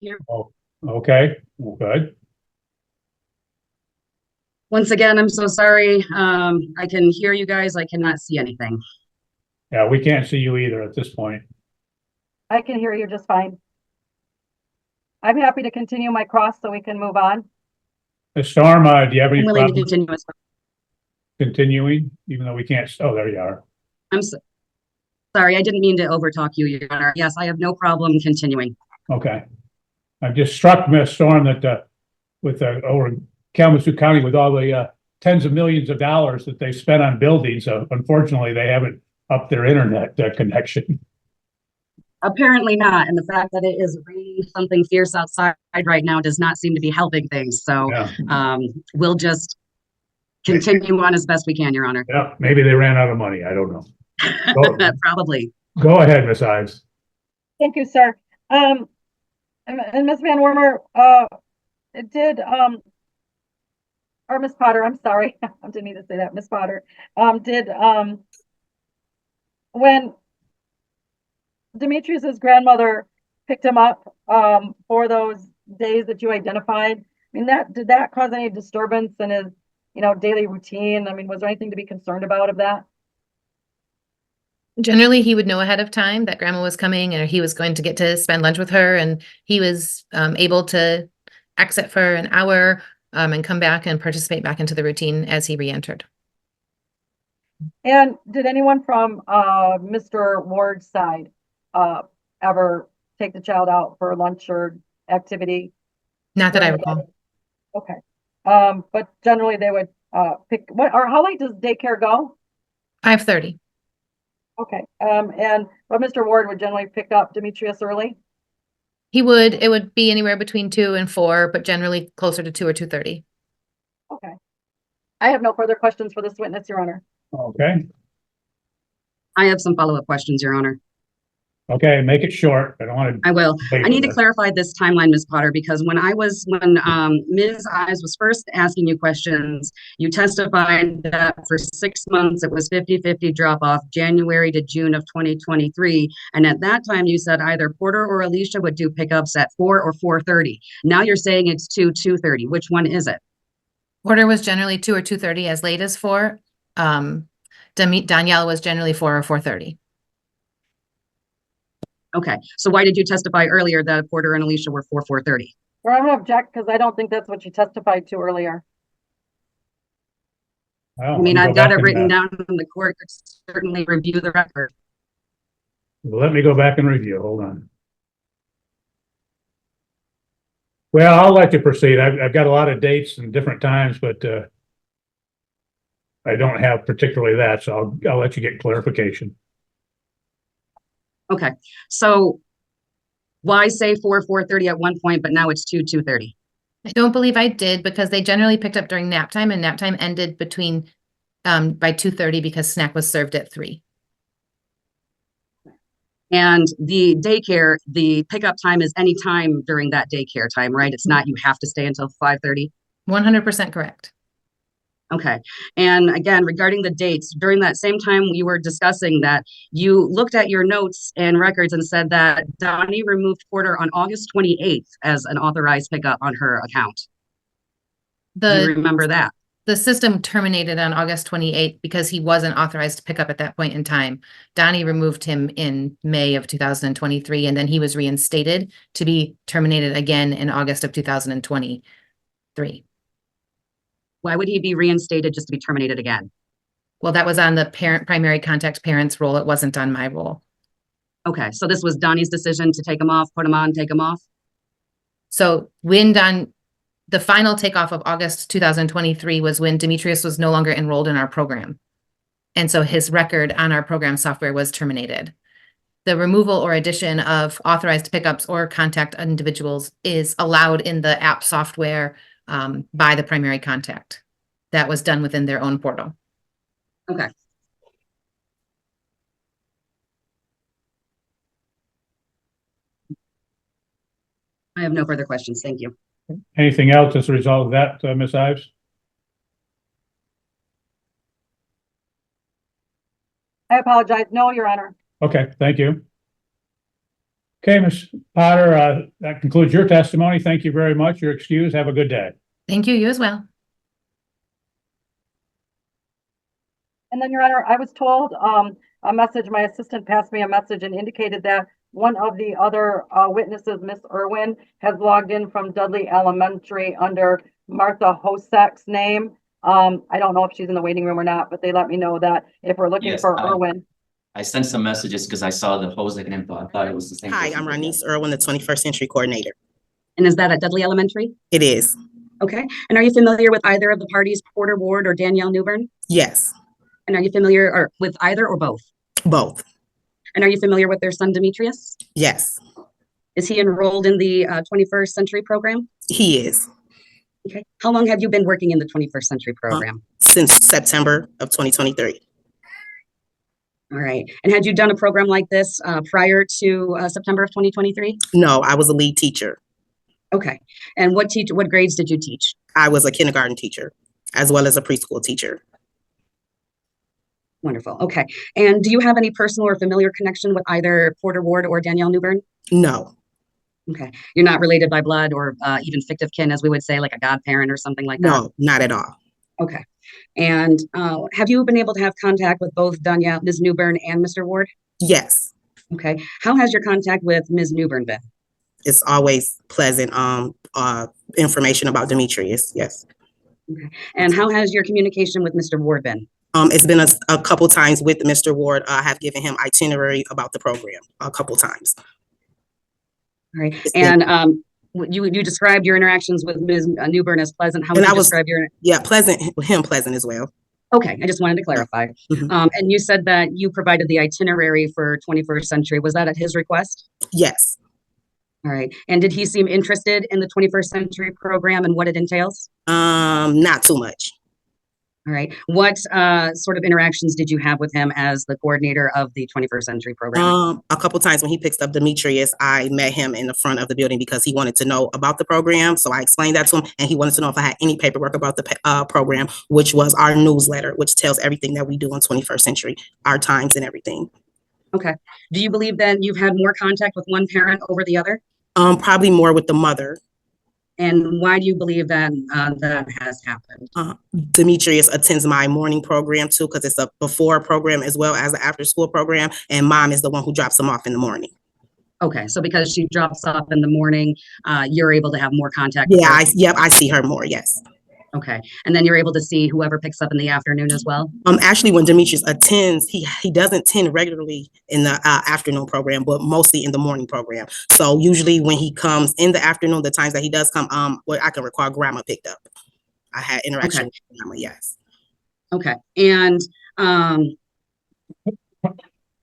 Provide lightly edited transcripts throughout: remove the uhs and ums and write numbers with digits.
Here. Oh, okay, well, good. Once again, I'm so sorry. I can hear you guys. I cannot see anything. Yeah, we can't see you either at this point. I can hear you just fine. I'm happy to continue my cross so we can move on. Storm, do you have I'm any willing to problems continue. continuing, even though we can't? Oh, there you are. I'm so, sorry. I didn't mean to overtalk you, Your Honor. Yes, I have no problem continuing. Okay. I'm just struck, Miss Storm, that with over Kalamazoo County, with all the tens of millions of dollars that they spent on buildings, unfortunately, they haven't upped their internet connection. Apparently not. And the fact that it is raining something fierce outside right now does not seem to be helping things. So Yeah. we'll just continue on as best we can, Your Honor. Yeah, maybe they ran out of money. I don't know. Probably. Go ahead, Miss Ives. Thank you, sir. And Ms. Van Wormer, it did, or Ms. Potter, I'm sorry, I didn't mean to say that, Ms. Potter, when Demetrius's grandmother picked him up for those days that you identified, I mean, did that cause any disturbance in his, daily routine? I mean, was there anything to be concerned about of that? Generally, he would know ahead of time that grandma was coming and he was going to get to spend lunch with her, and he was able to exit for an hour and come back and participate back into the routine as he re-entered. And did anyone from Mr. Ward's side ever take the child out for lunch or activity? Not that I recall. Okay. But generally they would pick or how late does daycare go? 5:30. Okay. But Mr. Ward would generally pick up Demetrius early? It would be anywhere between 2 and 4, but generally closer to 2 or 2:30. Okay. I have no further questions for this witness, Your Honor. Okay. I have some follow-up questions, Your Honor. Okay, make it short. I don't want to. I will. I need to clarify this timeline, Ms. Potter, because when Ms. Ives was first asking you questions, you testified that for 6 months it was 50-50 drop-off, January to June of 2023. And at that time, you said either Porter or Alicia would do pickups at 4 or 4:30. Now you're saying it's 2:30. Which one is it? Porter was generally 2 or 2:30, as late as 4. Danielle was generally 4 or 4:30. Okay, so why did you testify earlier that Porter and Alicia were 4:30? Well, I'm going to object because I don't think that's what you testified to earlier. Well, I mean, I've got it written down, and the court could certainly review the record. Let me go back and review. Hold on. Well, I'll let you proceed. I've got a lot of dates and different times, but I don't have particularly that, so I'll let you get clarification. Okay, so why say 4:30 at one point, but now it's 2:30? I don't believe I did, because they generally picked up during nap time, and nap time ended between by 2:30 because snack was served at 3. And the daycare, the pickup time is any time during that daycare time, right? It's not you have to stay until 5:30? 100% correct. Okay. And again, regarding the dates, during that same time you were discussing that, you looked at your notes and records and said that Donnie removed Porter on August 28th as an authorized pickup on her account. Do you remember that? The system terminated on August 28th because he wasn't authorized to pick up at that point in time. Donnie removed him in May of 2023, and then he was reinstated to be terminated again in August of 2023. Why would he be reinstated just to be terminated again? Well, that was on the primary contact parent's role. It wasn't on my role. Okay, so this was Donnie's decision to take him off, put him on, take him off? So the final takeoff of August 2023 was when Demetrius was no longer enrolled in our program. And so his record on our program software was terminated. The removal or addition of authorized pickups or contact individuals is allowed in the app software by the primary contact. That was done within their own portal. Okay. I have no further questions. Thank you. Anything else as a result of that, Ms. Ives? I apologize. No, Your Honor. Okay, thank you. Okay, Ms. Potter, that concludes your testimony. Thank you very much. You're excused. Have a good day. Thank you. You as well. And then, Your Honor, I was told a message, my assistant passed me a message and indicated that one of the other witnesses, Miss Irwin, has logged in from Dudley Elementary under Martha Hosek's name. I don't know if she's in the waiting room or not, but they let me know that if we're looking for Irwin. I sent some messages because I saw the Hosek info. I thought it was the same. Hi, I'm Ronice Irwin, the 21st Century Coordinator. And is that at Dudley Elementary? It is. Okay. And are you familiar with either of the parties, Porter Ward or Danielle Newbern? Yes, And are you familiar with either or both? both. And are you familiar with their son, Demetrius? Yes, Is he enrolled in the 21st Century program? he is. Okay. How long have you been working in the 21st Century program? Since September of 2023. All right. And had you done a program like this prior to September of 2023? No, I was a lead teacher. Okay. And what grades did you teach? I was a kindergarten teacher as well as a preschool teacher. Wonderful. Okay. And do you have any personal or familiar connection with either Porter Ward or Danielle Newbern? No, Okay. You're not related by blood or even fictive kin, as we would say, like a godparent or something like that? no, not at all. Okay. And have you been able to have contact with both Ms. Newbern and Mr. Ward? Yes, Okay. How has your contact with Ms. Newbern been? it's always pleasant information about Demetrius. Yes. Okay. And how has your communication with Mr. Ward been? It's been a couple times with Mr. Ward. I have given him itinerary about the program a couple times. All right. And you described your interactions with Ms. Newbern as pleasant. How would you describe your? Yeah, pleasant. Him pleasant as well. Okay, I just wanted to clarify. Mhm. And you said that you provided the itinerary for 21st Century. Was that at his request? Yes. All right. And did he seem interested in the 21st Century program and what it entails? Not too much. All right. What sort of interactions did you have with him as the coordinator of the 21st Century program? A couple times when he picks up Demetrius, I met him in the front of the building because he wanted to know about the program. So I explained that to him, and he wanted to know if I had any paperwork about the program, which was our newsletter, which tells everything that we do on 21st Century, our times and everything. Okay. Do you believe that you've had more contact with one parent over the other? Probably more with the mother. And why do you believe that that has happened? Demetrius attends my morning program too, because it's a before program as well as an after school program, and mom is the one who drops him off in the morning. Okay, so because she drops off in the morning, you're able to have more contact. Yeah, I see her more. Yes. Okay, and then you're able to see whoever picks up in the afternoon as well? Actually, when Demetrius attends, he doesn't attend regularly in the afternoon program, but mostly in the morning program. So usually when he comes in the afternoon, the times that he does come, what I can recall, grandma picked up. I had interaction with grandma, yes. Okay, and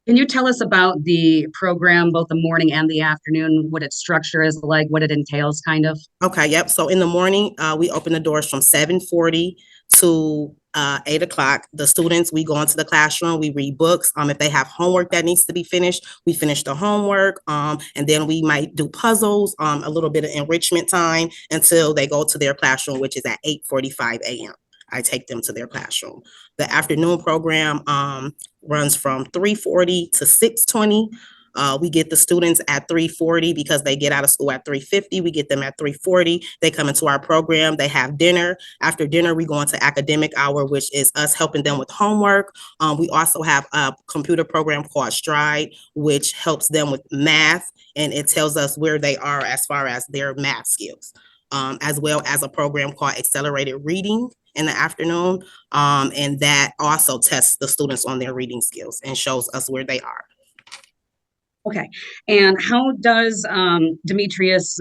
can you tell us about the program, both the morning and the afternoon, what its structure is like, what it entails, kind of? Okay, yep. So in the morning, we open the doors from 7:40 to 8 o'clock. The students, we go into the classroom, we read books. If they have homework that needs to be finished, we finish the homework. And then we might do puzzles, a little bit of enrichment time until they go to their classroom, which is at 8:45 a.m. I take them to their classroom. The afternoon program runs from 3:40 to 6:20. We get the students at 3:40 because they get out of school at 3:50. We get them at 3:40. They come into our program. They have dinner. After dinner, we go into academic hour, which is us helping them with homework. We also have a computer program called Stride, which helps them with math, and it tells us where they are as far as their math skills, as well as a program called Accelerated Reading in the afternoon. And that also tests the students on their reading skills and shows us where they are. Okay, and how does Demetrius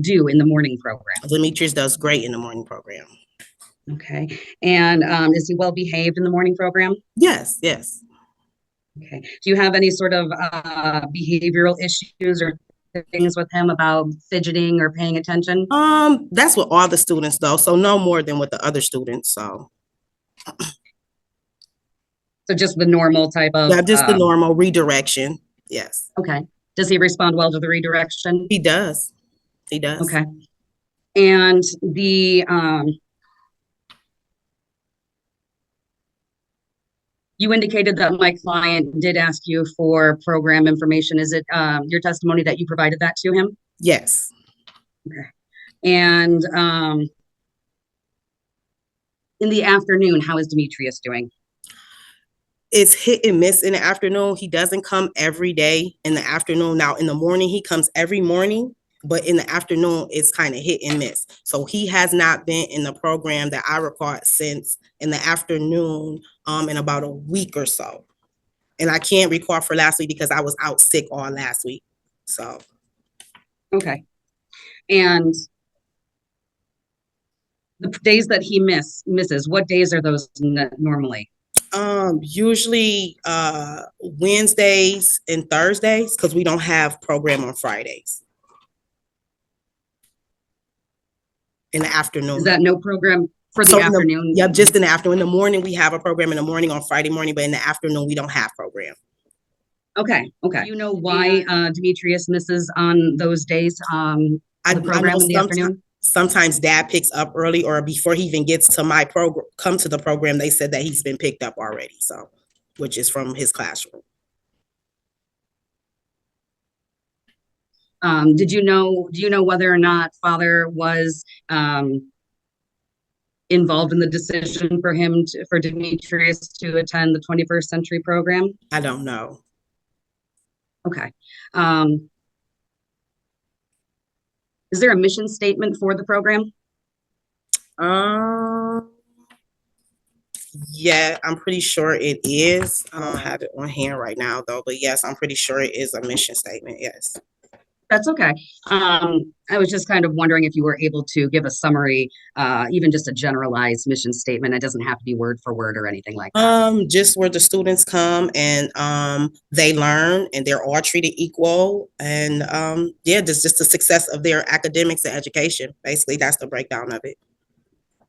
do in the morning program? Demetrius does great in the morning program. Okay, and is he well behaved in the morning program? Yes, yes. Okay, do you have any sort of behavioral issues or things with him about fidgeting or paying attention? That's with all the students though, so no more than with the other students. So just the normal type of just the normal redirection. Yes. Okay. Does he respond well to the redirection? He does. He does. Okay. And the You indicated that my client did ask you for program information. Is it your testimony that you provided that to him? Yes. And in the afternoon, how is Demetrius doing? It's hit and miss in the afternoon. He doesn't come every day in the afternoon. Now, in the morning, he comes every morning, but in the afternoon, it's kind of hit and miss. So he has not been in the program that I record since in the afternoon in about a week or so. And I can't record for last week because I was out sick all last week. So. Okay. And the days that he misses, what days are those normally? Usually Wednesdays and Thursdays, because we don't have program on Fridays. In the afternoon. Is that no program for the afternoon? Yep, just in the afternoon. In the morning, we have a program in the morning on Friday morning, but in the afternoon, we don't have program. Okay. Do you know why Demetrius misses on those days? The program in the afternoon? Sometimes dad picks up early, or before he even gets to my program, come to the program, they said that he's been picked up already. So, which is from his classroom. Do you know whether or not father was involved in the decision for Demetrius to attend the 21st Century program? I don't know. Okay. Is there a mission statement for the program? Yeah, I'm pretty sure it is. I don't have it on hand right now though, but yes, I'm pretty sure it is a mission statement. Yes. That's okay. I was just kind of wondering if you were able to give a summary, even just a generalized mission statement. It doesn't have to be word for word or anything like that. Just where the students come and they learn and they're all treated equal, and yeah, just the success of their academics and education. Basically, that's the breakdown of it.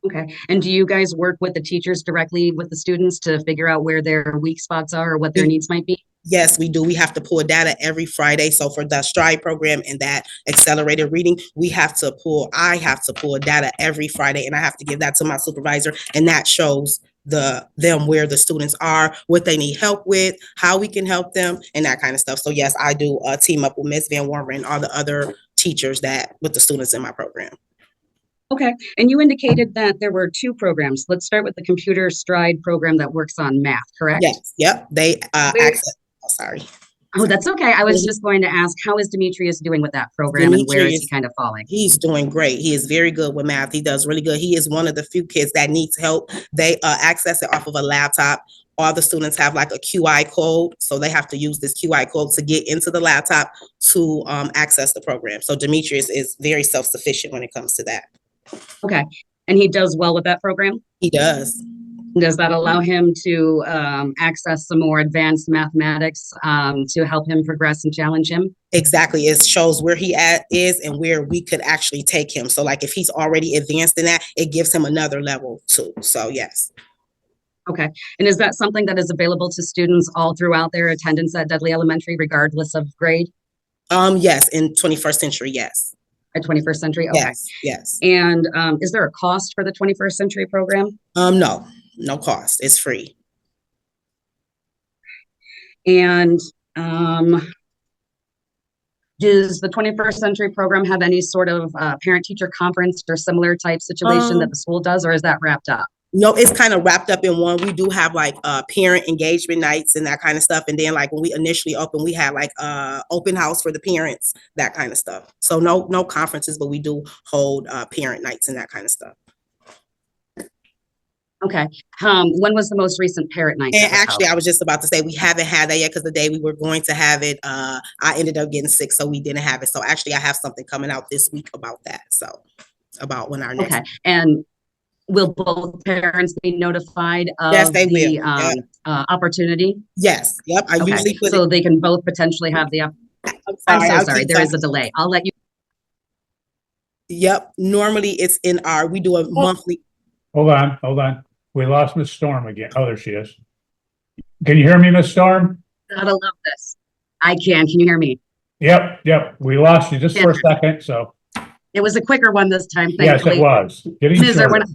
Okay. And do you guys work with the teachers directly with the students to figure out where their weak spots are or what their needs might be? Yes, we do. We have to pull data every Friday. So for the Stride program and that accelerated reading, I have to pull data every Friday, and I have to give that to my supervisor, and that shows them where the students are, what they need help with, how we can help them, and that kind of stuff. So yes, I do team up with Ms. Van Warmer and all the other teachers with the students in my program. Okay. And you indicated that there were two programs. Let's start with the Computer Stride program that works on math, correct? Yes. Yep. They access. Oh, sorry. Oh, that's okay. I was just going to ask, how is Demetrius doing with that program, and where is he kind of falling? He's doing great. He is very good with math. He does really good. He is one of the few kids that needs help. They access it off of a laptop. All the students have like a QI code, so they have to use this QI code to get into the laptop to access the program. So Demetrius is very self-sufficient when it comes to that. Okay. And he does well with that program? He does. Does that allow him to access some more advanced mathematics to help him progress and challenge him? Exactly. It shows where he is and where we could actually take him. So like if he's already advanced in that, it gives him another level too. So yes. Okay. And is that something that is available to students all throughout their attendance at Dudley Elementary, regardless of grade? Yes. In 21st Century, yes. At 21st Century? Okay. Yes. Yes. And is there a cost for the 21st Century program? No cost. It's free. And does the 21st Century program have any sort of parent-teacher conference or similar type situation that the school does, or is that wrapped up? No, it's kind of wrapped up in one. We do have like parent engagement nights and that kind of stuff. And then like when we initially opened, we had like open house for the parents, that kind of stuff. So no conferences, but we do hold parent nights and that kind of stuff. Okay. When was the most recent parent night? And actually, I was just about to say we haven't had that yet because the day we were going to have it, I ended up getting sick, so we didn't have it. So actually, I have something coming out this week about that. So about when our next. Okay. And will both parents be notified of the opportunity? Yes. Yep. I usually put so they can both potentially have the. I'm so sorry. There is a delay. I'll let you. Yep. Normally, it's in we do a monthly. Hold on. We lost Miss Storm again. Oh, there she is. Can you hear me, Miss Storm? Gotta love this. I can. Can you hear me? Yep. We lost you just for a second, so. It was a quicker one this time, thankfully. Yes, it was.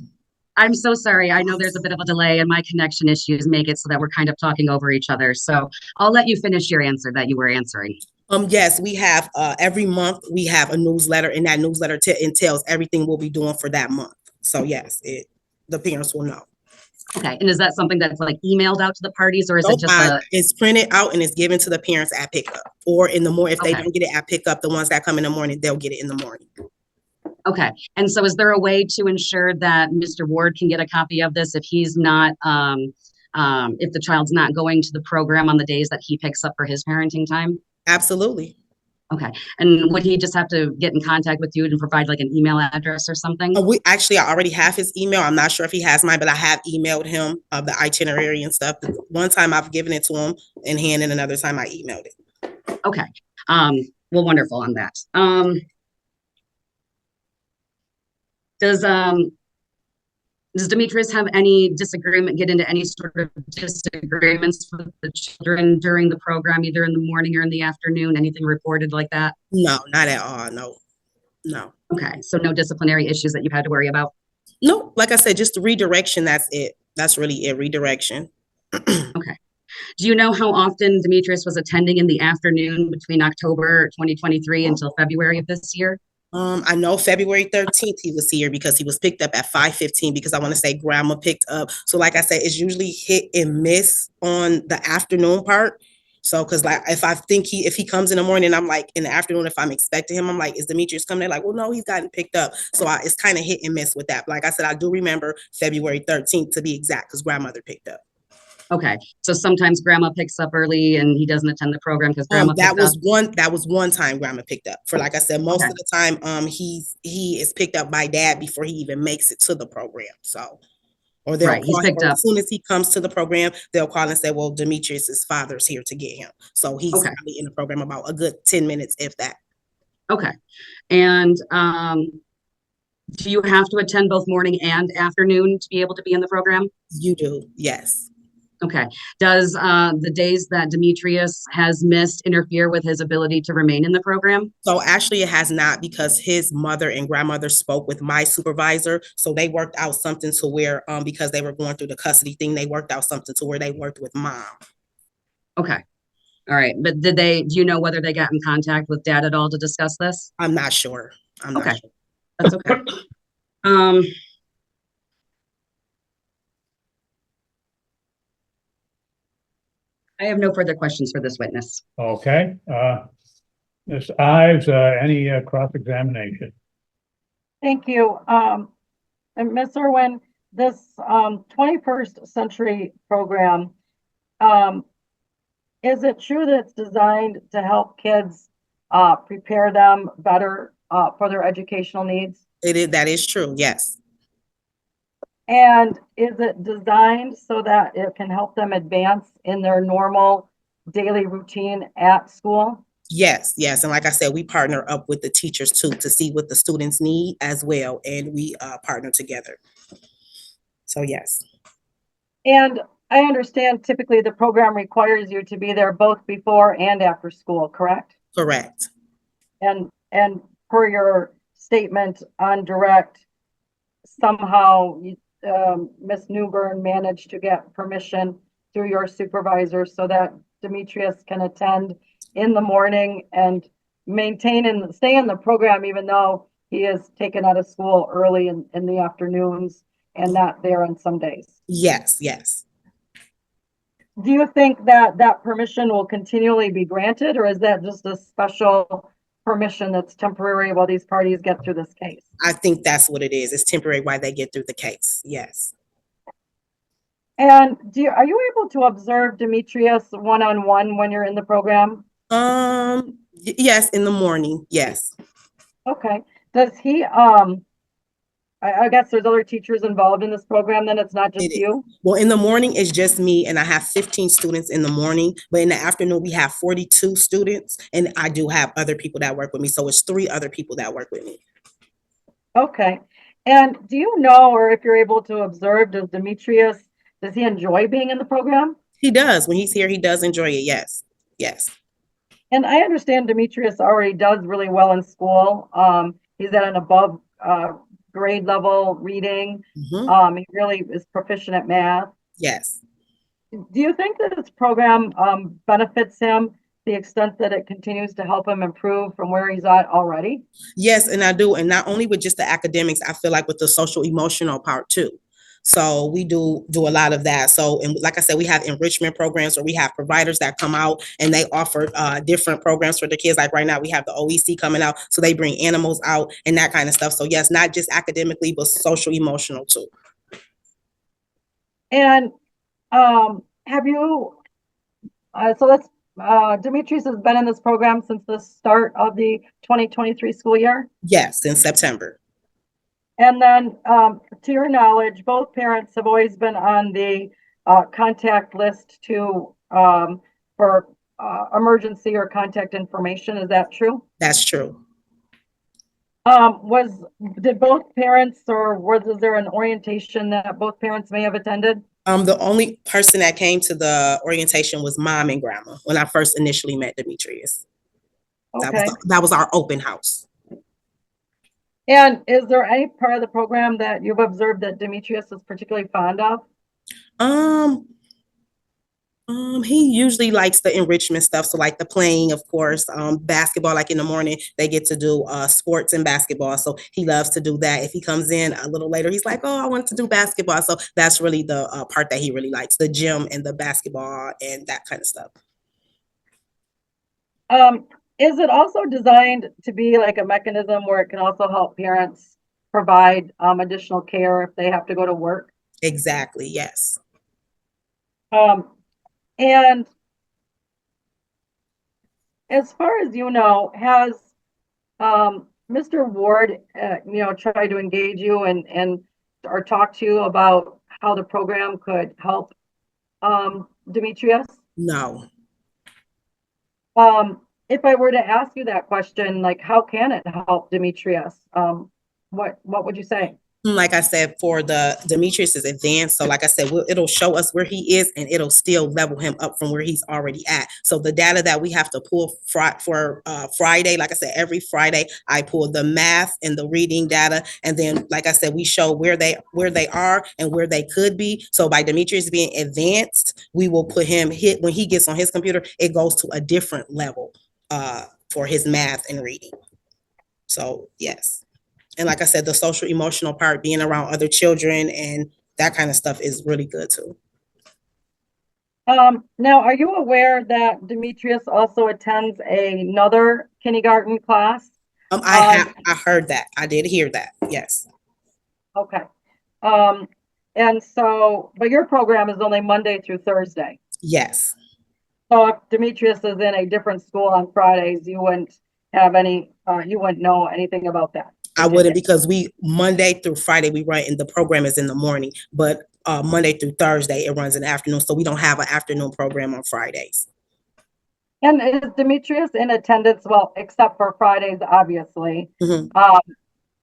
I'm so sorry. I know there's a bit of a delay and my connection issues make it so that we're kind of talking over each other. So I'll let you finish your answer that you were answering. Yes, we have, every month we have a newsletter, and that newsletter entails everything we'll be doing for that month. So yes, the parents will know. Okay. And is that something that's like emailed out to the parties, or is it just It's printed out and it's given to the parents at pickup, or in the morning. If they Okay. don't get it at pickup, the ones that come in the morning, they'll get it in the morning. Okay. And so is there a way to ensure that Mr. Ward can get a copy of this if he's not, if the child's not going to the program on the days that he picks up for his parenting time? Absolutely. Okay. And would he just have to get in contact with you and provide like an email address or something? I already have his email. I'm not sure if he has mine, but I have emailed him the itinerary and stuff. One time I've given it to him in hand, and another time I emailed it. Okay. Well, wonderful on that. Does Demetrius have any get into any sort of disagreements with the children during the program, either in the morning or in the afternoon? Anything reported like that? No, not at all. No. Okay, so no disciplinary issues that you've had to worry about? No, like I said, just the redirection. That's it. That's really it. Redirection. Okay. Do you know how often Demetrius was attending in the afternoon between October 2023 until February of this year? I know February 13th he was here because he was picked up at 5:15 because I want to say grandma picked up. So like I said, it's usually hit and miss on the afternoon part. So, cause like, if he comes in the morning, I'm like, in the afternoon, if I'm expecting him, I'm like, is Demetrius coming? They're like, well, no, he's gotten picked up. So it's kind of hit and miss with that. But like I said, I do remember February 13th to be exact, cause grandmother picked up. Okay, so sometimes grandma picks up early and he doesn't attend the program because grandma that picked up? that was one time grandma picked up. For like I said, most Okay. of the time, he is picked up by dad before he even makes it to the program. So, or they'll Right, he's call him picked up. as soon as he comes to the program, they'll call and say, well, Demetrius's father's here to get him. So he's Okay. probably in the program about a good 10 minutes, if that. Okay. And do you have to attend both morning and afternoon to be able to be in the program? You do, yes. Okay. Does the days that Demetrius has missed interfere with his ability to remain in the program? So actually it has not, because his mother and grandmother spoke with my supervisor. So they worked out something to where, because they were going through the custody thing, they worked out something to where they worked with mom. Okay. All right. But do you know whether they got in contact with dad at all to discuss this? I'm not sure. Okay. That's okay. I have no further questions for this witness. Okay, Ms. Ives, any cross-examination? Thank you. And Ms. Irwin, this 21st century program, is it true that it's designed to help kids prepare them better for their educational needs? That is true, yes. And is it designed so that it can help them advance in their normal daily routine at school? Yes. And like I said, we partner up with the teachers too to see what the students need as well, and we partner together. So yes. And I understand typically the program requires you to be there both before and after school, correct? Correct. And per your statement on direct, somehow Ms. Newbern managed to get permission through your supervisor so that Demetrius can attend in the morning and maintain and stay in the program, even though he is taken out of school early in the afternoons and not there on some days. Yes. Do you think that permission will continually be granted, or is that just a special permission that's temporary while these parties get through this case? I think that's what it is. It's temporary while they get through the case. Yes. And are you able to observe Demetrius one-on-one when you're in the program? Yes, in the morning. Yes. Okay. Does he, I guess there's other teachers involved in this program, then it's not just you? Well, in the morning, it's just me, and I have 15 students in the morning, but in the afternoon, we have 42 students, and I do have other people that work with me. So it's 3 other people that work with me. Okay. And do you know, or if you're able to observe, does he enjoy being in the program? He does. When he's here, he does enjoy it. Yes. And I understand Demetrius already does really well in school. He's at an above grade level reading. Mhm. He really is proficient at math. Yes. Do you think that this program benefits him to the extent that it continues to help him improve from where he's at already? Yes, and I do. And not only with just the academics, I feel like with the social emotional part too. So we do a lot of that. So, and like I said, we have enrichment programs, or we have providers that come out and they offer different programs for the kids. Like right now, we have the OEC coming out, so they bring animals out and that kind of stuff. So yes, not just academically, but social emotional too. And have you, so that's, Demetrius has been in this program since the start of the 2023 school year? Yes, in September. And then, to your knowledge, both parents have always been on the contact list to for emergency or contact information. Is that true? That's true. Did both parents, or was there an orientation that both parents may have attended? The only person that came to the orientation was mom and grandma when I first initially met Demetrius. Okay. That was our open house. And is there any part of the program that you've observed that Demetrius is particularly fond of? He usually likes the enrichment stuff. So like the playing, of course, basketball, like in the morning, they get to do sports and basketball. So he loves to do that. If he comes in a little later, he's like, oh, I want to do basketball. So that's really the part that he really likes, the gym and the basketball and that kind of stuff. Is it also designed to be like a mechanism where it can also help parents provide additional care if they have to go to work? Exactly, yes. And as far as you know, has Mr. Ward, tried to engage you and or talk to you about how the program could help Demetrius? No. If I were to ask you that question, like, how can it help Demetrius? What would you say? Like I said, for the Demetrius is advanced. So like I said, it'll show us where he is and it'll still level him up from where he's already at. So the data that we have to pull for Friday, like I said, every Friday, I pull the math and the reading data. And then, like I said, we show where they are and where they could be. So by Demetrius being advanced, we will put him when he gets on his computer, it goes to a different level for his math and reading. So yes. And like I said, the social emotional part, being around other children and that kind of stuff is really good too. Now, are you aware that Demetrius also attends another kindergarten class? I heard that. I did hear that. Yes. Okay. And so, but your program is only Monday through Thursday. Yes. So if Demetrius is in a different school on Fridays, you wouldn't have any, you wouldn't know anything about that. I wouldn't, because Monday through Friday we run, and the program is in the morning, but Monday through Thursday it runs in the afternoon. So we don't have an afternoon program on Fridays. And is Demetrius in attendance? Well, except for Fridays, obviously. Mm-hmm.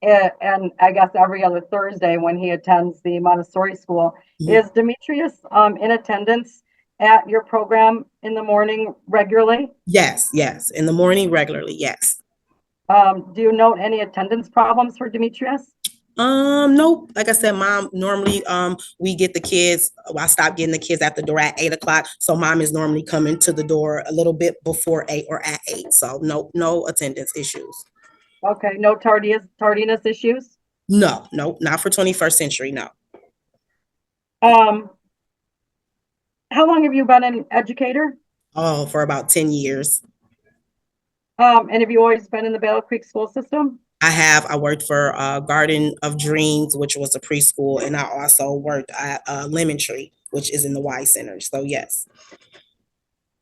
And I guess every other Thursday when he attends the Montessori school. Mm-hmm. Is Demetrius in attendance at your program in the morning regularly? Yes, in the morning regularly, yes. Do you note any attendance problems for Demetrius? Nope. Like I said, mom, normally we get the kids, I stopped getting the kids at the door at 8 o'clock. So mom is normally coming to the door a little bit before 8 or at 8. So no attendance issues. Okay, no tardiness issues? No, not for 21st century, no. How long have you been an educator? Oh, for about 10 years. And have you always been in the Battle Creek school system? I have. I worked for Garden of Dreams, which was a preschool, and I also worked at Lemon Tree, which is in the Y Center. So yes.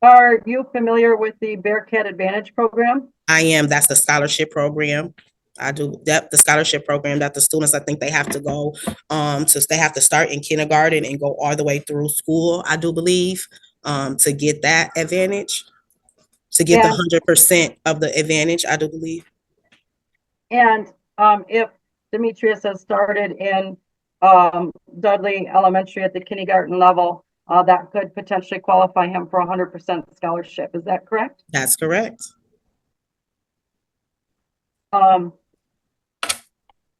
Are you familiar with the Bearcat Advantage program? I am. That's the scholarship program. I do that. The scholarship program that the students, I think they have to go they have to start in kindergarten and go all the way through school, I do believe, to get that advantage. To get the 100% of the advantage, I do believe. And if Demetrius has started in Dudley Elementary at the kindergarten level, that could potentially qualify him for 100% scholarship. Is that correct? That's correct.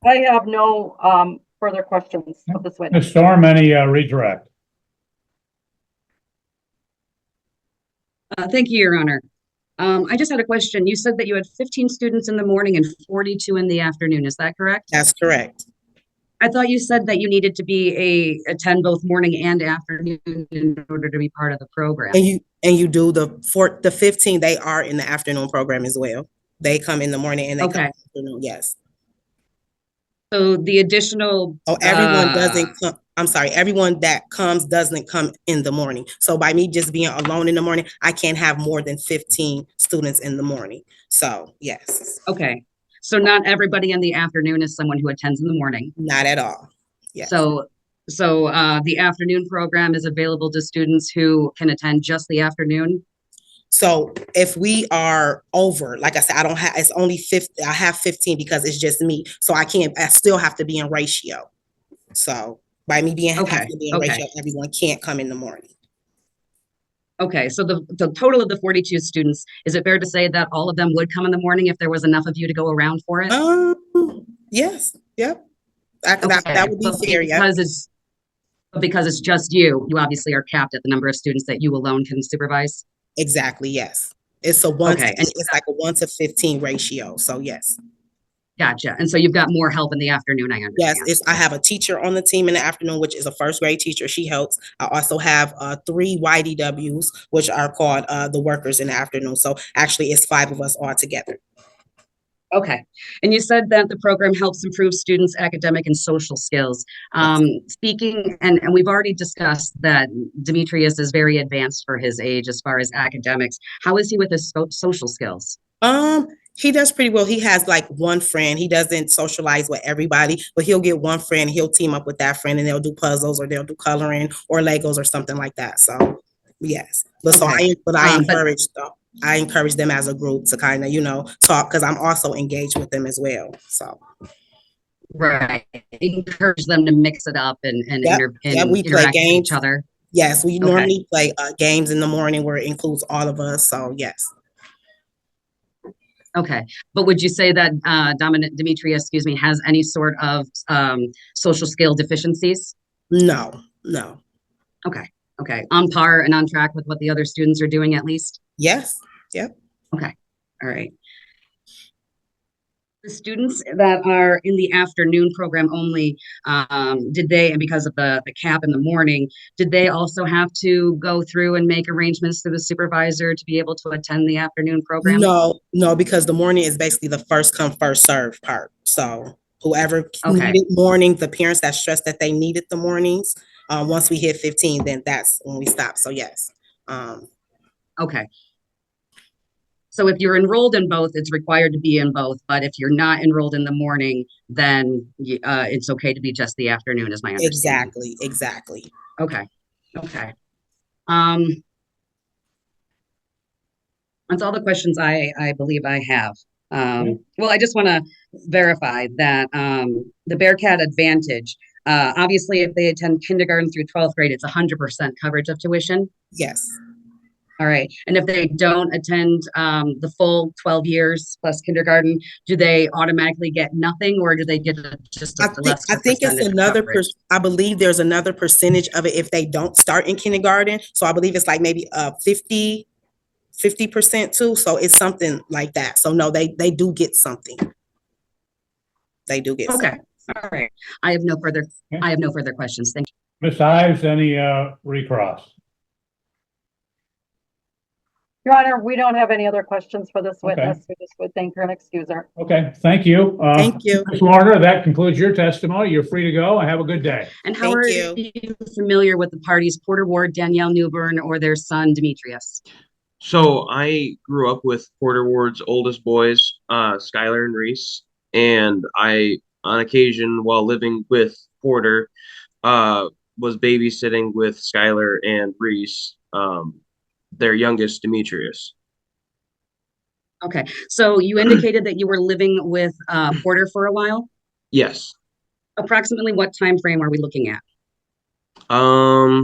I have no further questions of this witness. Ms. Storm, any redirect? Thank you, Your Honor. I just had a question. You said that you had 15 students in the morning and 42 in the afternoon. Is that correct? That's correct. I thought you said that you needed to attend both morning and afternoon in order to be part of the program. And you do the 15, they are in the afternoon program as well. They come in the morning and they come in the afternoon, yes. So the additional. Oh, everyone doesn't come. I'm sorry, everyone that comes doesn't come in the morning. So by me just being alone in the morning, I can't have more than 15 students in the morning. So yes. Okay. So not everybody in the afternoon is someone who attends in the morning. Not at all. Yes. So the afternoon program is available to students who can attend just the afternoon. So if we are over, like I said, I don't have, it's only 50, I have 15 because it's just me. So I still have to be in ratio. So by me being, have to be in ratio, everyone can't come in the morning. Okay, so the total of the 42 students, is it fair to say that all of them would come in the morning if there was enough of you to go around for it? Yes, yep. That would be fair, yeah. Because it's just you obviously are capped at the number of students that you alone can supervise? Exactly, yes. It's a it's like a 1 to 15 ratio, so yes. Gotcha. And so you've got more help in the afternoon, I understand. Yes, I have a teacher on the team in the afternoon, which is a first grade teacher. She helps. I also have 3 YDWs, which are called the workers in the afternoon. So actually it's 5 of us all together. Okay. And you said that the program helps improve students' academic and social skills. Speaking, and we've already discussed that Demetrius is very advanced for his age as far as academics. How is he with his social skills? He does pretty well. He has like one friend. He doesn't socialize with everybody, but he'll get one friend. He'll team up with that friend and they'll do puzzles or they'll do coloring or Legos or something like that. So yes, but I encourage them as a group to kind of, talk because I'm also engaged with them as well. So. Right. Encourage them to mix it up and we play games with each other. Yes, we normally play games in the morning where it includes all of us. So yes. Okay. But would you say that Demetrius, has any sort of social skill deficiencies? No. Okay. On par and on track with what the other students are doing at least? Yes. Yep. Okay. All right. The students that are in the afternoon program only, did they, and because of the cap in the morning, did they also have to go through and make arrangements through the supervisor to be able to attend the afternoon program? No, because the morning is basically the first come, first serve part. So whoever needed morning, the parents that stressed that they needed the mornings, once we hit 15, then that's when we stop. So yes. Okay. So if you're enrolled in both, it's required to be in both. But if you're not enrolled in the morning, then it's okay to be just the afternoon, is my understanding. Exactly. Okay. That's all the questions I believe I have. Well, I just want to verify that the Bearcat Advantage, obviously, if they attend kindergarten through 12th grade, it's 100% coverage of tuition. Yes. All right. And if they don't attend the full 12 years plus kindergarten, do they automatically get nothing, or do they get just a lesser I think it's another, I believe there's another percentage of it if they don't start in kindergarten. So I believe it's like maybe 50% too. So it's something like that. So no, they do get something. They do get something. All right. I have no further questions. Thank you. Ms. Ives, any recross? Your Honor, we don't have any other questions for this witness. We just would thank her and excuse her. Okay, thank you. Thank you. Ms. Warner, that concludes your testimony. You're free to go. Have a good day. And how are you familiar with the parties, Porter Ward, Danielle Newburn, or their son, Demetrius? So I grew up with Porter Ward's oldest boys, Skyler and Reese, and I, on occasion, while living with Porter, was babysitting with Skyler and Reese, their youngest, Demetrius. Okay, so you indicated that you were living with Porter for a while? Yes. Approximately what time frame are we looking at? I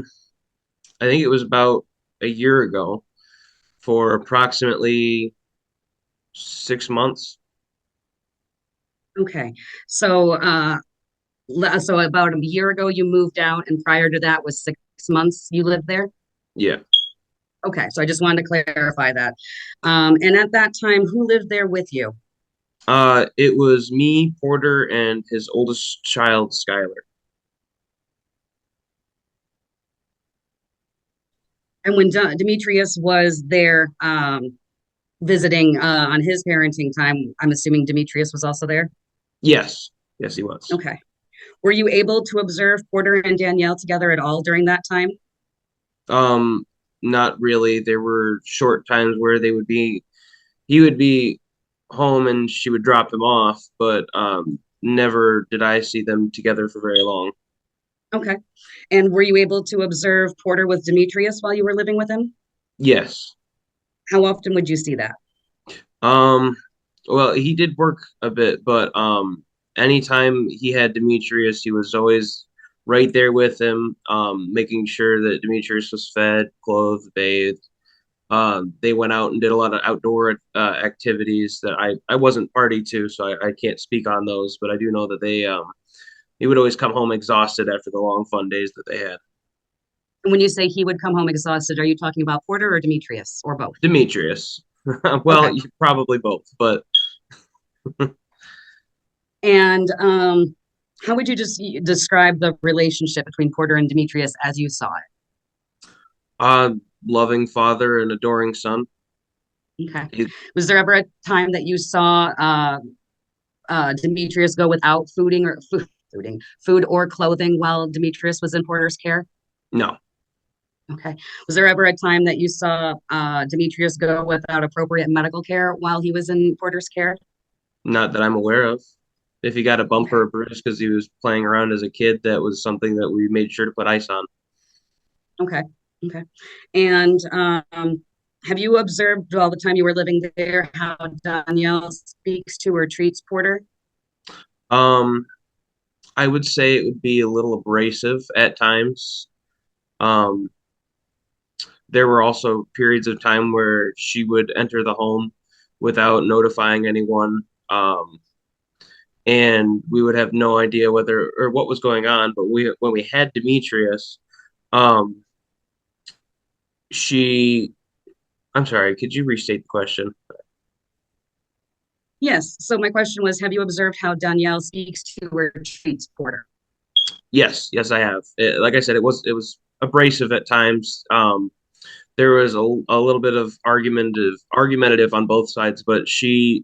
think it was about a year ago, for approximately 6 months. Okay, so so about a year ago you moved out, and prior to that was 6 months you lived there? Yeah. Okay, so I just wanted to clarify that. And at that time, who lived there with you? It was me, Porter, and his oldest child, Skyler. And when Demetrius was there visiting on his parenting time, I'm assuming Demetrius was also there? Yes. Yes, he was. Okay. Were you able to observe Porter and Danielle together at all during that time? Um, Not really. There were short times where he would be home and she would drop him off, but never did I see them together for very long. Okay. And were you able to observe Porter with Demetrius while you were living with him? Yes. How often would you see that? Um, well, he did work a bit, but anytime he had Demetrius, he was always right there with him, making sure that Demetrius was fed, clothed, bathed. They went out and did a lot of outdoor activities that I wasn't party to, so I can't speak on those, but I do know that he would always come home exhausted after the long fun days that they had. And when you say he would come home exhausted, are you talking about Porter or Demetrius or both? Demetrius. Well, Okay. probably both, but And how would you just describe the relationship between Porter and Demetrius as you saw uh, loving father and adoring son. it? Okay. He- Was there ever a time that you saw Demetrius go without food or clothing while Demetrius was in Porter's care? no, Okay. Was there ever a time that you saw Demetrius go without appropriate medical care while he was in Porter's care? not that I'm aware of. If he got a bump or a bruise because he was playing around as a kid, that was something that we made sure to put ice on. Okay. Okay. And have you observed all the time you were living there how Danielle speaks to or treats Porter? Um, I would say it would be a little abrasive at times. Um, there were also periods of time where she would enter the home without notifying anyone. And we would have no idea whether or what was going on. But when we had Demetrius, um, she, I'm sorry, could you restate the question? Yes. So my question was, have you observed how Danielle speaks to or treats Porter? Yes, yes, I have. Like I said, it was abrasive at times. There was a little bit of argumentative on both sides, but she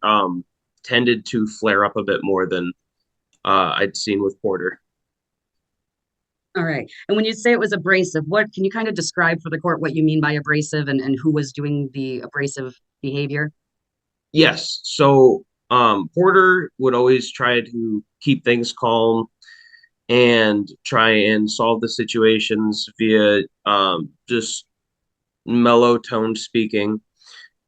tended to flare up a bit more than I'd seen with Porter. All right. And when you say it was abrasive, what can you kind of describe for the court what you mean by abrasive and who was doing the abrasive behavior? Yes, so Porter would always try to keep things calm and try and solve the situations via just mellow tone speaking.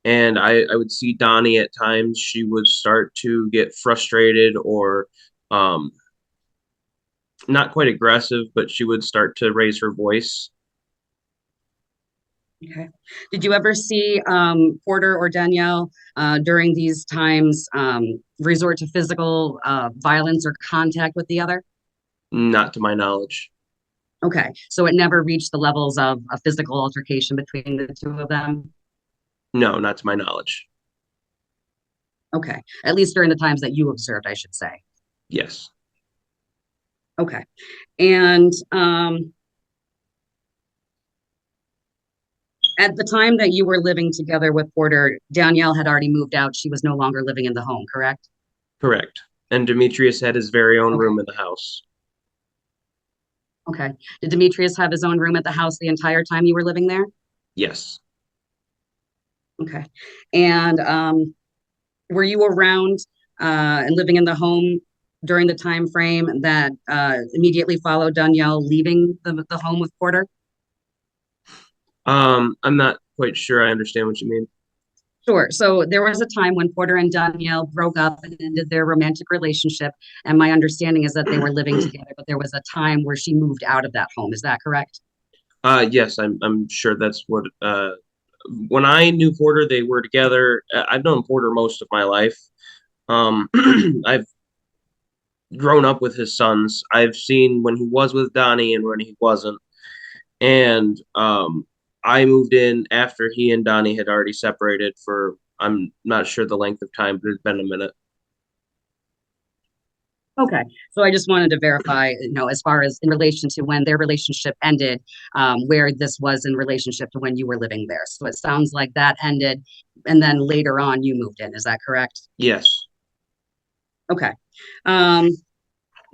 And I would see Donnie at times, she would start to get frustrated or um, not quite aggressive, but she would start to raise her voice. Okay. Did you ever see Porter or Danielle during these times resort to physical violence or contact with the other? Not to my knowledge. Okay. So it never reached the levels of a physical altercation between the two of them? No, not to my knowledge. Okay. At least during the times that you observed, I should say. Yes. Okay. And at the time that you were living together with Porter, Danielle had already moved out. She was no longer living in the home, correct? Correct. And Demetrius had his very own Okay. room in the house. Okay. Did Demetrius have his own room at the house the entire time you were living there? Yes. Okay. And were you around and living in the home during the time frame that immediately followed Danielle leaving the home with Porter? I'm not quite sure I understand what you mean. Sure. So there was a time when Porter and Danielle broke up and ended their romantic relationship. And my understanding is that they were living together, but there was a time where she moved out of that home. Is that correct? Yes, I'm sure that's what when I knew Porter, they were together. I've known Porter most of my life. I've grown up with his sons. I've seen when he was with Donnie and when he wasn't. And I moved in after he and Donnie had already separated for, I'm not sure the length of time, but it's been a minute. Okay, so I just wanted to verify, as far as in relation to when their relationship ended, where this was in relationship to when you were living there. So it sounds like that ended, and then later on you moved in. Is that correct? Yes. Okay. Um,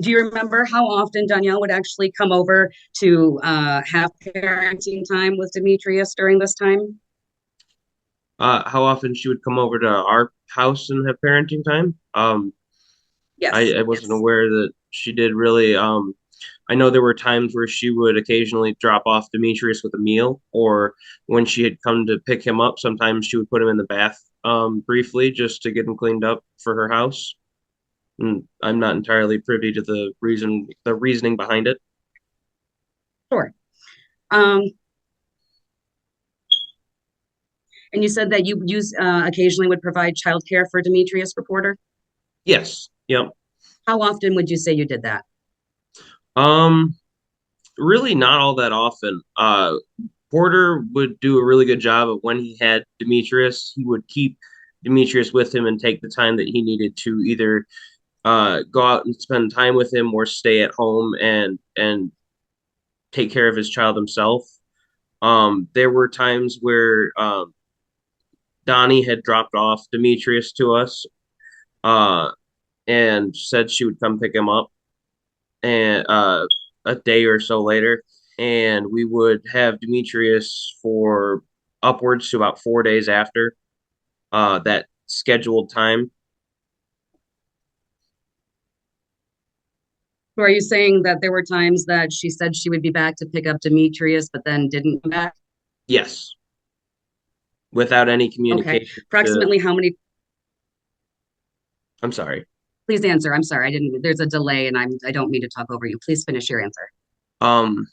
do you remember how often Danielle would actually come over to have parenting time with Demetrius during this time? How often she would come over to our house and have parenting time? Yes. I wasn't Yes. aware that she did really. I know there were times where she would occasionally drop off Demetrius with a meal, or when she had come to pick him up, sometimes she would put him in the bath briefly just to get him cleaned up for her house. And I'm not entirely privy to the reasoning behind it. Sure. Um, and you said that you occasionally would provide childcare for Demetrius Reporter. Yes. Yep. How often would you say you did that? Um, Really not all that often. Porter would do a really good job of when he had Demetrius, he would keep Demetrius with him and take the time that he needed to either go out and spend time with him or stay at home and take care of his child himself. There were times where Donnie had dropped off Demetrius to us uh, and said she would come pick him up and a day or so later, and we would have Demetrius for upwards to about 4 days after that scheduled time. So are you saying that there were times that she said she would be back to pick up Demetrius, but then didn't come back? Yes, without any Okay. communication to. Approximately how many? I'm sorry. Please answer. I'm sorry. I didn't, there's a delay and I don't mean to talk over you. Please finish your answer. Um,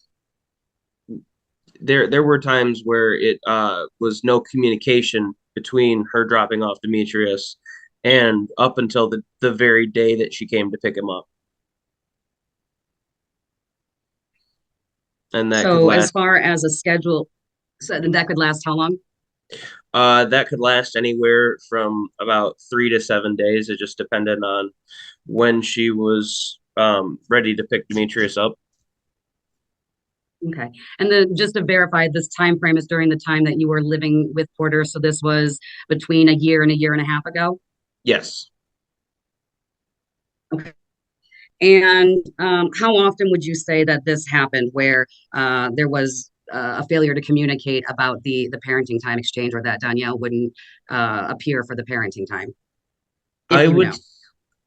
there were times where it was no communication between her dropping off Demetrius and up until the very day that she came to pick him up. And that could So as last far as a schedule, so that could last how long? that could last anywhere from about 3 to 7 days. It just depended on when she was ready to pick Demetrius up. Okay. And then just to verify, this time frame is during the time that you were living with Porter. So this was between a year and a half ago. Yes. Okay. And how often would you say that this happened where there was a failure to communicate about the parenting time exchange, or that Danielle wouldn't appear for the parenting time? If I you would know.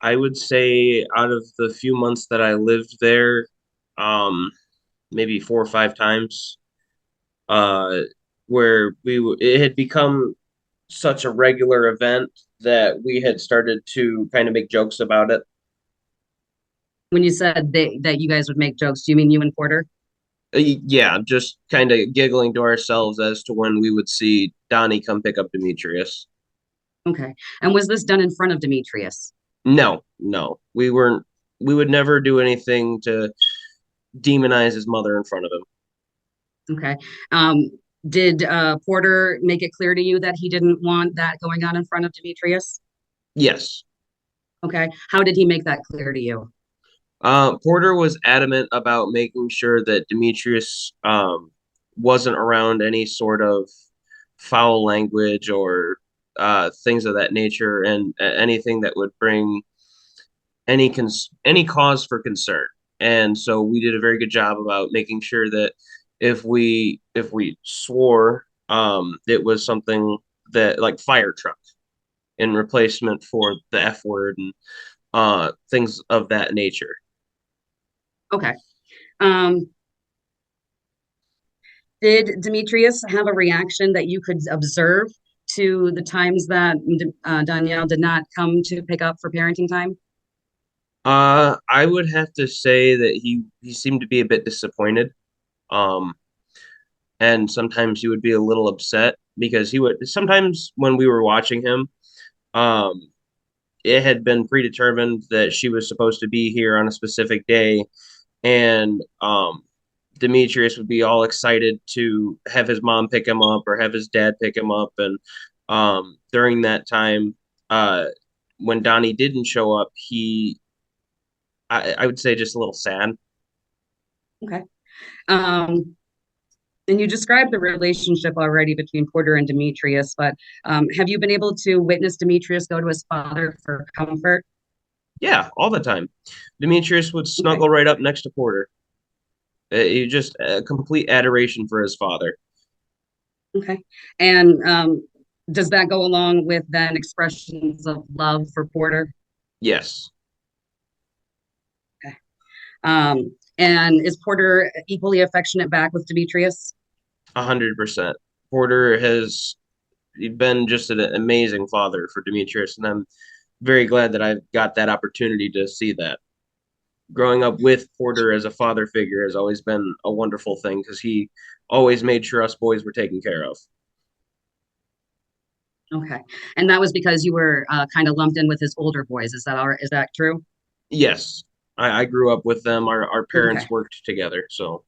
I would say out of the few months that I lived there, um, maybe 4 or 5 times, uh, where it had become such a regular event that we had started to kind of make jokes about it. When you said that you guys would make jokes, do you mean you and Porter? Yeah, just kind of giggling to ourselves as to when we would see Donnie come pick up Demetrius. Okay. And was this done in front of Demetrius? No, no, we weren't. We would never do anything to demonize his mother in front of him. Okay. Um, did Porter make it clear to you that he didn't want that going on in front of Demetrius? Yes. Okay. How did he make that clear to you? Porter was adamant about making sure that Demetrius wasn't around any sort of foul language or things of that nature, and anything that would bring any cause for concern. And so we did a very good job about making sure that if we swore, it was something that like fire truck in replacement for the F word and things of that nature. Okay. Um, did Demetrius have a reaction that you could observe to the times that Danielle did not come to pick up for parenting time? I would have to say that he seemed to be a bit disappointed. Um, and sometimes he would be a little upset because he would sometimes when we were watching him, um, it had been predetermined that she was supposed to be here on a specific day, and Demetrius would be all excited to have his mom pick him up or have his dad pick him up. And during that time, when Donnie didn't show up, I would say just a little sad. Okay. And you described the relationship already between Porter and Demetrius, but have you been able to witness Demetrius go to his father for comfort? Yeah, all the time. Demetrius would snuggle right up next to Porter. He just a complete adoration for his father. Okay. And does that go along with then expressions of love for Porter? Yes. Okay. And is Porter equally affectionate back with Demetrius? 100%. Porter has been just an amazing father for Demetrius, and I'm very glad that I've got that opportunity to see that. Growing up with Porter as a father figure has always been a wonderful thing because he always made sure us boys were taken care of. Okay. And that was because you were kind of lumped in with his older boys. Is that true? Yes, I grew up with them. Our parents Okay. worked together, so.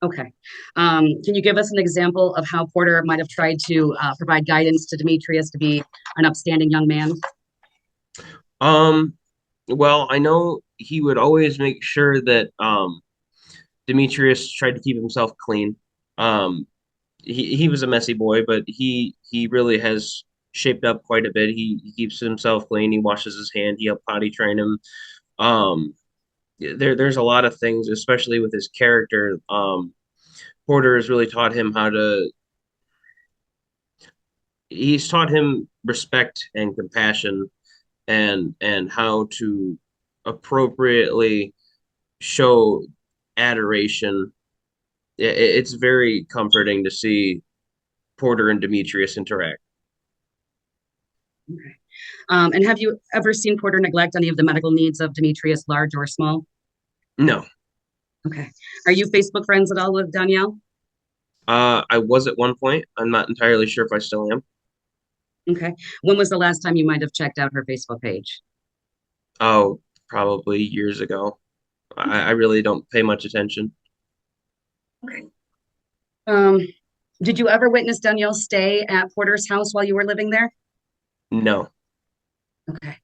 Okay. Can you give us an example of how Porter might have tried to provide guidance to Demetrius to be an upstanding young man? Well, I know he would always make sure that Demetrius tried to keep himself clean. He was a messy boy, but he really has shaped up quite a bit. He keeps himself clean. He washes his hand. He helped potty train him. There's a lot of things, especially with his character. Porter has really taught him he's taught him respect and compassion and how to appropriately show adoration. It's very comforting to see Porter and Demetrius interact. Okay. And have you ever seen Porter neglect any of the medical needs of Demetrius, large or small? No. Okay. Are you Facebook friends at all with Danielle? I was at one point. I'm not entirely sure if I still am. Okay. When was the last time you might have checked out her Facebook page? Oh, probably years ago. I really don't pay much attention. Okay. Did you ever witness Danielle stay at Porter's house while you were living there? No. Okay.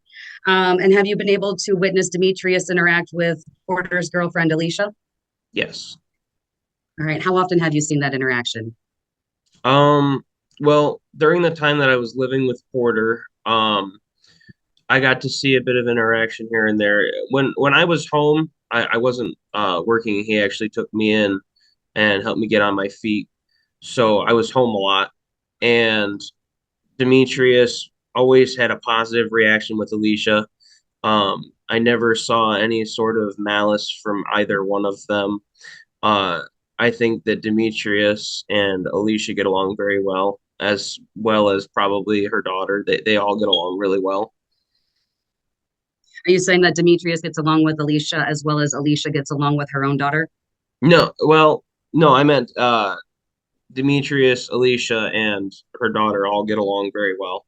And have you been able to witness Demetrius interact with Porter's girlfriend, Alicia? Yes. All right. How often have you seen that interaction? Well, during the time that I was living with Porter, I got to see a bit of interaction here and there. When I was home, I wasn't working. He actually took me in and helped me get on my feet. So I was home a lot. And Demetrius always had a positive reaction with Alicia. I never saw any sort of malice from either one of them. I think that Demetrius and Alicia get along very well as probably her daughter. They all get along really well. Are you saying that Demetrius gets along with Alicia as well as Alicia gets along with her own daughter? No, well, no, I meant Demetrius, Alicia, and her daughter all get along very well.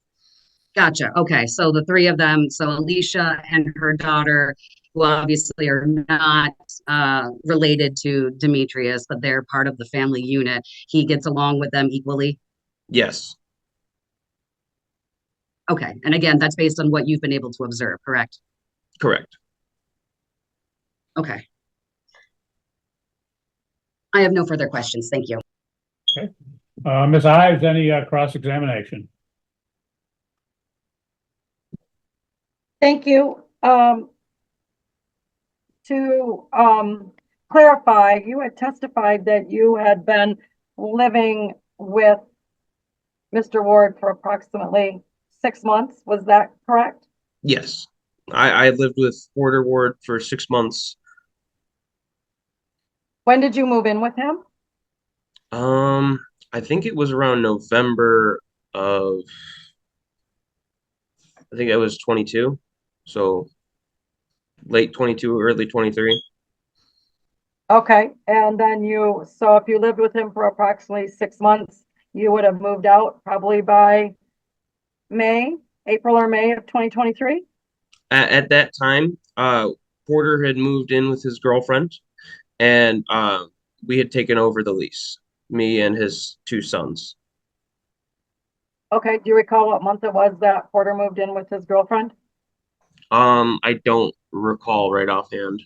Gotcha. Okay. So the three of them, so Alicia and her daughter, who obviously are not related to Demetrius, but they're part of the family unit, he gets along with them equally? Yes, Okay. And again, that's based on what you've been able to observe, correct? correct. Okay. I have no further questions. Thank you. Okay. Ms. Ives, any cross-examination? Thank you. To clarify, you had testified that you had been living with Mr. Ward for approximately 6 months. Was that correct? Yes, I lived with Porter Ward for 6 months. When did you move in with him? I think it was around November of, I think I was 22, so late 22, early 23. Okay, and then so if you lived with him for approximately 6 months, you would have moved out probably by May, April or May of 2023? At that time, Porter had moved in with his girlfriend, and we had taken over the lease, me and his two sons. Okay, do you recall what month it was that Porter moved in with his girlfriend? I don't recall right offhand.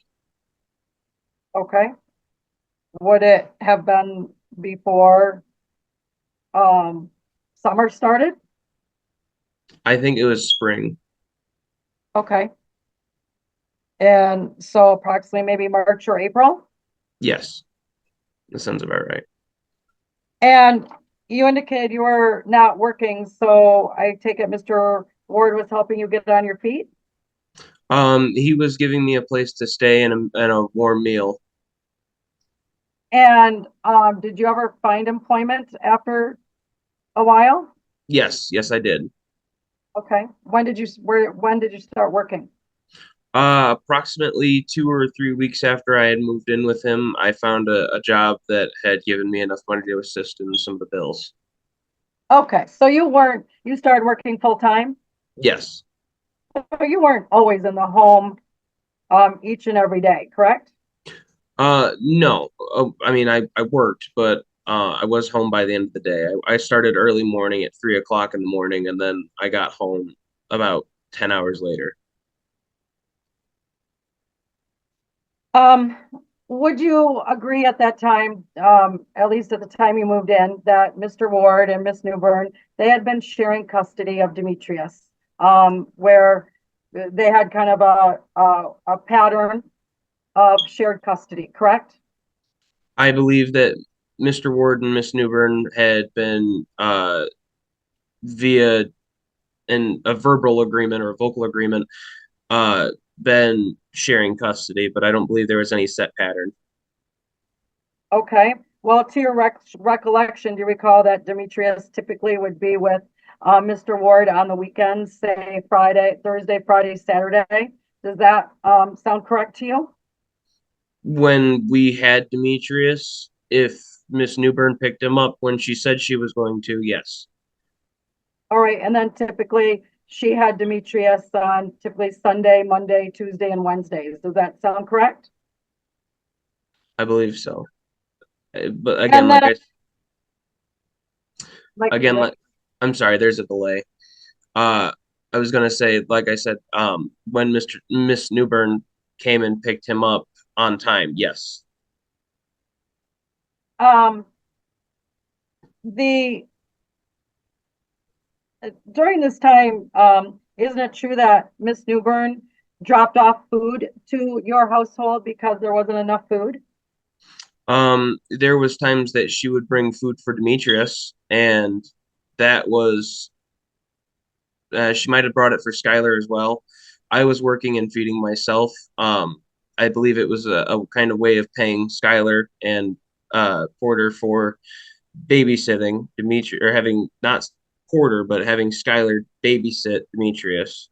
Okay. Would it have been before summer started? I think it was spring. Okay. And so approximately maybe March or April? Yes, that sounds about right. And you indicated you were not working, so I take it Mr. Ward was helping you get on your feet? He was giving me a place to stay and a warm meal. And did you ever find employment after a while? Yes, I did. Okay. When did you start working? Approximately 2 or 3 weeks after I had moved in with him, I found a job that had given me enough money to assist in some of the bills. Okay, so you started working full time? Yes. So you weren't always in the home each and every day, correct? No. I mean, I worked, but I was home by the end of the day. I started early morning at 3 o'clock in the morning, and then I got home about 10 hours later. Would you agree at that time, at least at the time you moved in, that Mr. Ward and Miss Newbern, they had been sharing custody of Demetrius, where they had kind of a pattern of shared custody, correct? I believe that Mr. Ward and Miss Newbern had been via a verbal agreement or a vocal agreement been sharing custody, but I don't believe there was any set pattern. Okay. Well, to your recollection, do you recall that Demetrius typically would be with Mr. Ward on the weekends, say Thursday, Friday, Saturday? Does that sound correct to you? When we had Demetrius, if Miss Newbern picked him up when she said she was going to, yes. All right. And then typically she had Demetrius on typically Sunday, Monday, Tuesday, and Wednesdays. Does that sound correct? I believe so. But again, I'm sorry, there's a delay. I was gonna say, like I said, when Miss Newbern came and picked him up on time, yes. During this time, isn't it true that Miss Newbern dropped off food to your household because there wasn't enough food? There was times that she would bring food for Demetrius, and that was she might have brought it for Skyler as well. I was working and feeding myself. I believe it was a kind of way of paying Skyler and Porter for babysitting Demetrius, or having not Porter, but having Skyler babysit Demetrius.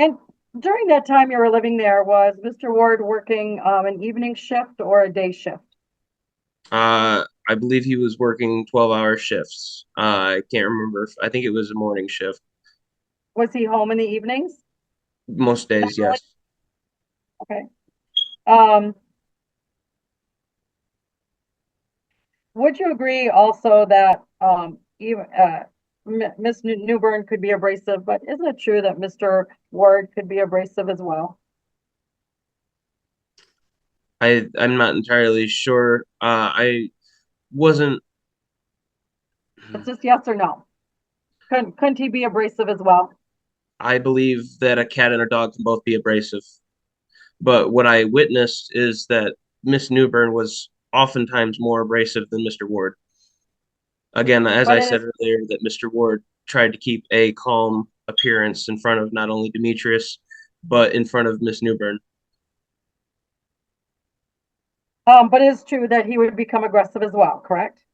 And during that time you were living there, was Mr. Ward working an evening shift or a day shift? I believe he was working 12-hour shifts. I can't remember. I think it was a morning shift. Was he home in the evenings? Most days, yes. Okay. Would you agree also that even Miss Newbern could be abrasive, but isn't it true that Mr. Ward could be abrasive as well? I'm not entirely sure. I wasn't. It's just yes or no. Couldn't he be abrasive as well? I believe that a cat and a dog can both be abrasive. But what I witnessed is that Miss Newbern was oftentimes more abrasive than Mr. Ward. Again, as I said earlier, that Mr. Ward tried to keep a calm appearance in front of not only Demetrius, but in front of Miss Newbern. But it is true that he would become aggressive as well, correct?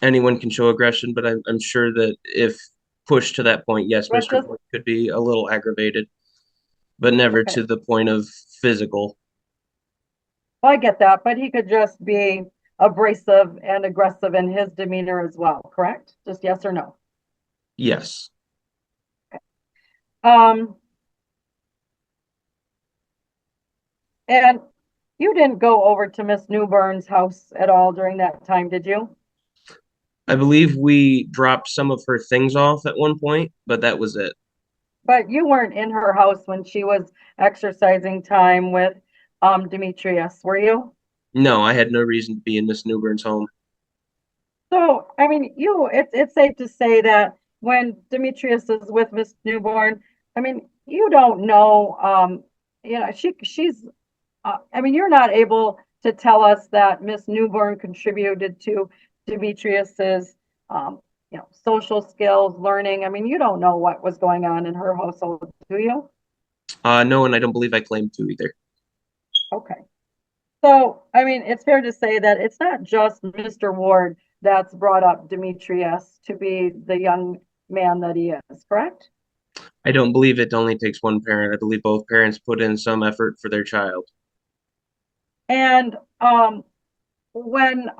Anyone can show aggression, but I'm sure that if pushed to that point, yes, Mr. Ward could be a little aggravated, but never to the point of physical. Well, I get that, but he could just be abrasive and aggressive in his demeanor as well, correct? Just yes or no? Yes. Um, and you didn't go over to Miss Newburn's house at all during that time, did you? I believe we dropped some of her things off at one point, but that was it. But you weren't in her house when she was exercising time with Demetrius, were you? No, I had no reason to be in Miss Newburn's home. So, I mean, it's safe to say that when Demetrius is with Miss Newborn, I mean, you don't know, she's, I mean, you're not able to tell us that Miss Newborn contributed to Demetrius's, social skills, learning. I mean, you don't know what was going on in her household, do you? No, and I don't believe I claimed to either. Okay. So, I mean, it's fair to say that it's not just Mr. Ward that's brought up Demetrius to be the young man that he is, correct? I don't believe it only takes one parent. I believe both parents put in some effort for their child. And when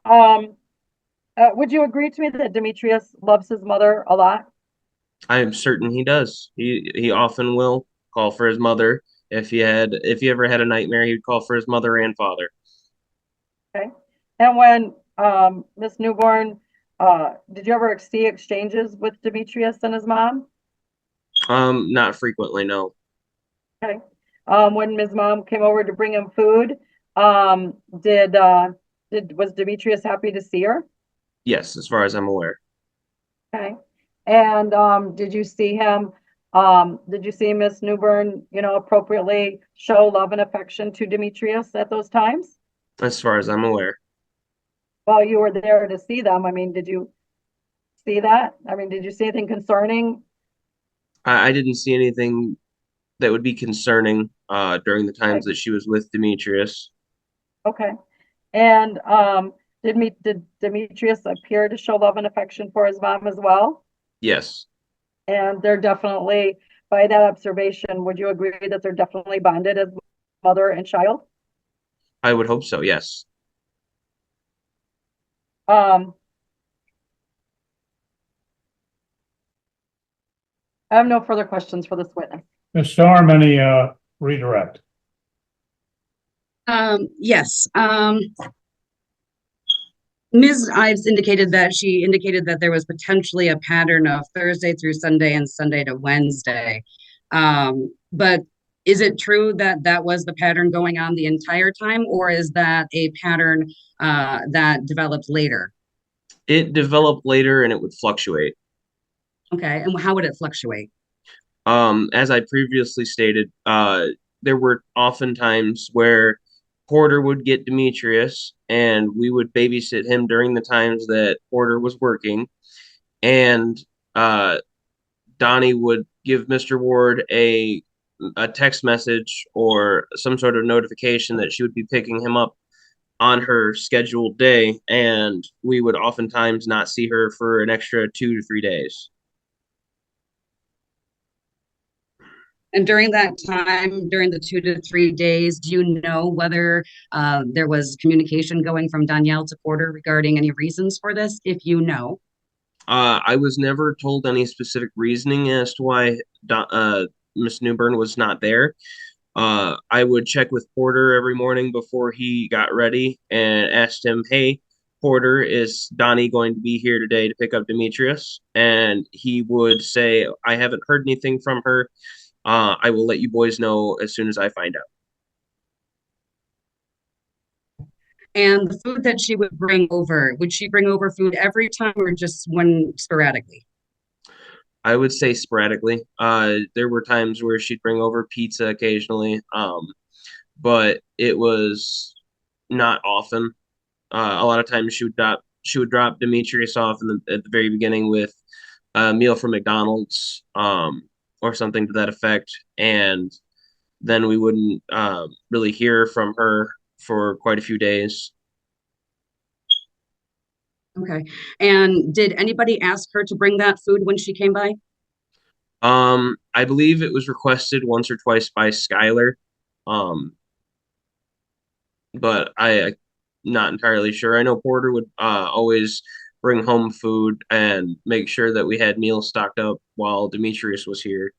would you agree to me that Demetrius loves his mother a lot? I am certain he does. He often will call for his mother. If he ever had a nightmare, he'd call for his mother and father. Okay. And when Miss Newborn, did you ever see exchanges with Demetrius and his mom? Not frequently, no. Okay. When Ms. Mom came over to bring him food, was Demetrius happy to see her? Yes, as far as I'm aware. Okay. And did you see him? Did you see Miss Newburn, appropriately show love and affection to Demetrius at those times? As far as I'm aware. While you were there to see them, I mean, did you see that? I mean, did you see anything concerning? I didn't see anything that would be concerning during the times Okay. that she was with Demetrius. Okay. And did Demetrius appear to show love and affection for his mom as well? Yes, And they're definitely, by that observation, would you agree that they're definitely bonded as mother and child? I would hope so, yes. I have no further questions for this witness. Ms. Storm, any redirect? Yes. Ms. Ives indicated that there was potentially a pattern of Thursday through Sunday and Sunday to Wednesday. But is it true that that was the pattern going on the entire time, or is that a pattern that developed later? It developed later and it would fluctuate. Okay, and how would it fluctuate? As I previously stated, there were often times where Porter would get Demetrius and we would babysit him during the times that Porter was working. And Donnie would give Mr. Ward a text message or some sort of notification that she would be picking him up on her scheduled day, and we would oftentimes not see her for an extra 2 to 3 days. And during that time, during the 2 to 3 days, do you know whether there was communication going from Danielle to Porter regarding any reasons for this, if you know? I was never told any specific reasoning as to why Miss Newburn was not there. I would check with Porter every morning before he got ready and asked him, "Hey, Porter, is Donnie going to be here today to pick up Demetrius?" And he would say, "I haven't heard anything from her. I will let you boys know as soon as I find out." And the food that she would bring over, would she bring over food every time or just when sporadically? I would say sporadically. There were times where she'd bring over pizza occasionally, but it was not often. A lot of times she would drop Demetrius off at the very beginning with a meal from McDonald's, or something to that effect, and then we wouldn't really hear from her for quite a few days. Okay. And did anybody ask her to bring that food when she came by? I believe it was requested once or twice by Skyler, um, but I'm not entirely sure. I know Porter would always bring home food and make sure that we had meals stocked up while Demetrius was here.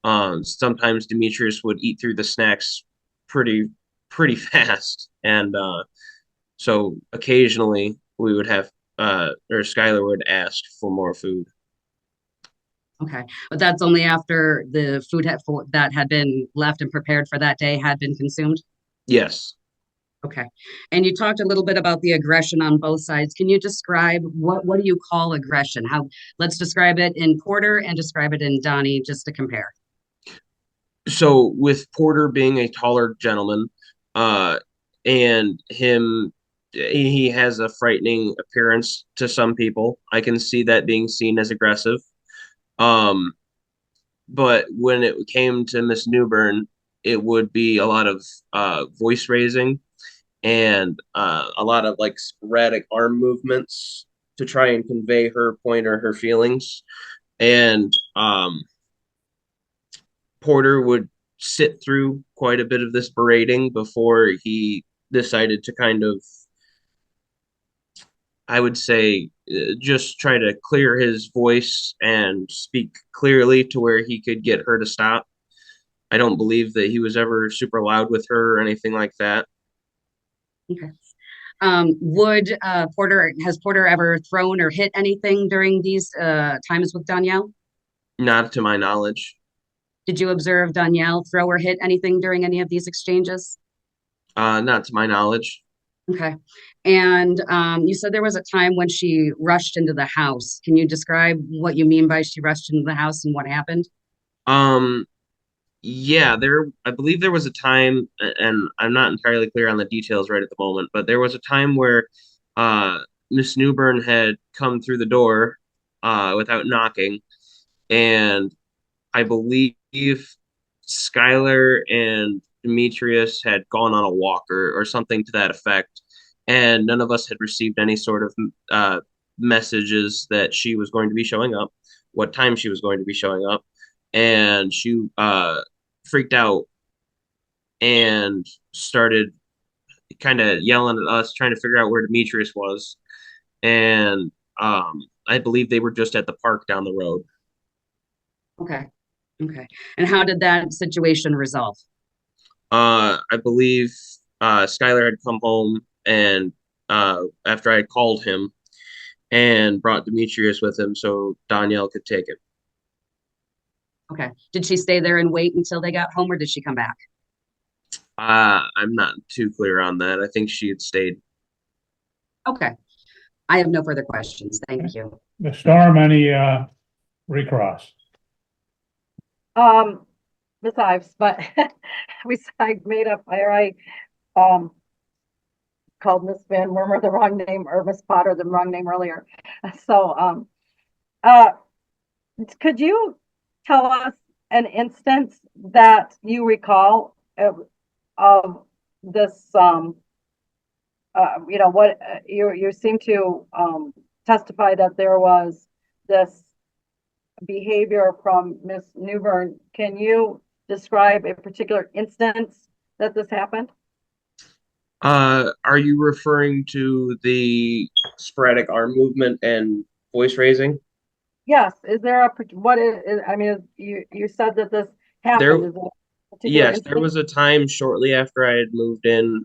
Sometimes Demetrius would eat through the snacks pretty fast, and so occasionally we would have or Skyler would ask for more food. Okay, but that's only after the food that had been left and prepared for that day had been consumed? Yes. Okay. And you talked a little bit about the aggression on both sides. Can you describe what do you call aggression? Let's describe it in Porter and describe it in Donnie just to compare. So with Porter being a taller gentleman, and he has a frightening appearance to some people. I can see that being seen as aggressive. Um, but when it came to Miss Newbern, it would be a lot of voice raising and a lot of like sporadic arm movements to try and convey her point or her feelings. And Porter would sit through quite a bit of this berating before he decided to kind of, I would say, just try to clear his voice and speak clearly to where he could get her to stop. I don't believe that he was ever super loud with her or anything like that. Okay. Has Porter ever thrown or hit anything during these times with Danielle? Not to my knowledge. Did you observe Danielle throw or hit anything during any of these exchanges? Not to my knowledge. Okay. And you said there was a time when she rushed into the house. Can you describe what you mean by she rushed into the house and what happened? Yeah, I believe there was a time, and I'm not entirely clear on the details right at the moment, but there was a time where Miss Newbern had come through the door without knocking, and I believe Skyler and Demetrius had gone on a walk or something to that effect, and none of us had received any sort of messages that she was going to be showing up, what time she was going to be showing up, and she freaked out and started kind of yelling at us, trying to figure out where Demetrius was, and I believe they were just at the park down the road. Okay. Okay. And how did that situation resolve? I believe Skyler had come home and after I had called him and brought Demetrius with him so Danielle could take him. Okay. Did she stay there and wait until they got home or did she come back? I'm not too clear on that. I think she had stayed. Okay. I have no further questions. Thank you. The Storm, any recross? Miss Ives, but I made up, I called Miss Van Wormer the wrong name or Miss Potter the wrong name earlier. So, could you tell us an instance that you recall of this, what you seem to testify that there was this behavior from Miss Newbern. Can you describe a particular instance that this happened? Are you referring to the sporadic arm movement and voice raising? Yes. Is there what is, I mean, you said that this happened. Is there a particular Yes, there was a time shortly after I had moved in.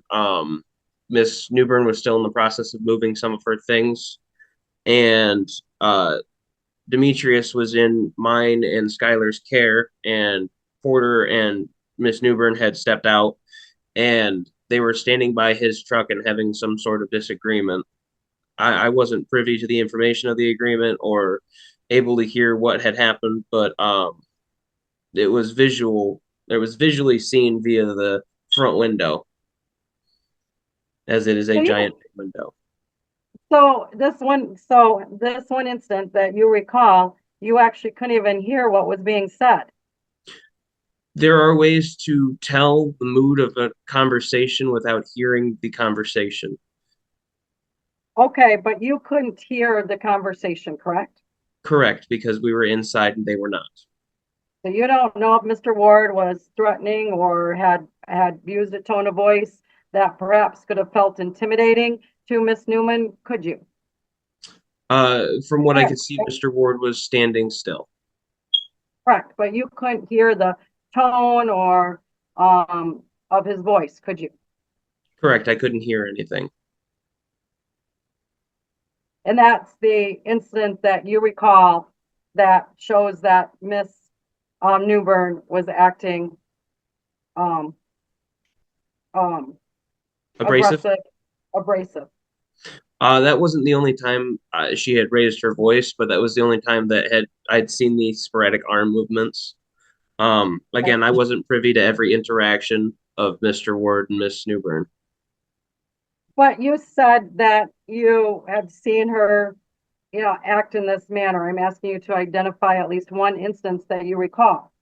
Miss Newbern was still in the process of moving some of her things, and Demetrius was in mine and Skyler's care, and Porter and Miss Newbern had stepped out, and they were standing by his truck and having some sort of disagreement. I wasn't privy to the information of the agreement or able to hear what had happened, but it was visual. It was visually seen via the front window, as it is a giant window. So this one instance that you recall, you actually couldn't even hear what was being said. There are ways to tell the mood of a conversation without hearing the conversation. Okay, but you couldn't hear the conversation, correct? Correct, because we were inside and they were not. So you don't know if Mr. Ward was threatening or had used a tone of voice that perhaps could have felt intimidating to Miss Newman, could you? From what I could see, Mr. Ward was standing still. Correct, but you couldn't hear the tone or of his voice, could you? Correct. I couldn't hear anything. And that's the incident that you recall that shows that Miss Newbern was acting Abrasive. abrasive. That wasn't the only time she had raised her voice, but that was the only time that I'd seen these sporadic arm movements. Again, I wasn't privy to every interaction of Mr. Ward and Miss Newbern. But you said that you had seen her, act in this manner. I'm asking you to identify at least one instance that you recall.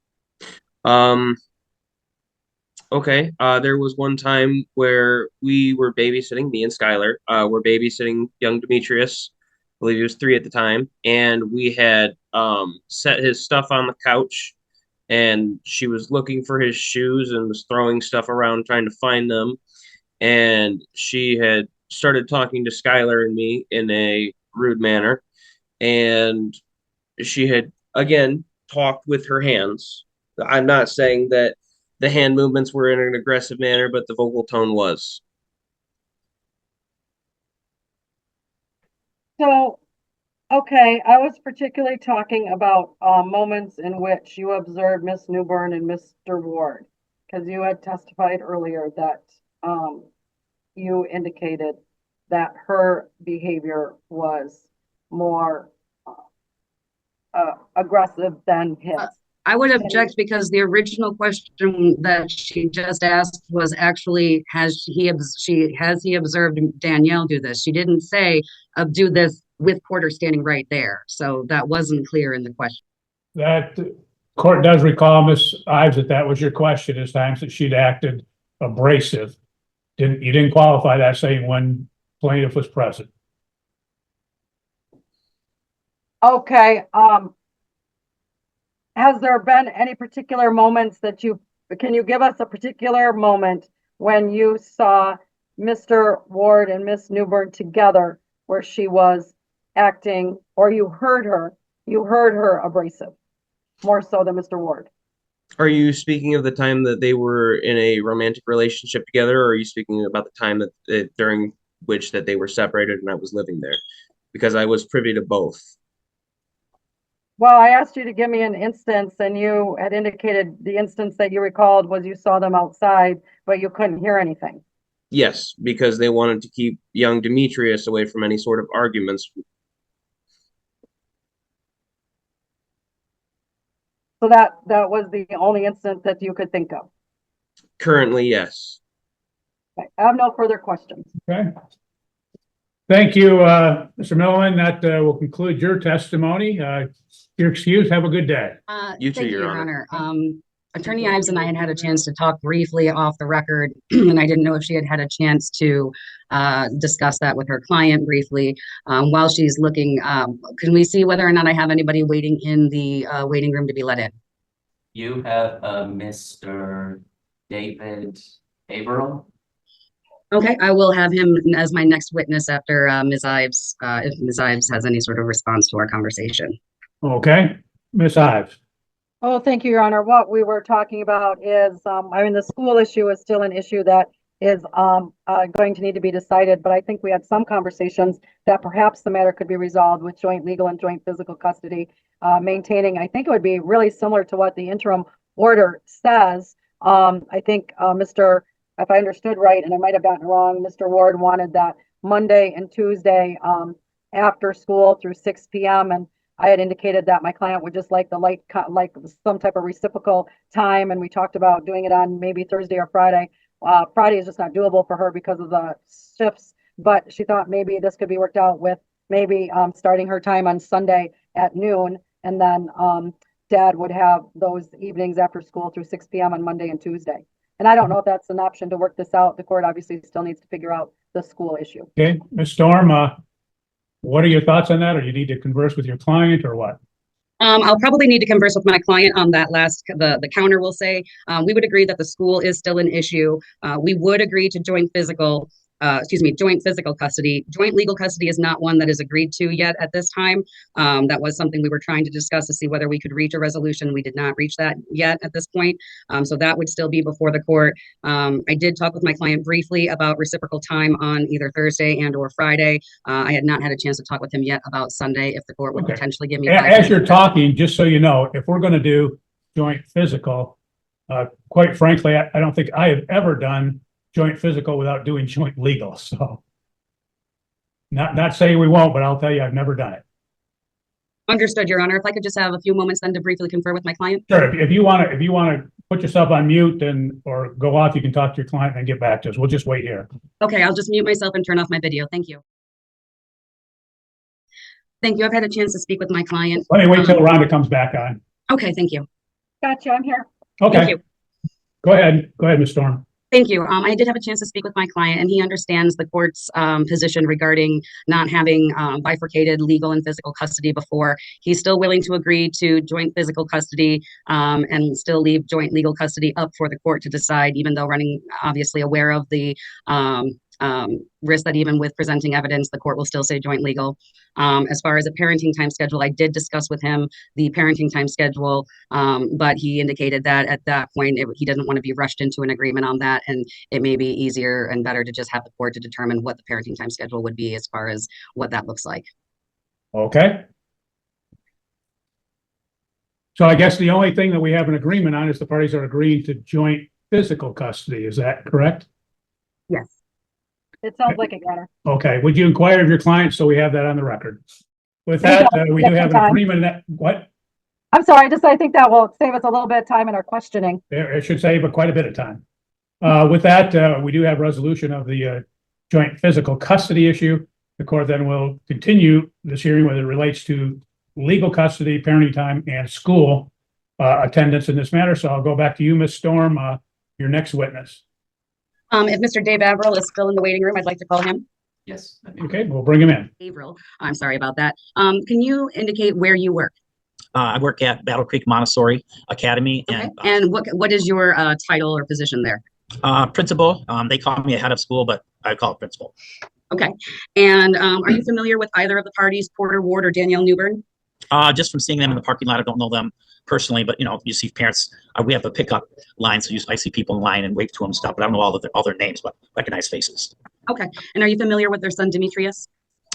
Okay. There was one time where we were babysitting, me and Skyler, were babysitting young Demetrius. I believe he was 3 at the time, and we had set his stuff on the couch, and she was looking for his shoes and was throwing stuff around trying to find them. And she had started talking to Skyler and me in a rude manner, and she had again talked with her hands. I'm not saying that the hand movements were in an aggressive manner, but the vocal tone was. So, okay, I was particularly talking about moments in which you observed Miss Newbern and Mr. Ward, because you had testified earlier that you indicated that her behavior was more aggressive than his. I would object because the original question that she just asked was actually, has he observed Danielle do this? She didn't say do this with Porter standing right there. So that wasn't clear in the question. That court does recall, Ms. Ives, that was your question, is times that she'd acted abrasive. You didn't qualify that, saying when plaintiff was present. Okay, has there been any particular moments that can you give us a particular moment when you saw Mr. Ward and Miss Newbern together where she was acting, or you heard her abrasive, more so than Mr. Ward? Are you speaking of the time that they were in a romantic relationship together, or are you speaking about the time that during which that they were separated and I was living there? Because I was privy to both. Well, I asked you to give me an instance, and you had indicated the instance that you recalled was you saw them outside, but you couldn't hear anything. Yes, because they wanted to keep young Demetrius away from any sort of arguments. So that was the only instance that you could think of. Currently, yes. Okay. I have no further questions. Okay. Thank you, Mr. Milman. That will conclude your testimony. You're excused. Have a good day. You too, Thank you, Your Your Honor. Honor. Attorney Ives and I had a chance to talk briefly off the record, and I didn't know if she had a chance to discuss that with her client briefly. While she's looking, can we see whether or not I have anybody waiting in the waiting room to be let in? You have Mr. David Averill. Okay, I will have him as my next witness after Ms. Ives, if Ms. Ives has any sort of response to our conversation. Okay, Ms. Ives. Oh, thank you, Your Honor. What we were talking about is, the school issue is still an issue that is going to need to be decided, but I think we had some conversations that perhaps the matter could be resolved with joint legal and joint physical custody, maintaining. I think it would be really similar to what the interim order says. I think if I understood right, and I might have gotten wrong, Mr. Ward wanted that Monday and Tuesday after school through 6 p.m. and I had indicated that my client would just like like some type of reciprocal time, and we talked about doing it on maybe Thursday or Friday. Friday is just not doable for her because of the shifts, but she thought maybe this could be worked out with maybe starting her time on Sunday at noon, and then Dad would have those evenings after school through 6 p.m. on Monday and Tuesday. And I don't know if that's an option to work this out. The court obviously still needs to figure out the school issue. Okay, Ms. Storm, what are your thoughts on that? Or you need to converse with your client or what? I'll probably need to converse with my client on that last, the counter will say. We would agree that the school is still an issue. We would agree to joint physical. joint physical custody. Joint legal custody is not one that is agreed to yet at this time. That was something we were trying to discuss to see whether we could reach a resolution. We did not reach that yet at this point. So that would still be before the court. I did talk with my client briefly about reciprocal time on either Thursday and or Friday. I had not had a chance to talk with him yet about Sunday, if the court would potentially give me. As you're talking, just so you know, if we're going to do joint physical, quite frankly, I don't think I have ever done joint physical without doing joint legal. So not saying we won't, but I'll tell you, I've never done it. Understood, Your Honor. If I could just have a few moments then to briefly confer with my client. Sure. If you want to put yourself on mute or go off, you can talk to your client and get back to us. We'll just wait here. Okay, I'll just mute myself and turn off my video. Thank you. Thank you. I've had a chance to speak with my client. Let me wait till Rhonda comes back on. Okay, thank you. Gotcha, I'm here. Okay. Thank you. Go ahead, Ms. Storm. Thank you. I did have a chance to speak with my client, and he understands the court's position regarding not having bifurcated legal and physical custody before. He's still willing to agree to joint physical custody and still leave joint legal custody up for the court to decide, even though running obviously aware of the risk that even with presenting evidence, the court will still say joint legal. As far as a parenting time schedule, I did discuss with him the parenting time schedule, but he indicated that at that point, he doesn't want to be rushed into an agreement on that, and it may be easier and better to just have the court to determine what the parenting time schedule would be as far as what that looks like. Okay. So I guess the only thing that we have an agreement on is the parties are agreeing to joint physical custody. Is that correct? Yes. It sounds like it, Your Honor. Okay. Would you inquire of your client so we have that on the record? With that, we do have an agreement. What? I'm sorry, I think that will save us a little bit of time in our questioning. It should save quite a bit of time. With that, we do have resolution of the joint physical custody issue. The court then will continue this hearing whether it relates to legal custody, parenting time, and school attendance in this matter. So I'll go back to you, Ms. Storm, your next witness. If Mr. Dave Abil is still in the waiting room, I'd like to call him. Yes. Okay, we'll bring him in. Abil, I'm sorry about that. Can you indicate where you work? I work at Battle Creek Montessori Academy. Okay. And what is your title or position there? Principal. They call me a head of school, but I call it principal. Okay. And are you familiar with either of the parties, Porter Ward or Danielle Newbern? Just from seeing them in the parking lot, I don't know them personally, but you see parents. We have a pickup line, so I see people in line and wave to them and stuff. But I don't know all their names, but recognize faces. Okay. And are you familiar with their son Demetrius?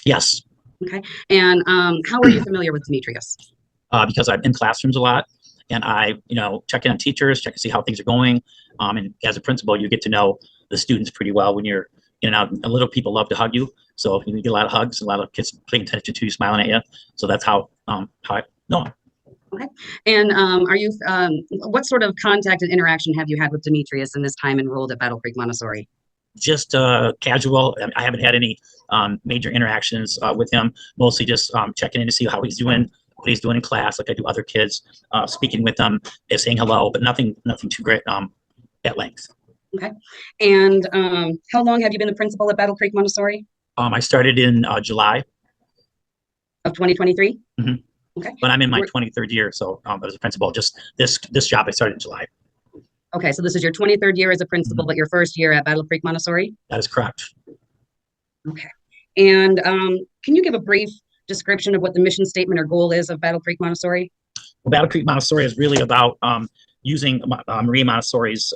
Yes. Okay. And how are you familiar with Demetrius? Because I'm in classrooms a lot, and I check in on teachers, check to see how things are going. And as a principal, you get to know the students pretty well when you're in and out. And little people love to hug you, so you get a lot of hugs, a lot of kids paying attention to you, smiling at you. So that's how I know him. Okay. And are you what sort of contact and interaction have you had with Demetrius in this time enrolled at Battle Creek Montessori? Just casual. I haven't had any major interactions with him. Mostly just checking in to see how he's doing, what he's doing in class, like I do other kids. Speaking with them, saying hello, but nothing too great at length. Okay. And how long have you been the principal at Battle Creek Montessori? I started in July of 2023. Mm-hmm. Okay. But I'm in my 23rd year, so as a principal, just this job I started in July. Okay, so this is your 23rd year as a principal, but your first year at Battle Creek Montessori? That is correct. Okay. And can you give a brief description of what the mission statement or goal is of Battle Creek Montessori? Well, Battle Creek Montessori is really about using Maria Montessori's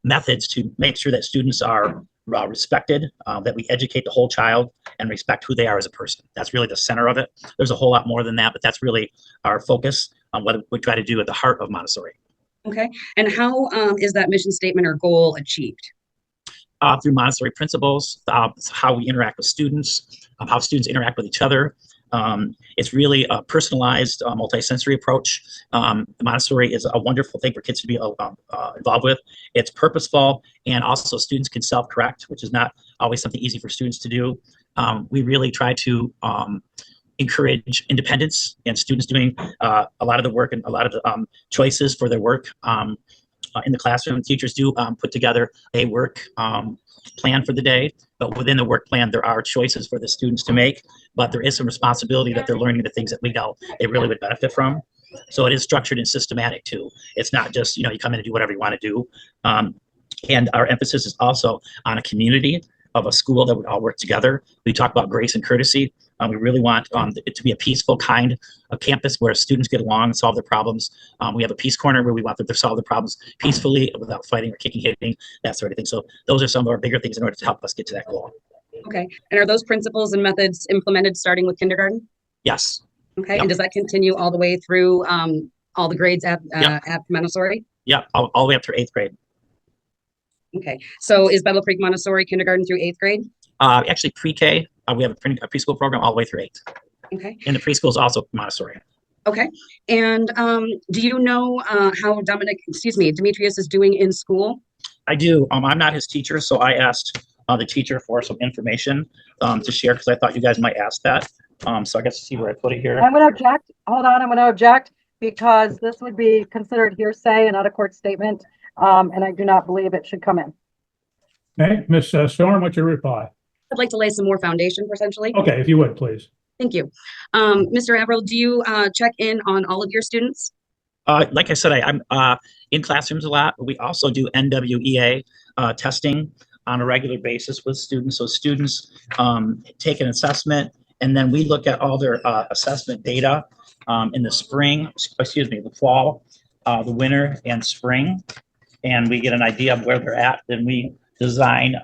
methods to make sure that students are respected, that we educate the whole child and respect who they are as a person. That's really the center of it. There's a whole lot more than that, but that's really our focus on what we try to do at the heart of Montessori. Okay. And how is that mission statement or goal achieved? Through Montessori principles, how we interact with students, how students interact with each other. It's really a personalized, multi-sensory approach. Montessori is a wonderful thing for kids to be involved with. It's purposeful, and also students can self-correct, which is not always something easy for students to do. We really try to encourage independence and students doing a lot of the work and a lot of the choices for their work. In the classroom, teachers do put together a work plan for the day, but within the work plan, there are choices for the students to make, but there is some responsibility that they're learning the things that we know they really would benefit from. So it is structured and systematic too. It's not just, you come in and do whatever you want to do. And our emphasis is also on a community. of a school that would all work together. We talk about grace and courtesy. We really want it to be a peaceful kind of campus where students get along and solve their problems. We have a peace corner where we want them to solve their problems peacefully without fighting or kicking, hitting, that sort of thing. So those are some of our bigger things in order to help us get to that goal. Okay. And are those principles and methods implemented starting with kindergarten? Yes. Okay. Yep. And does that continue all the way through all the grades at Montessori? Yeah, all the way up through 8th grade. Okay. So is Battle Creek Montessori kindergarten through 8th grade? Actually, pre-K, we have a preschool program all the way through 8th. Okay. And the preschool is also Montessori. Okay. And do you know how Demetrius is doing in school? I do. I'm not his teacher, so I asked the teacher for some information to share because I thought you guys might ask that. So I guess to see where I put it here. I'm going to object. Hold on. I'm going to object because this would be considered hearsay and out of court statement. And I do not believe it should come in. Okay, Ms. Storm, what's your reply? I'd like to lay some more foundation potentially. Okay, if you would, please. Thank you. Mr. Abil, do you check in on all of your students? Like I said, I'm in classrooms a lot. We also do NWEA testing on a regular basis with students. So students take an assessment, and then we look at all their assessment data in the the fall, the winter, and spring. And we get an idea of where they're at. Then we design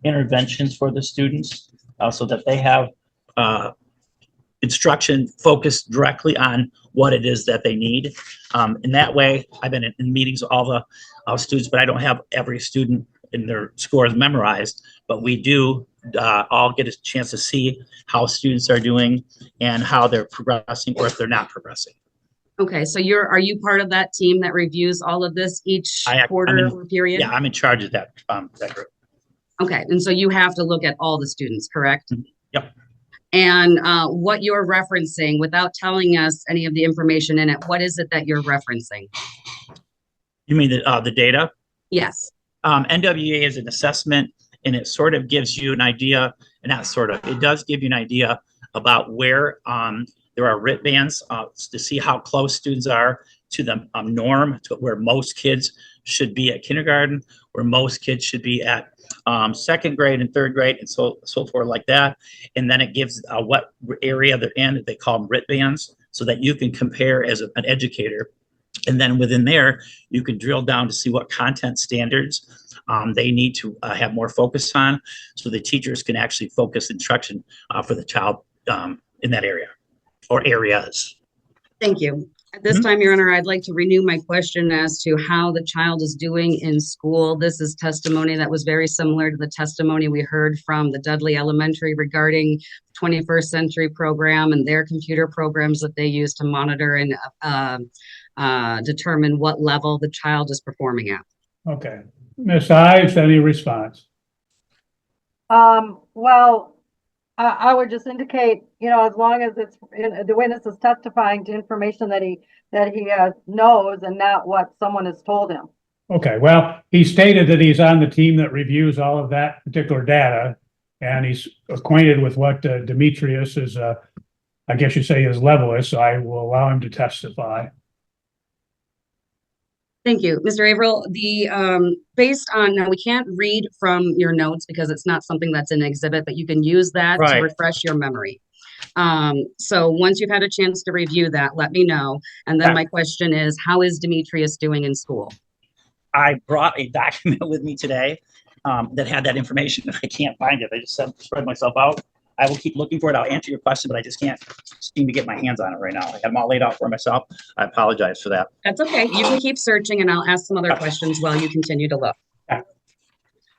interventions for the students so that they have instruction focused directly on what it is that they need. In that way, I've been in meetings with all the students, but I don't have every student in their scores memorized, but we do all get a chance to see how students are doing and how they're progressing or if they're not progressing. Okay, so are you part of that team that reviews all of this each quarter or period? Yeah, I'm in charge of that group. Okay, and so you have to look at all the students, correct? Yep. And what you're referencing, without telling us any of the information in it, what is it that you're referencing? You mean the data? Yes. NWA is an assessment, and it sort of gives you an idea, and not sort of, it does give you an idea about where there are RIT bands to see how close students are to the norm, to where most kids should be at kindergarten, where most kids should be at 2nd grade and 3rd grade, and so forth like that. And then it gives what area they're in. They call them RIT bands, so that you can compare as an educator. And then within there, you can drill down to see what content standards they need to have more focus on, so the teachers can actually focus instruction for the child in that area or areas. Thank you. At this time, Your Honor, I'd like to renew my question as to how the child is doing in school. This is testimony that was very similar to the testimony we heard from the Dudley Elementary regarding 21st Century program and their computer programs that they use to monitor and determine what level the child is performing at. Okay. Ms. Ives, any response? Well, I would just indicate, as long as it's the witness is testifying to information that he knows and not what someone has told him. Okay, well, he stated that he's on the team that reviews all of that particular data, and he's acquainted with what Demetrius is, I guess you say his level is, so I will allow him to testify. Thank you, Mr. Averill. Based on, now we can't read from your notes because it's not something that's in exhibit, but you can use that to refresh your memory. So once you've had a chance to review that, let me know. And then my question is, how is Demetrius doing in school? I brought a document with me today that had that information. I can't find it. I just spread myself out. I will keep looking for it. I'll answer your question, but I just can't seem to get my hands on it right now. I have them all laid out for myself. I apologize for that. That's okay. You can keep searching and I'll ask some other questions while you continue to look.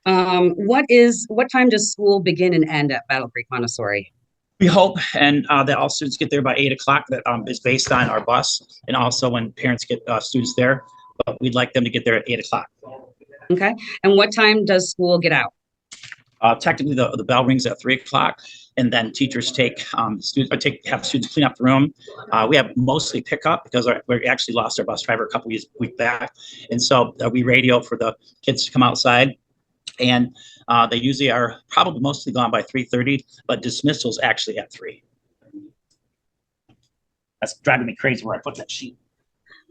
What time does school begin and end at Battle Creek Montessori? We hope that all students get there by 8 o'clock. That is based on our bus and also when parents get students there. But we'd like them to get there at 8 o'clock. Okay. And what time does school get out? Technically, the bell rings at 3 o'clock, and then teachers have students clean up the room. We have mostly pickup because we actually lost our bus driver a couple weeks back, and so we radio for the kids to come outside, and they usually are probably mostly gone by 3:30, but dismissal's actually at 3. That's driving me crazy where I put that sheet.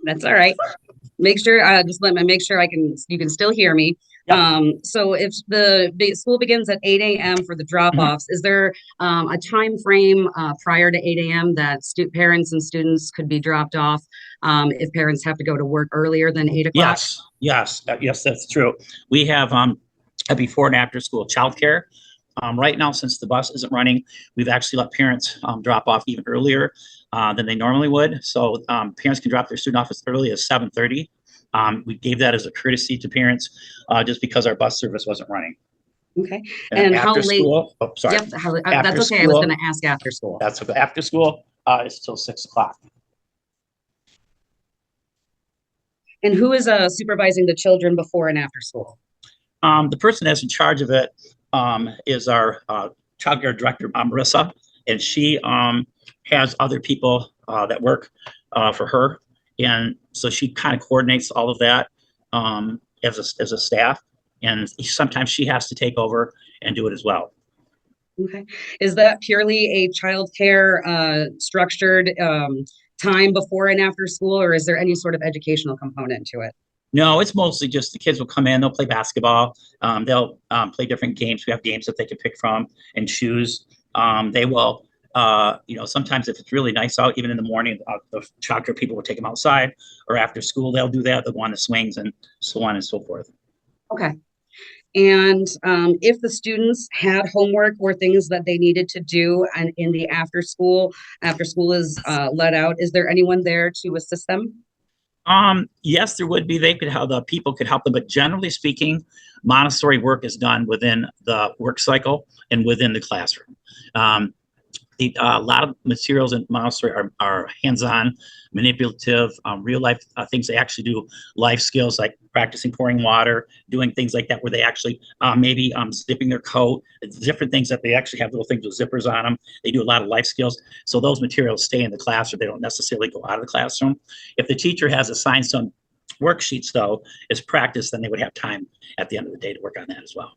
That's all right. Make sure, just let me make sure you can still hear me. So if the school begins at 8 a.m. for the drop-offs, is there a time frame prior to 8 a.m. that parents and students could be dropped off if parents have to go to work earlier than 8 o'clock? Yes, that's true. We have a before and after school childcare. Right now, since the bus isn't running, we've actually let parents drop off even earlier than they normally would. So parents can drop their student off as early as 7:30. We gave that as a courtesy to parents just because our bus service wasn't running. Okay. And how after late? School, oh, sorry. Yep, that's okay. After I was school, going to ask after school. That's okay. After school is till 6 o'clock. And who is supervising the children before and after school? The person that's in charge of it is our child care director, Marissa, and she has other people that work for her. And so she kind of coordinates all of that as a staff. And sometimes she has to take over and do it as well. Okay. Is that purely a child care structured time before and after school, or is there any sort of educational component to it? No, it's mostly just the kids will come in, they'll play basketball, they'll play different games. We have games that they can pick from and choose. They will, sometimes if it's really nice out, even in the morning, the childcare people will take them outside, or after school, they'll do that. They'll go on the swings and so on and so forth. Okay. And if the students had homework or things that they needed to do and in the after school is let out, is there anyone there to assist them? Yes, there would be. The people could help them, but generally speaking, Montessori work is done within the work cycle and within the classroom. A lot of materials in Montessori are hands-on, manipulative, real life things. They actually do life skills like practicing pouring water, doing things like that, where they actually maybe zipping their coat, different things that they actually have little things with zippers on them. They do a lot of life skills. So those materials stay in the classroom. They don't necessarily go out of the classroom. If the teacher has assigned some worksheets, though, as practice, then they would have time at the end of the day to work on that as well.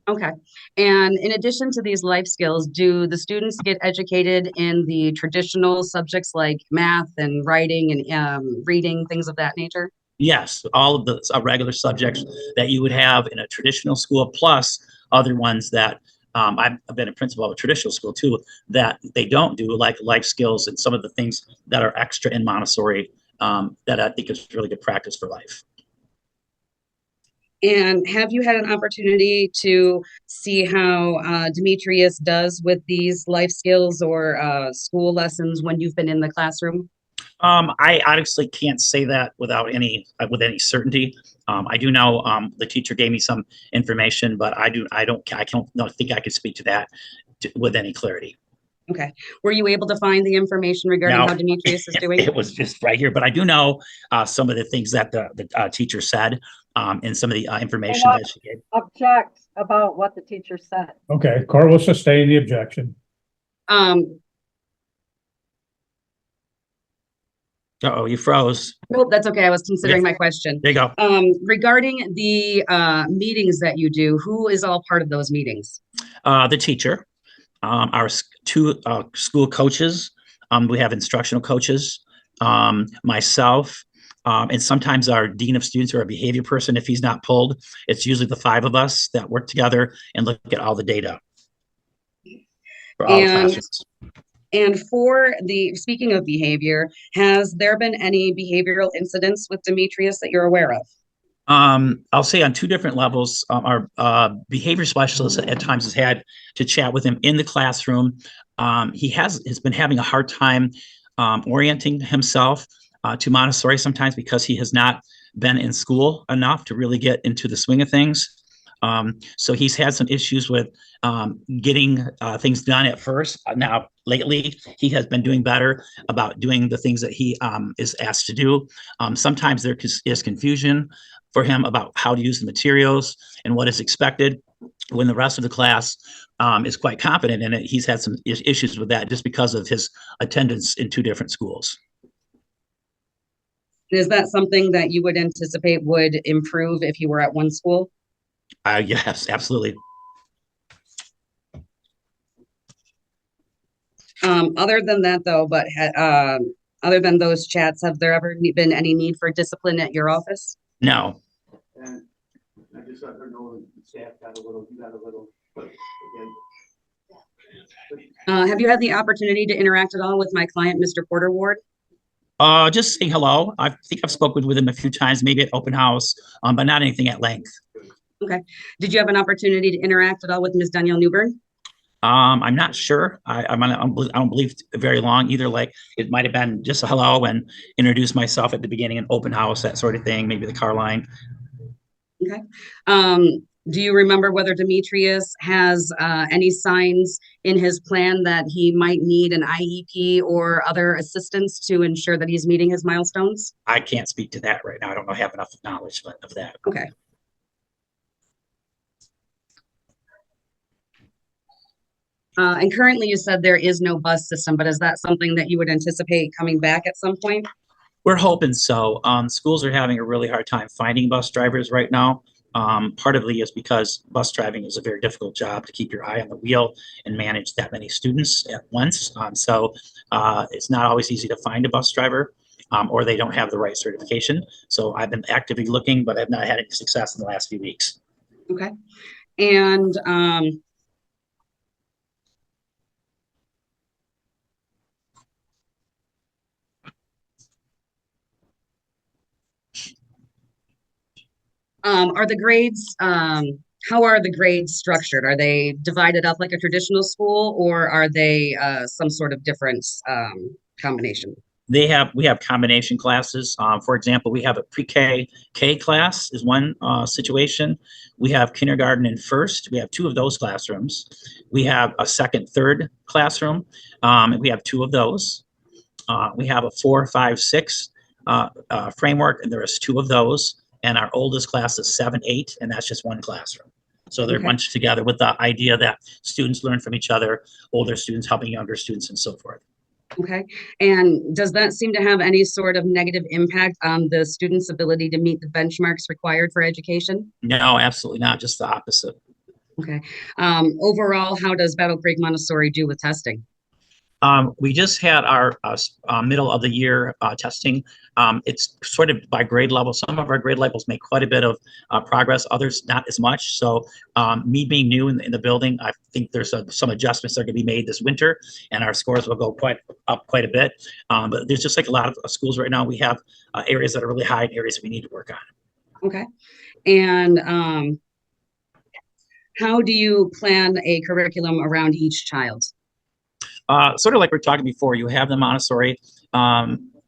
Okay. And in addition to these life skills, do the students get educated in the traditional subjects like math and writing and reading, things of that nature? Yes, all of the regular subjects that you would have in a traditional school, plus other ones that I've been a principal of a traditional school too, that they don't do, like life skills and some of the things that are extra in Montessori that I think is really good practice for life. And have you had an opportunity to see how Demetrius does with these life skills or school lessons when you've been in the classroom? I honestly can't say that with any certainty. I do know the teacher gave me some information, but I don't think I could speak to that with any clarity. Okay. Were you able to find the information regarding how Demetrius is doing? It was just right here, but I do know some of the things that the teacher said and some of the information that she gave. Object about what the teacher said. Okay, court will sustain the objection. Uh-oh, you froze. Nope, that's okay. I was considering my question. There you go. Regarding the meetings that you do, who is all part of those meetings? The teacher, our two school coaches. We have instructional coaches, myself, and sometimes our dean of students or a behavior person. If he's not pulled, it's usually the five of us that work together and look at all the data for all the classes. And speaking of behavior, has there been any behavioral incidents with Demetrius that you're aware of? I'll say on two different levels. Our behavior specialist at times has had to chat with him in the classroom. He has been having a hard time orienting himself to Montessori sometimes because he has not been in school enough to really get into the swing of things. So he's had some issues with getting things done at first. Now, lately, he has been doing better about doing the things that he is asked to do. Sometimes there is confusion for him about how to use the materials and what is expected, when the rest of the class is quite confident in it. He's had some issues with that just because of his attendance in two different schools. Is that something that you would anticipate would improve if you were at one school? Yes, absolutely. Other than that, though, other than those chats, have there ever been any need for discipline at your office? No. I just let her know that the staff got a little, you got a little, but again. Have you had the opportunity to interact at all with my client, Mr. Porter Ward? Just saying hello. I think I've spoken with him a few times, maybe at open house, but not anything at length. Okay. Did you have an opportunity to interact at all with Ms. Danielle Newbern? I'm not sure. I don't believe very long either. Like it might have been just a hello and introduce myself at the beginning, an open house, that sort of thing, maybe the car line. Okay. Do you remember whether Demetrius has any signs in his plan that he might need an IEP or other assistance to ensure that he's meeting his milestones? I can't speak to that right now. I don't have enough knowledge of that. Okay. And currently you said there is no bus system, but is that something that you would anticipate coming back at some point? We're hoping so. Schools are having a really hard time finding bus drivers right now. Partly is because bus driving is a very difficult job to keep your eye on the wheel and manage that many students at once. So it's not always easy to find a bus driver, or they don't have the right certification. So I've been actively looking, but I've not had any success in the last few weeks. Okay. And are the grades, how are the grades structured? Are they divided up like a traditional school, or are they some sort of different combination? We have combination classes. For example, we have a pre-K class is one situation. We have kindergarten and first. We have two of those classrooms. We have a second, third classroom. And we have two of those. We have a 4, 5, 6 framework, and there is two of those. And our oldest class is 7, 8, and that's just one classroom. So they're bunched together with the idea that students learn from each other, older students helping younger students, and so forth. Okay. And does that seem to have any sort of negative impact on the students' ability to meet the benchmarks required for education? No, absolutely not. Just the opposite. Okay. Overall, how does Battle Creek Montessori do with testing? We just had our middle of the year testing. It's sort of by grade level. Some of our grade levels make quite a bit of progress, others not as much. So me being new in the building, I think there's some adjustments that are going to be made this winter, and our scores will go up quite a bit. But there's just like a lot of schools right now, we have areas that are really high and areas that we need to work on. Okay. And how do you plan a curriculum around each child? Sort of like we we're talking before, you have the Montessori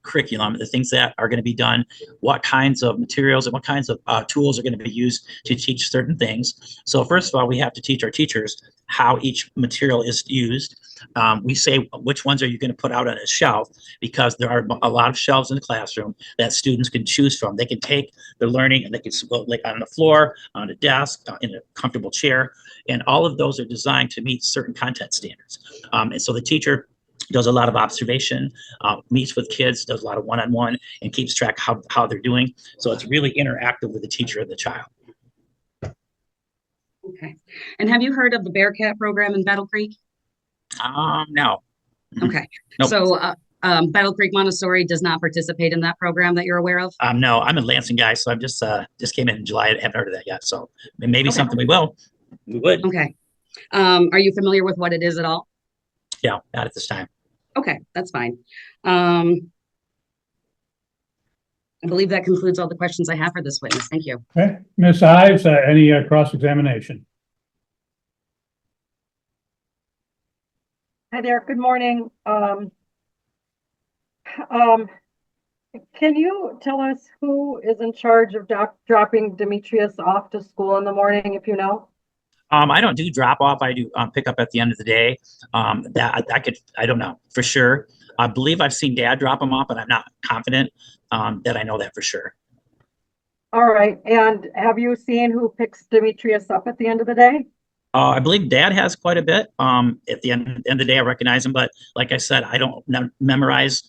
curriculum, the things that are going to be done, what kinds of materials and what kinds of tools are going to be used to teach certain things. So first of all, we have to teach our teachers how each material is used. We say, which ones are you going to put out on a shelf? Because there are a lot of shelves in the classroom that students can choose from. They can take their learning and they can go like on the floor, on a desk, in a comfortable chair. And all of those are designed to meet certain content standards. And so the teacher does a lot of observation, meets with kids, does a lot of one-on-one, and keeps track how they're doing. So it's really interactive with the teacher and the child. Okay. And have you heard of the Bearcat program in Battle Creek? No. Okay. Nope. So Battle Creek Montessori does not participate in that program that you're aware of? No, I'm a Lansing guy, so I'm just came in July. I haven't heard of that yet. So maybe something we would. Okay. Are you familiar with what it is at all? Yeah, not at this time. Okay, that's fine. I believe that concludes all the questions I have for this witness. Thank you. Okay, Ms. Ives, any cross-examination? Hi there, good morning. Can you tell us who is in charge of dropping Demetrius off to school in the morning, if you know? I don't do drop off. I do pick up at the end of the day. I don't know for sure. I believe I've seen Dad drop him off, but I'm not confident that I know that for sure. All right. And have you seen who picks Demetrius up at the end of the day? I believe Dad has quite a bit. At the end of the day, I recognize him, but like I said, I don't memorize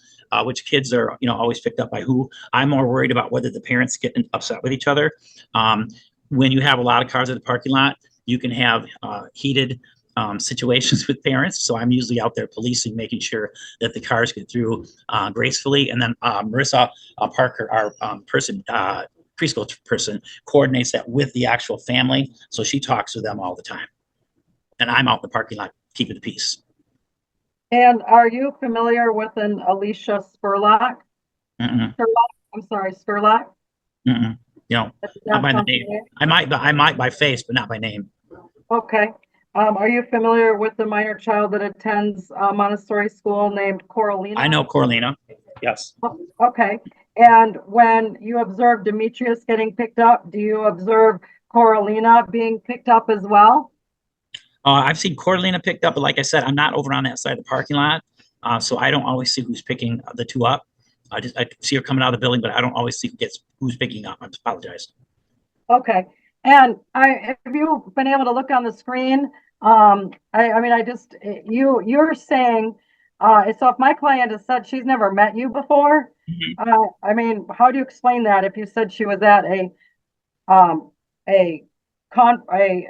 which kids are always picked up by who. I'm more worried about whether the parents get upset with each other. When you have a lot of cars at the parking lot, you can have heated situations with parents. So I'm usually out there policing, making sure that the cars get through gracefully. And then Marissa Parker, our person, preschool person coordinates that with the actual family. So she talks with them all the time. And I'm out in the parking lot keeping the peace. And are you familiar with an Alicia Spurlock? Mm-mm, I'm sorry, Spurlock? mm-mm. You know, Does not that by the sound name. familiar? I might by face, but not by name. Okay. Are you familiar with the minor child that attends Montessori school named Coralina? I know Coralina. Yes. Okay. And when you observe Demetrius getting picked up, do you observe Coralina being picked up as well? I've seen Coralina picked up, but like I said, I'm not over on that side of the parking lot. So I don't always see who's picking the two up. I see her coming out of the building, but I don't always see who's picking up. I apologize. Okay. And have you been able to look on the screen? You're saying, so if my client has said she's never met you before, how do you explain that if you said she was at a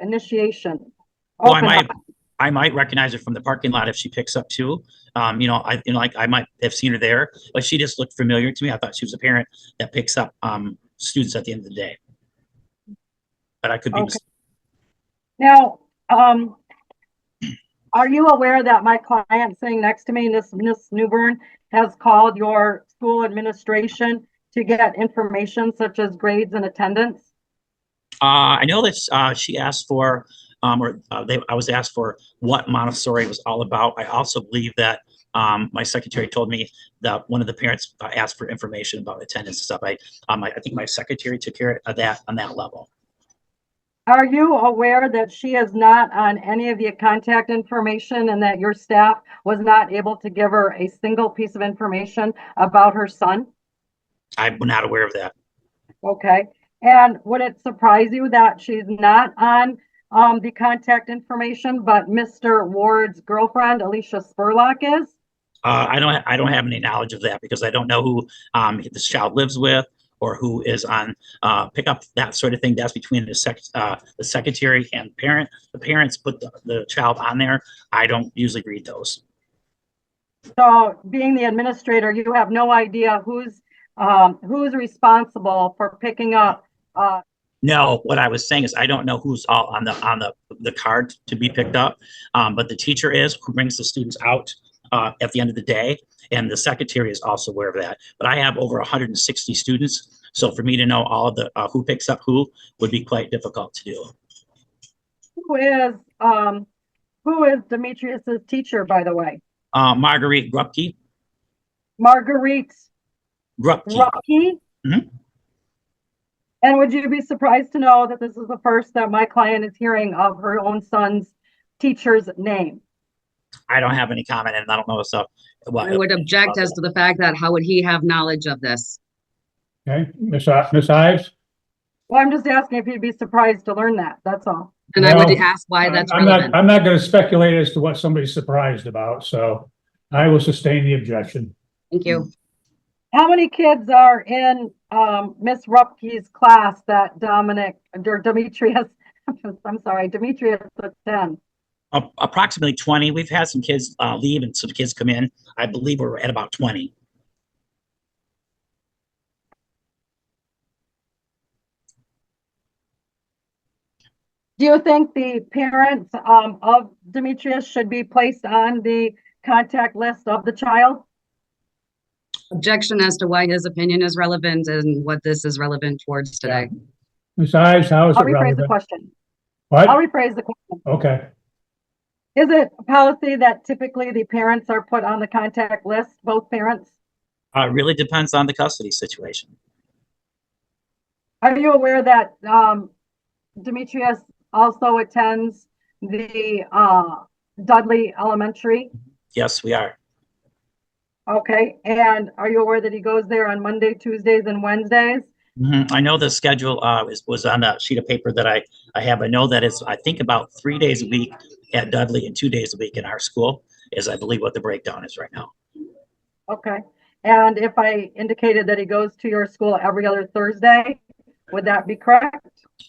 initiation? Well, I might recognize her from the parking lot if she picks up too. I might have seen her there, but she just looked familiar to me. I thought she was a parent that picks up students at the end of the day. But I could be mistaken. Now, are you aware that my client sitting next to me, Miss Newbern, has called your school administration to get information such as grades and attendance? I know that she asked for, I was asked for what Montessori was all about. I also believe that my secretary told me that one of the parents asked for information about attendance and stuff. I think my secretary took care of that on that level. Are you aware that she is not on any of the contact information and that your staff was not able to give her a single piece of information about her son? I'm not aware of that. Okay. And would it surprise you that she's not on the contact information, but Mr. Ward's girlfriend, Alicia Spurlock, is? I don't have any knowledge of that because I don't know who this child lives with or who is on pickup, that sort of thing. That's between the secretary and parent. The parents put the child on there. I don't usually read those. So being the administrator, you have no idea who's responsible for picking up. No, what I was saying is I don't know who's all on the card to be picked up, but the teacher is who brings the students out at the end of the day, and the secretary is also aware of that. But I have over 160 students, so for me to know all of the who picks up who would be quite difficult to do. Who is Demetrius's teacher, by the way? Marguerite Grupke. Marguerite Grupke. Mm-hmm. And would you be surprised to know that this is the first that my client is hearing of her own son's teacher's name? I don't have any comment, and I don't know. So, I would object as to the fact that how would he have knowledge of this? Okay, Miss Ives? Well, I'm just asking if you'd be surprised to learn that. That's all. And I would ask why that's relevant. I'm not going to speculate as to what somebody's surprised about, so I will sustain the objection. Thank you. How many kids are in Miss Rupke's class that Demetrius attends? Approximately 20. We've had some kids leave and some kids come in. I believe we're at about 20. Do you think the parents of Demetrius should be placed on the contact list of the child? Objection as to why his opinion is relevant and what this is relevant towards today. Ms. Ives, how is it relevant? I'll rephrase the question. What? I'll rephrase the question. Okay. Is it a policy that typically the parents are put on the contact list, both parents? It really depends on the custody situation. Are you aware that Demetrius also attends the Dudley Elementary? Yes, we are. Okay, and are you aware that he goes there on Monday, Tuesdays, and Wednesdays? Mm-hmm. I know the schedule was on that sheet of paper that I have. I know that it's, I think, about 3 days a week at Dudley and 2 days a week in our school is, I believe, what the breakdown is right now. Okay, and if I indicated that he goes to your school every other Thursday, would that be correct?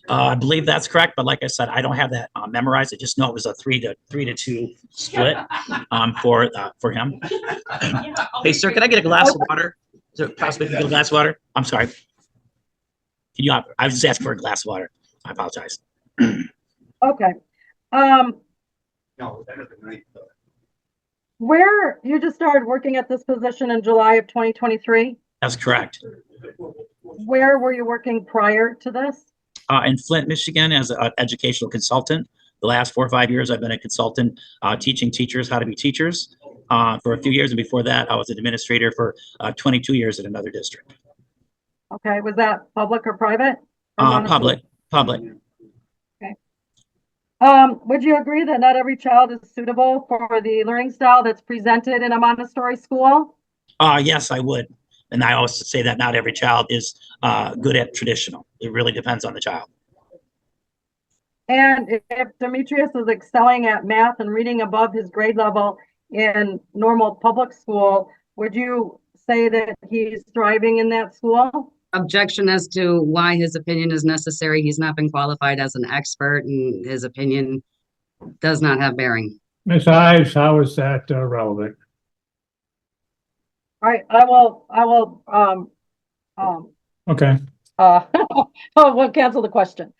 I believe that's correct, but like I said, I don't have that memorized. I just know it was a 3 to 2 split for him. Hey, sir, can I get a glass of water? Is it possible to get a glass of water? I'm sorry. I was just asking for a glass of water. I apologize. Okay. No, that isn't right. Where you just started working at this position in July of 2023? That's correct. Where were you working prior to this? In Flint, Michigan, as an educational consultant. The last 4 or 5 years, I've been a consultant teaching teachers how to be teachers for a few years. And before that, I was an administrator for 22 years at another district. Okay, was that public or private? Or Public. Would you agree that not every child is suitable for the learning style that's presented in a Montessori school? Yes, I would. And I always say that not every child is good at traditional. It really depends on the child. And if Demetrius is excelling at math and reading above his grade level in normal public school, would you say that he's thriving in that school? Objection as to why his opinion is necessary. He's not been qualified as an expert, and his opinion does not have bearing. Ms. Ives, how is that relevant? All right, I will, Okay. we'll cancel the question.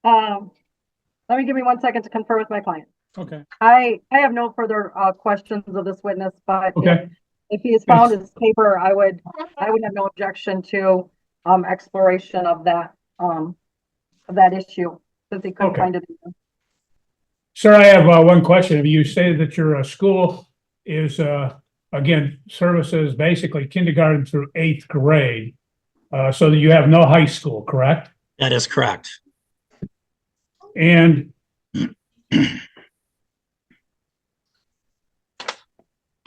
Let me give me 1 second to confer with my client. Okay. I have no further questions of this witness, but Okay. if he has found his paper, I would have no objection to exploration of that issue since he couldn't Okay. find it. Sir, I have one question. You stated that your school is again services basically kindergarten through 8th grade, so that you have no high school, correct? That is correct. And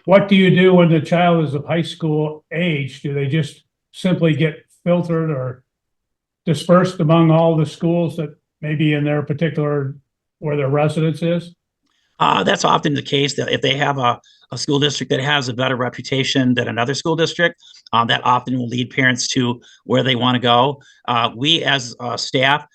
what do you do when the child is of high school age? Do they just simply get filtered or dispersed among all the schools that maybe in their particular where their residence is? That's often the case that if they have a school district that has a better reputation than another school district, that often will lead parents to where they want to go. We as staff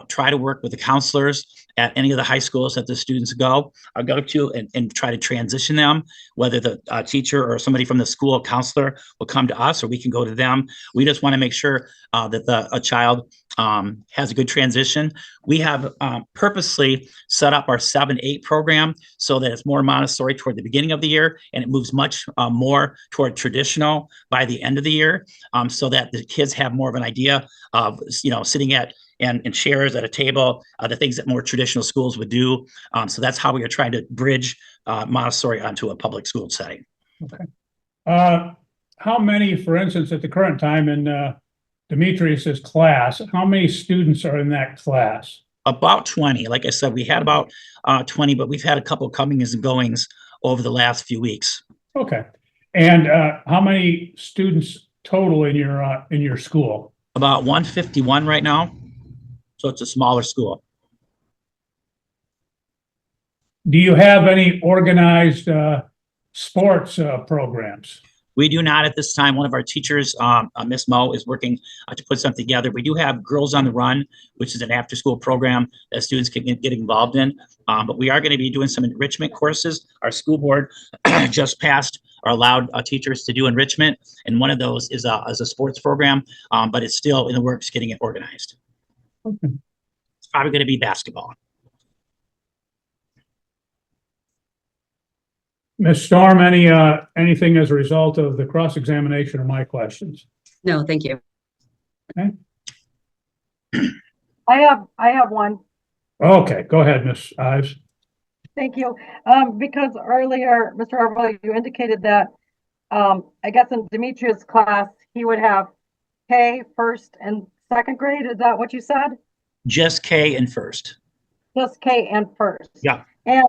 try to work with the counselors at any of the high schools that the students go to and try to transition them, whether the teacher or somebody from the school counselor will come to us or we can go to them. We just want to make sure that a child has a good transition. We have purposely set up our 7-8 program so that it's more Montessori toward the beginning of the year and it moves much more toward traditional by the end of the year, so that the kids have more of an idea of, sitting at and chairs at a table, the things that more traditional schools would do. So that's how we are trying to bridge Montessori onto a public school setting. Okay. How many, for instance, at the current time in Demetrius's class, how many students are in that class? About 20. Like I said, we had about 20, but we've had a couple of comings and goings over the last few weeks. Okay. And how many students total in your school? About 151 right now. So it's a smaller school. Do you have any organized sports programs? We do not at this time. One of our teachers, Miss Mo, is working to put something together. We do have Girls on the Run, which is an after-school program that students can get involved in. But we are going to be doing some enrichment courses. Our school board just passed or allowed teachers to do enrichment, and one of those is a sports program, but it's still in the works getting it organized. Okay. It's probably going to be basketball. Ms. Storm, anything as a result of the cross-examination of my questions? No, thank you. Okay. I have one. Okay, go ahead, Ms. Ives. Thank you. Because earlier, Mr. Abil, you indicated that I guess in Demetrius' class, he would have K, first and second grade. Is that what you said? Just K and first. Just K and first. Yeah. And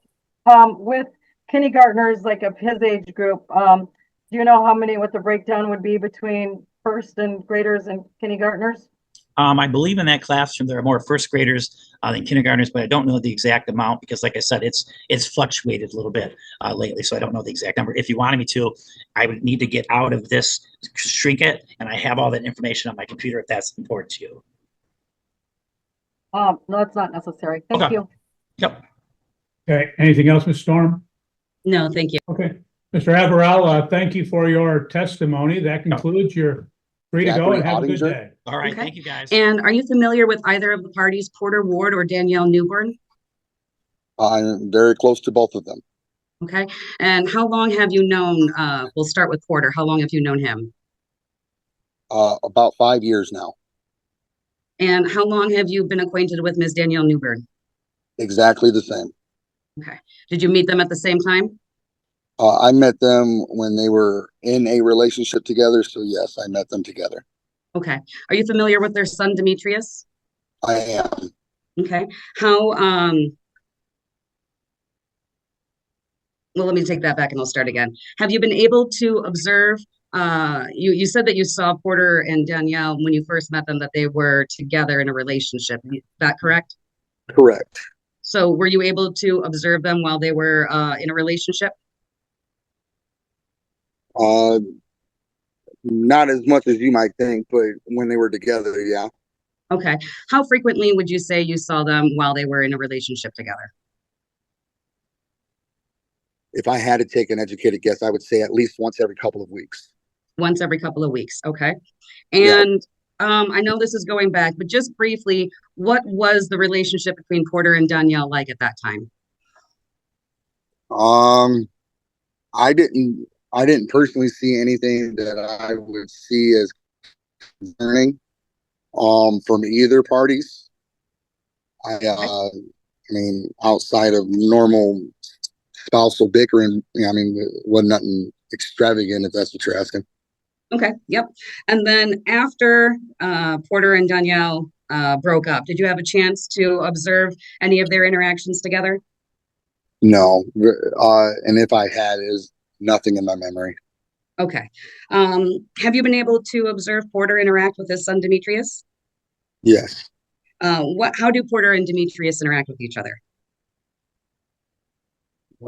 with kindergartners, like of his age group, do you know how many, what the breakdown would be between first and graders and kindergartners? I believe in that classroom there are more first graders than kindergartners, but I don't know the exact amount because, like I said, it's fluctuated a little bit lately, so I don't know the exact number. If you wanted me to, I would need to get out of this, shrink it, and I have all that information on my computer if that's important to you. No, it's not necessary. Thank Okay. you. Yep. Okay, anything else, Ms. Storm? No, thank you. Okay. Mr. Abil, thank you for your testimony. That concludes your Free to go Zachary and have a good Ottinger. day. All right, Okay. thank you, guys. And are you familiar with either of the parties, Porter Ward or Danielle Newburn? I'm very close to both of them. Okay. And how long have you known, we'll start with Porter. How long have you known him? About 5 years now. And how long have you been acquainted with Ms. Danielle Newburn? Exactly the same. Okay. Did you meet them at the same time? I met them when they were in a relationship together. So yes, I met them together. Okay. Are you familiar with their son, Demetrius? I am. Okay. How, well, let me take that back and I'll start again. Have you been able to observe, you said that you saw Porter and Danielle when you first met them, that they were together in a relationship. Is that correct? Correct. So were you able to observe them while they were in a relationship? Not as much as you might think, but when they were together, yeah. Okay. How frequently would you say you saw them while they were in a relationship together? If I had to take an educated guess, I would say at least once every couple of weeks. Once every couple of weeks. Okay. Yeah. And I know this is going back, but just briefly, what was the relationship between Porter and Danielle like at that time? I didn't personally see anything that I would see as concerning from either parties. I mean, outside of normal spousal bickering, I mean, it wasn't nothing extravagant, if that's what you're asking. Okay, yep. And then after Porter and Danielle broke up, did you have a chance to observe any of their interactions together? No, and if I had, is nothing in my memory. Okay. Have you been able to observe Porter interact with his son Demetrius? Yes. How do Porter and Demetrius interact with each other?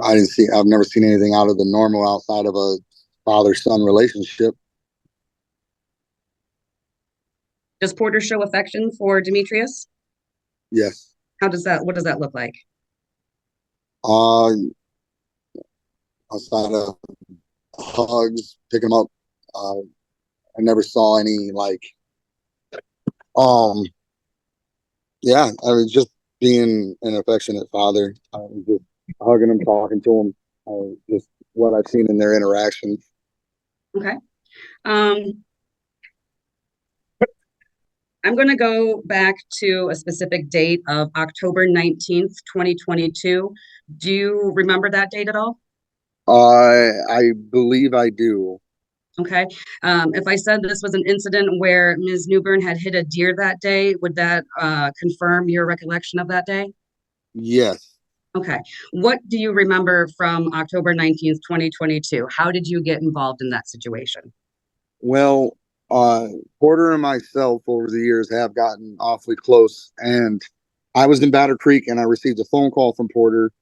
I've never seen anything out of the normal outside of a father-son relationship. Does Porter show affection for Demetrius? Yes. What does that look like? Outside of hugs, picking them up, I never saw any yeah, I was just being an affectionate father. I was just hugging him, talking to him, just what I've seen in their interactions. Okay. I'm going to go back to a specific date of October 19th, 2022. Do you remember that date at all? I believe I do. Okay. If I said this was an incident where Ms. Newburn had hit a deer that day, would that confirm your recollection of that day? Yes. Okay. What do you remember from October 19th, 2022? How did you get involved in that situation? Well, Porter and myself over the years have gotten awfully close, and I was in Batter Creek and I received a phone call from Porter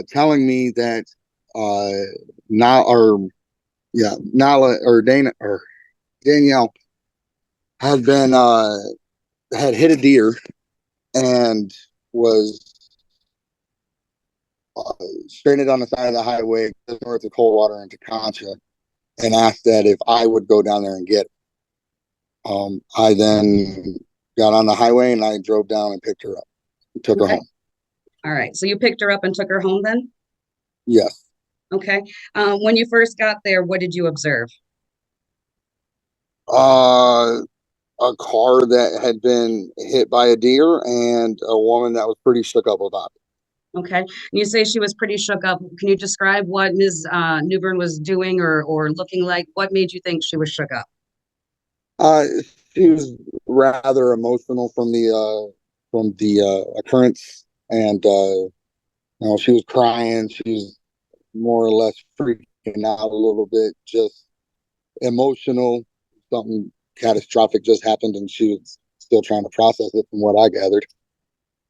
telling me that Nala or Danielle had been had hit a deer and was stranded on the side of the highway north of Coldwater into Concha, and asked that if I would go down there and get it. I then got on the highway and I drove down and picked her up and took her home. All right. So you picked her up and took her home then? Yes. Okay. When you first got there, what did you observe? A car that had been hit by a deer and a woman that was pretty shook up about it. Okay. And you say she was pretty shook up. Can you describe what Ms. Newburn was doing or looking like? What made you think she was shook up? She was rather emotional from the occurrence, and she was crying. She was more or less freaking out a little bit, just emotional. Something catastrophic just happened, and she was still trying to process it from what I gathered.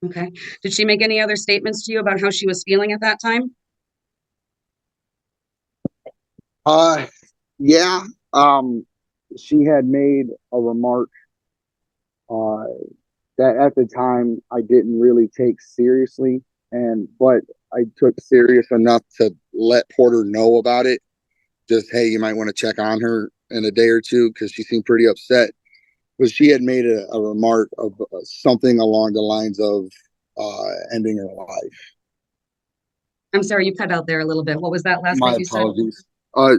Okay. Did she make any other statements to you about how she was feeling at that time? Yeah. She had made a remark that at the time I didn't really take seriously, but I took serious enough to let Porter know about it. Just, hey, you might want to check on her. in a day or two because she seemed pretty upset. But she had made a remark of something along the lines of ending her life. I'm sorry, you cut out there a little bit. What was that last My bit you said? apologies.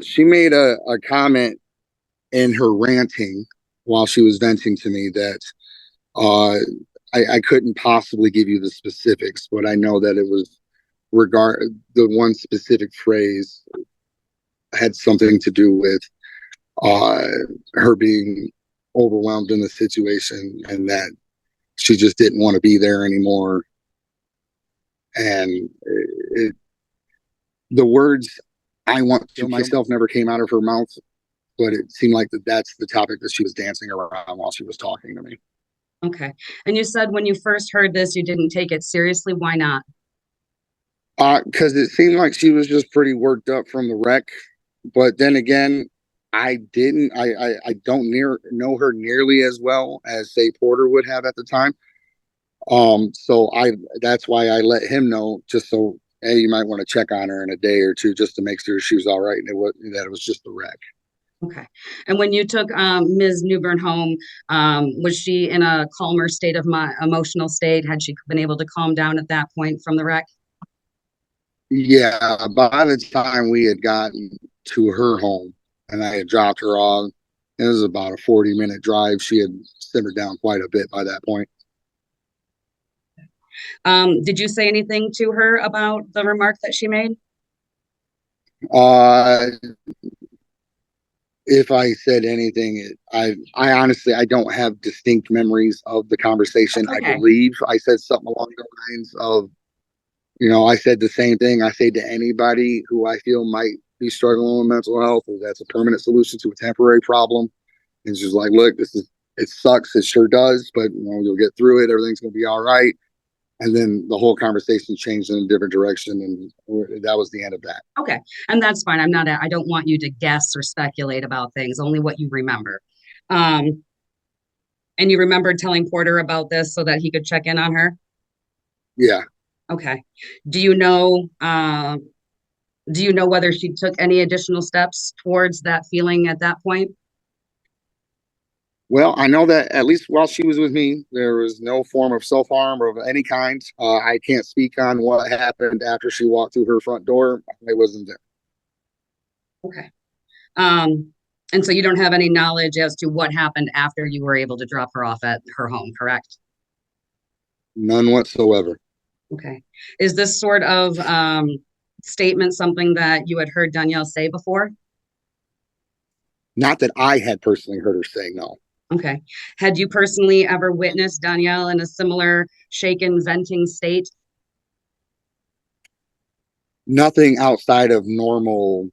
She made a comment in her ranting while she was venting to me that I couldn't possibly give you the specifics, but I know that it was the one specific phrase had something to do with her being overwhelmed in the situation and that she just didn't want to be there anymore. And the words "I want to kill myself" never came out of her mouth, but it seemed like that's the topic that she was dancing around while she was talking to me. Okay. And you said when you first heard this, you didn't take it seriously. Why not? Because it seemed like she was just pretty worked up from the wreck. But then again, I don't know her nearly as well as say Porter would have at the time. So that's why I let him know, just so, hey, you might want to check on her in a day or two just to make sure she was all right and that it was just a wreck. Okay. And when you took Ms. Newbern home, was she in a calmer state of emotional state? Had she been able to calm down at that point from the wreck? Yeah, by the time we had gotten to her home and I had dropped her off, it was about a 40-minute drive. She had simmered down quite a bit by that point. Did you say anything to her about the remark that she made? If I said anything, I honestly, I don't have distinct memories of the conversation. Okay. I believe I said something along the lines of, I said the same thing I say to anybody who I feel might be struggling with mental health, or that's a permanent solution to a temporary problem. And she's like, look, it sucks. It sure does, but you'll get through it. Everything's going to be all right. And then the whole conversation changed in a different direction. And that was the end of that. Okay. And that's fine. I don't want you to guess or speculate about things, only what you remember. And you remembered telling Porter about this so that he could check in on her? Yeah. Okay. Do you know whether she took any additional steps towards that feeling at that point? Well, I know that at least while she was with me, there was no form of self-harm or of any kind. I can't speak on what happened after she walked through her front door. I wasn't there. Okay. And so you don't have any knowledge as to what happened after you were able to drop her off at her home, correct? None whatsoever. Okay. Is this sort of statement something that you had heard Danielle say before? Not that I had personally heard her say, no. Okay. Had you personally ever witnessed Danielle in a similar shaken, venting state? Nothing outside of normal,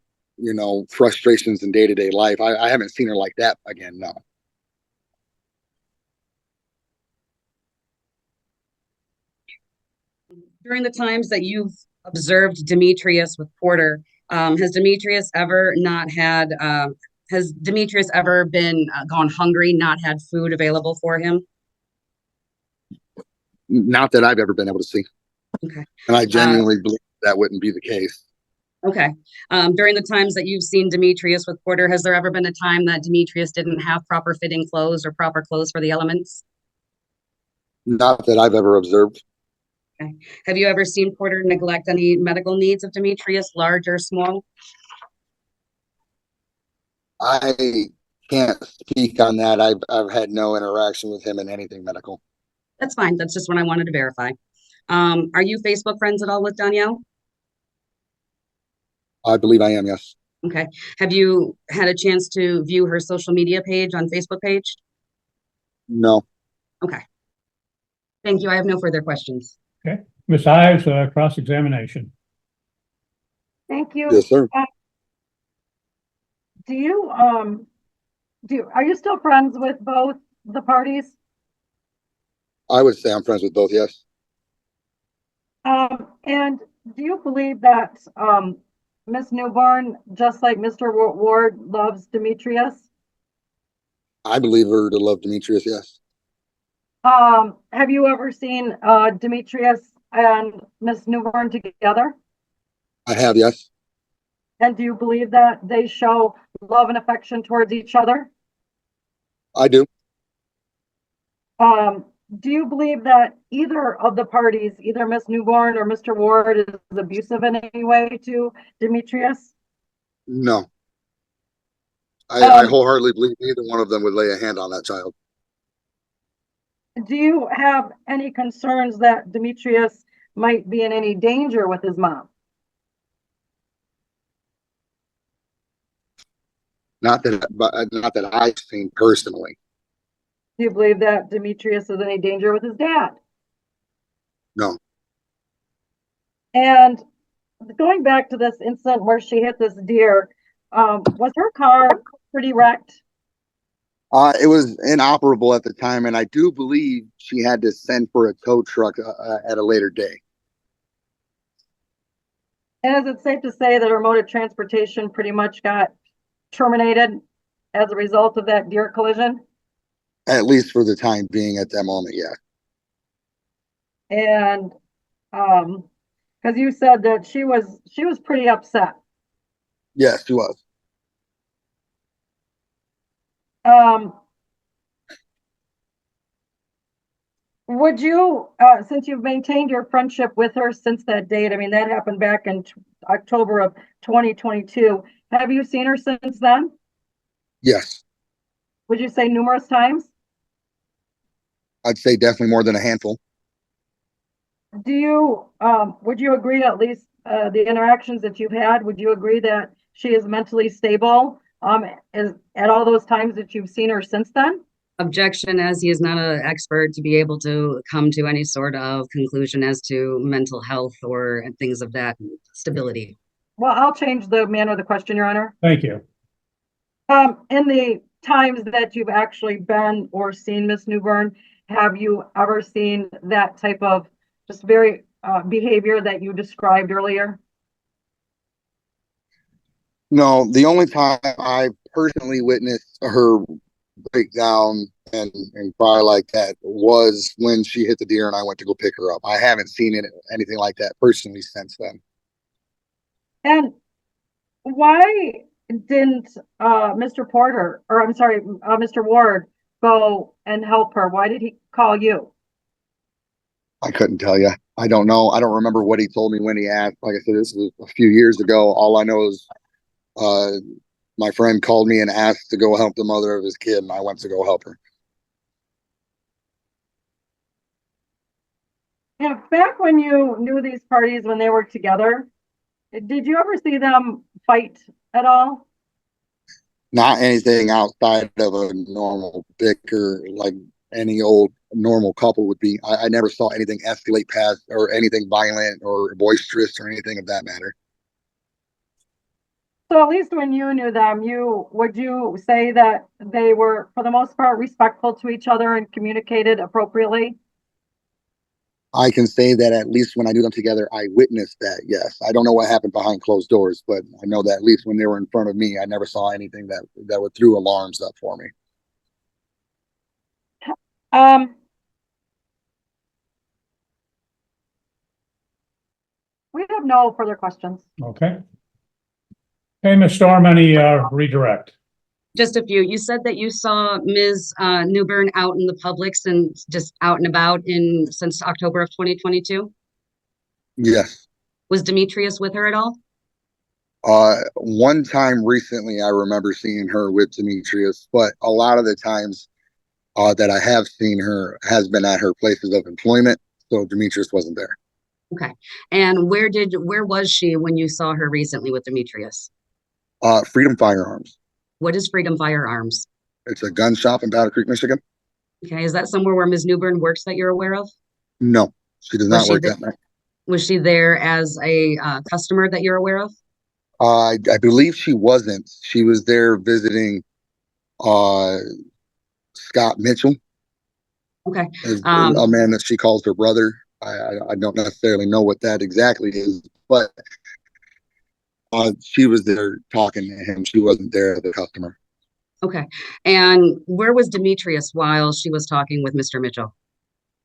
frustrations in day-to-day life. I haven't seen her like that again, no. During the times that you've observed Demetrius with Porter, has Demetrius ever been gone hungry, not had food available for him? Not that I've ever been able to see. Okay. And I genuinely believe that wouldn't be the case. Okay. During the times that you've seen Demetrius with Porter, has there ever been a time that Demetrius didn't have proper fitting clothes or proper clothes for the elements? Not that I've ever observed. Okay. Have you ever seen Porter neglect any medical needs of Demetrius, large or small? I can't speak on that. I've had no interaction with him in anything medical. That's fine. That's just what I wanted to verify. Are you Facebook friends at all with Danielle? I believe I am, yes. Okay. Have you had a chance to view her social media page on Facebook page? No. Okay. Thank you. I have no further questions. Okay. Ms. Ives, cross-examination. Thank you. Yes, sir. Are you still friends with both the parties? I would say I'm friends with both, yes. And do you believe that Miss Newborn, just like Mr. Ward, loves Demetrius? I believe her to love Demetrius, yes. Have you ever seen Demetrius and Miss Newborn together? I have, yes. And do you believe that they show love and affection towards each other? I do. Do you believe that either of the parties, either Miss Newborn or Mr. Ward, is abusive in any way to Demetrius? No. I wholeheartedly believe neither one of them would lay a hand on that child. Do you have any concerns that Demetrius might be in any danger with his mom? Not that I've seen personally. Do you believe that Demetrius is in any danger with his dad? No. And going back to this incident where she hit this deer, was her car pretty wrecked? It was inoperable at the time, and I do believe she had to send for a tow truck at a later day. And is it safe to say that her mode of transportation pretty much got terminated as a result of that deer collision? At least for the time being at that moment, yeah. And because you said that she was pretty upset. Yes, she was. Would you, since you've maintained your friendship with her since that date, I mean, that happened back in October of 2022, have you seen her since then? Yes. Would you say numerous times? I'd say definitely more than a handful. Do you, would you agree, at least the interactions that you've had, would you agree that she is mentally stable at all those times that you've seen her since then? Objection, as he is not an expert to be able to come to any sort of conclusion as to mental health or things of that stability. Well, I'll change the manner of the question, Your Honor. Thank you. In the times that you've actually been or seen Miss Newburn, have you ever seen that type of just very behavior that you described earlier? No, the only time I personally witnessed her break down and cry like that was when she hit the deer and I went to go pick her up. I haven't seen anything like that personally since then. And why didn't Mr. Porter, or I'm sorry, Mr. Ward, go and help her? Why did he call you? I couldn't tell you. I don't know. I don't remember what he told me when he asked. Like I said, this was a few years ago. All I know is my friend called me and asked to go help the mother of his kid, and I went to go help her. Yeah, back when you knew these parties when they were together, did you ever see them fight at all? Not anything outside of a normal bicker like any old normal couple would be. I never saw anything escalate past or anything violent or boisterous or anything of that matter. So at least when you knew them, would you say that they were, for the most part, respectful to each other and communicated appropriately? I can say that at least when I knew them together, I witnessed that, yes. I don't know what happened behind closed doors, but I know that at least when they were in front of me, I never saw anything that would throw alarms up for me. We have no further questions. Okay. Hey, Ms. Storm, any redirect? Just a few. You said that you saw Ms. Newburn out in the public since just out and about since October of 2022. Yes. Was Demetrius with her at all? One time recently, I remember seeing her with Demetrius, but a lot of the times that I have seen her has been at her places of employment, so Demetrius wasn't there. Okay. And where was she when you saw her recently with Demetrius? Freedom Firearms. What is Freedom Firearms? It's a gun shop in Battle Creek, Michigan. Okay. Is that somewhere where Ms. Newburn works that you're aware of? No, she does not work that night. Was she there as a customer that you're aware of? I believe she wasn't. She was there visiting Scott Mitchell. Okay. A man that she calls her brother. I don't necessarily know what that exactly is, but she was there talking to him. She wasn't there as a customer. Okay. And where was Demetrius while she was talking with Mr. Mitchell?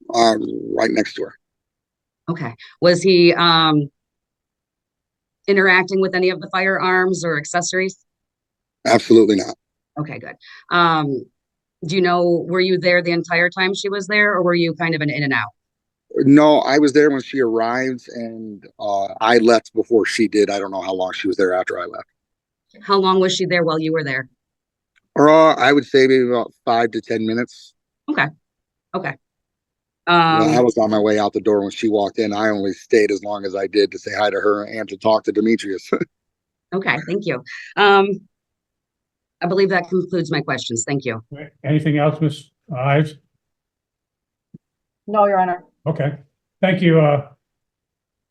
Right next to her. Okay. Was he interacting with any of the firearms or accessories? Absolutely not. Okay, good. Do you know, were you there the entire time she was there, or were you kind of an in and out? No, I was there when she arrived, and I left before she did. I don't know how long she was there after I left. How long was she there while you were there? Or I would say maybe about 5 to 10 minutes. Okay, okay. I was on my way out the door when she walked in. I only stayed as long as I did to say hi to her and to talk to Demetrius. Okay, thank you. I believe that concludes my questions. Thank you. Anything else, Ms. Ives? No, Your Honor. Okay, thank you. Mr.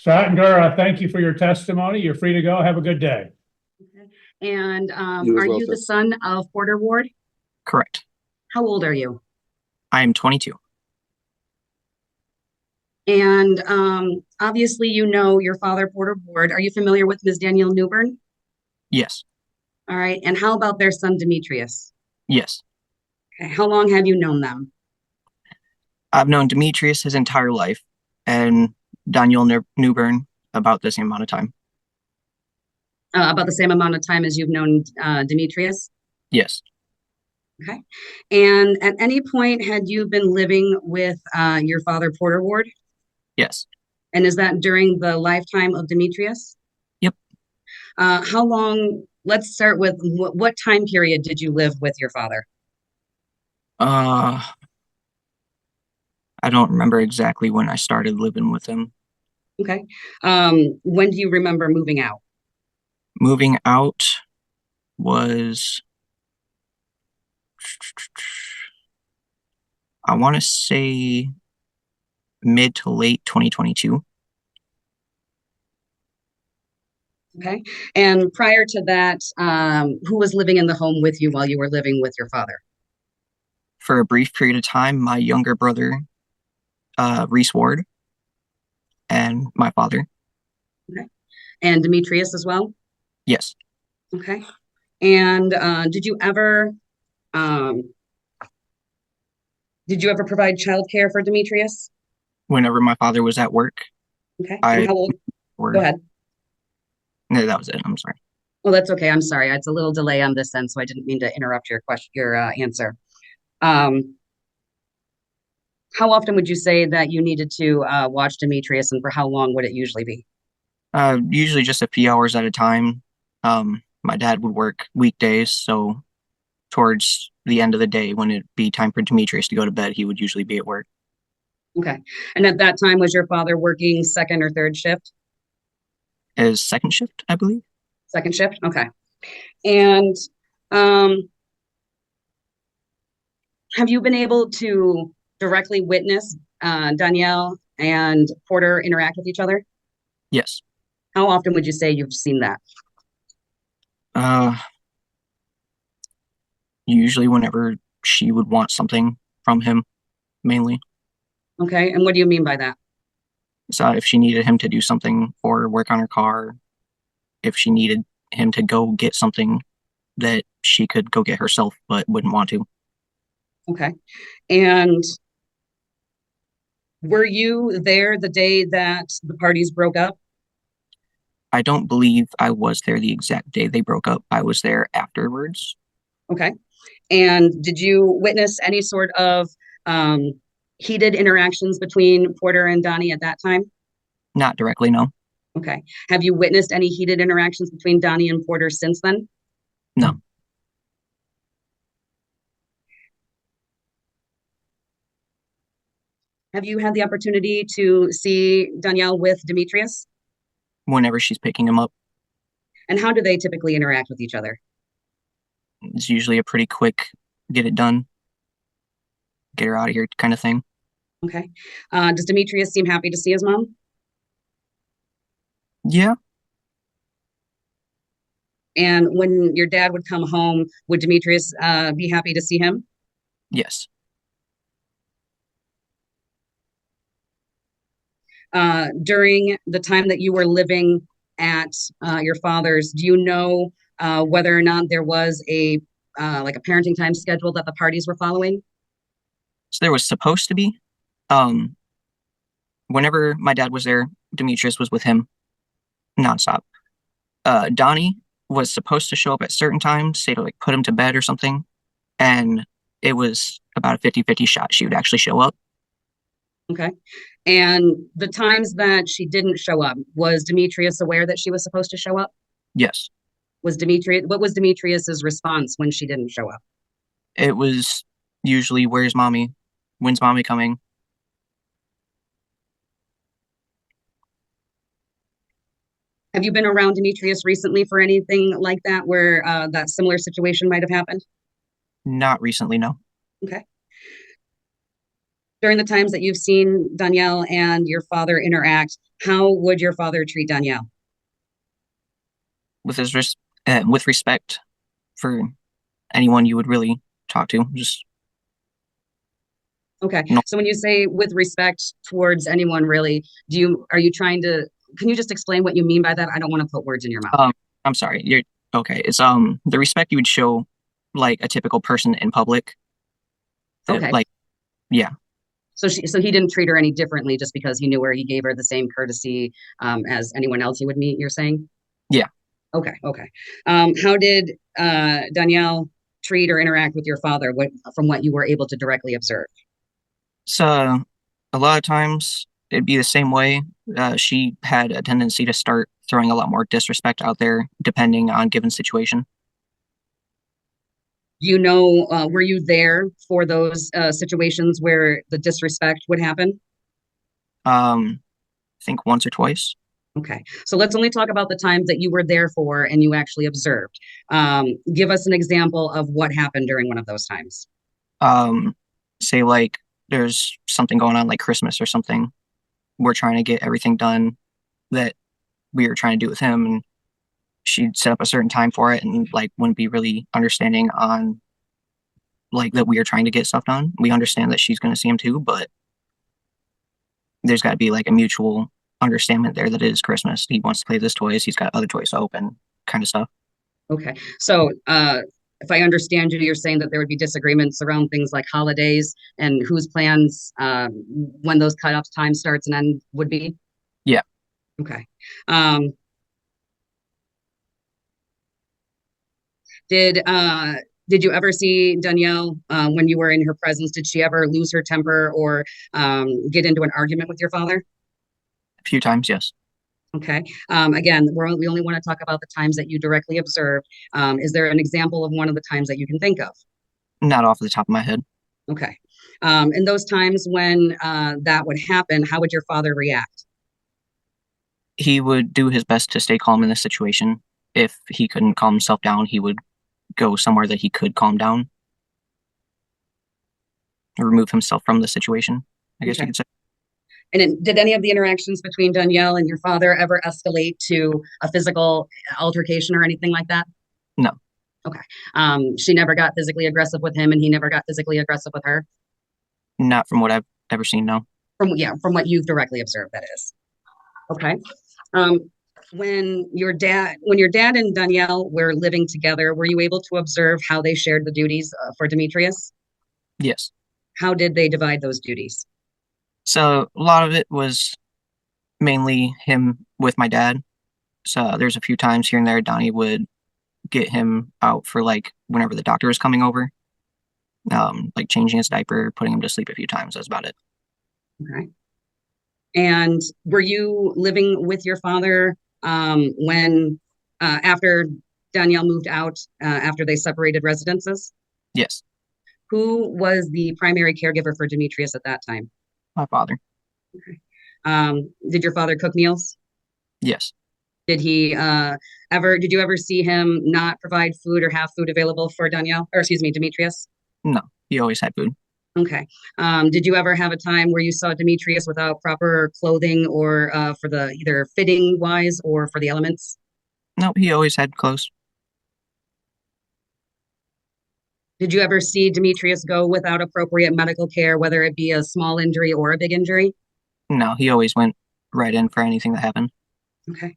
Ottinger, thank you for your testimony. You're free to go. Have a good day. And You as are well, you sir. the son of Porter Ward? Correct. How old are you? I am 22. And obviously, you know your father, Porter Ward. Are you familiar with Ms. Danielle Newbern? Yes. All right. And how about their son, Demetrius? Yes. Okay. How long have you known them? I've known Demetrius his entire life and Danielle Newbern about the same amount of time. About the same amount of time as you've known Demetrius? Yes. Okay. And at any point, had you been living with your father, Porter Ward? Yes. And is that during the lifetime of Demetrius? Yep. How long, let's start with what time period did you live with your father? I don't remember exactly when I started living with him. Okay. When do you remember moving out? Moving out was, I want to say mid to late 2022. Okay. And prior to that, who was living in the home with you while you were living with your father? For a brief period of time, my younger brother, Reese Ward, and my father. Okay. And Demetrius as well? Yes. Okay. And did you ever provide childcare for Demetrius? Whenever my father was at work. Okay. And how old? Go ahead. No, that was it. I'm sorry. Well, that's okay. I'm sorry. It's a little delay on this end, so I didn't mean to interrupt your question, your answer. How often would you say that you needed to watch Demetrius, and for how long would it usually be? Usually just a few hours at a time. My dad would work weekdays, so towards the end of the day, when it'd be time for Demetrius to go to bed, he would usually be at work. Okay. And at that time, was your father working second or third shift? His second shift, I believe. Second shift? Okay. And have you been able to directly witness Danielle and Porter interact with each other? Yes. How often would you say you've seen that? Usually whenever she would want something from him, mainly. Okay. And what do you mean by that? So if she needed him to do something or work on her car, if she needed him to go get something that she could go get herself but wouldn't want to. Okay. And were you there the day that the parties broke up? I don't believe I was there the exact day they broke up. I was there afterwards. Okay. And did you witness any sort of heated interactions between Porter and Donnie at that time? Not directly, no. Okay. Have you witnessed any heated interactions between Donnie and Porter since then? No. Have you had the opportunity to see Danielle with Demetrius? Whenever she's picking him up. And how do they typically interact with each other? It's usually a pretty quick, get it done, get her out of here kind of thing. Okay. Does Demetrius seem happy to see his mom? Yeah. And when your dad would come home, would Demetrius be happy to see him? Yes. During the time that you were living at your father's, do you know whether or not there was a like a parenting time schedule that the parties were following? So there was supposed to be. Whenever my dad was there, Demetrius was with him nonstop. Donnie was supposed to show up at certain times, say to like put him to bed or something. And it was about a 50-50 shot she would actually show up. Okay. And the times that she didn't show up, was Demetrius aware that she was supposed to show up? Yes. What was Demetrius's response when she didn't show up? It was usually, where's mommy? When's mommy coming? Have you been around Demetrius recently for anything like that, where that similar situation might have happened? Not recently, no. Okay. During the times that you've seen Danielle and your father interact, how would your father treat Danielle? With with respect for anyone you would really talk to. Just okay. No. So when you say with respect towards anyone, really, are you trying to? Can you just explain what you mean by that? I don't want to put words in your mouth. I'm sorry. You're okay. It's the respect you would show like a typical person in public. Okay. Like, yeah. So he didn't treat her any differently just because he knew her. He gave her the same courtesy as anyone else he would meet, you're saying? Yeah. Okay. How did Danielle treat or interact with your father from what you were able to directly observe? So a lot of times it'd be the same way. She had a tendency to start throwing a lot more disrespect out there depending on given situation. Were you there for those situations where the disrespect would happen? I think once or twice. Okay, so let's only talk about the times that you were there for and you actually observed. Give us an example of what happened during one of those times. Say like there's something going on like Christmas or something. We're trying to get everything done that we were trying to do with him, and she'd set up a certain time for it and like wouldn't be really understanding on like that we are trying to get stuff done. We understand that she's going to see him too, but there's got to be like a mutual understanding there that it is Christmas. He wants to play with his toys. He's got other toys to open, kind of stuff. Okay. So if I understand you, you're saying that there would be disagreements around things like holidays and whose plans when those cut-off time starts and end would be? Yeah. Okay. Did you ever see Danielle when you were in her presence? Did she ever lose her temper or get into an argument with your father? A few times, yes. Okay. Again, we only want to talk about the times that you directly observed. Is there an example of one of the times that you can think of? Not off the top of my head. Okay. In those times when that would happen, how would your father react? He would do his best to stay calm in this situation. If he couldn't calm himself down, he would go somewhere that he could calm down. Remove himself from the situation, I guess you could say. And did any of the interactions between Danielle and your father ever escalate to a physical altercation or anything like that? No. Okay. She never got physically aggressive with him and he never got physically aggressive with her? Not from what I've ever seen, no. From what you've directly observed, that is. Okay. When your dad and Danielle were living together, were you able to observe how they shared the duties for Demetrius? Yes. How did they divide those duties? So a lot of it was mainly him with my dad. So there's a few times here and there Donnie would get him out for like whenever the doctor was coming over, like changing his diaper, putting him to sleep a few times. That's about it. Okay. And were you living with your father when after Danielle moved out, after they separated residences? Yes. Who was the primary caregiver for Demetrius at that time? My father. Okay. Did your father cook meals? Yes. Did you ever see him not provide food or have food available for Demetrius? No, he always had food. Okay. Did you ever have a time where you saw Demetrius without proper clothing or for the either fitting wise or for the elements? No, he always had clothes. Did you ever see Demetrius go without appropriate medical care, whether it be a small injury or a big injury? No, he always went right in for anything that happened. Okay.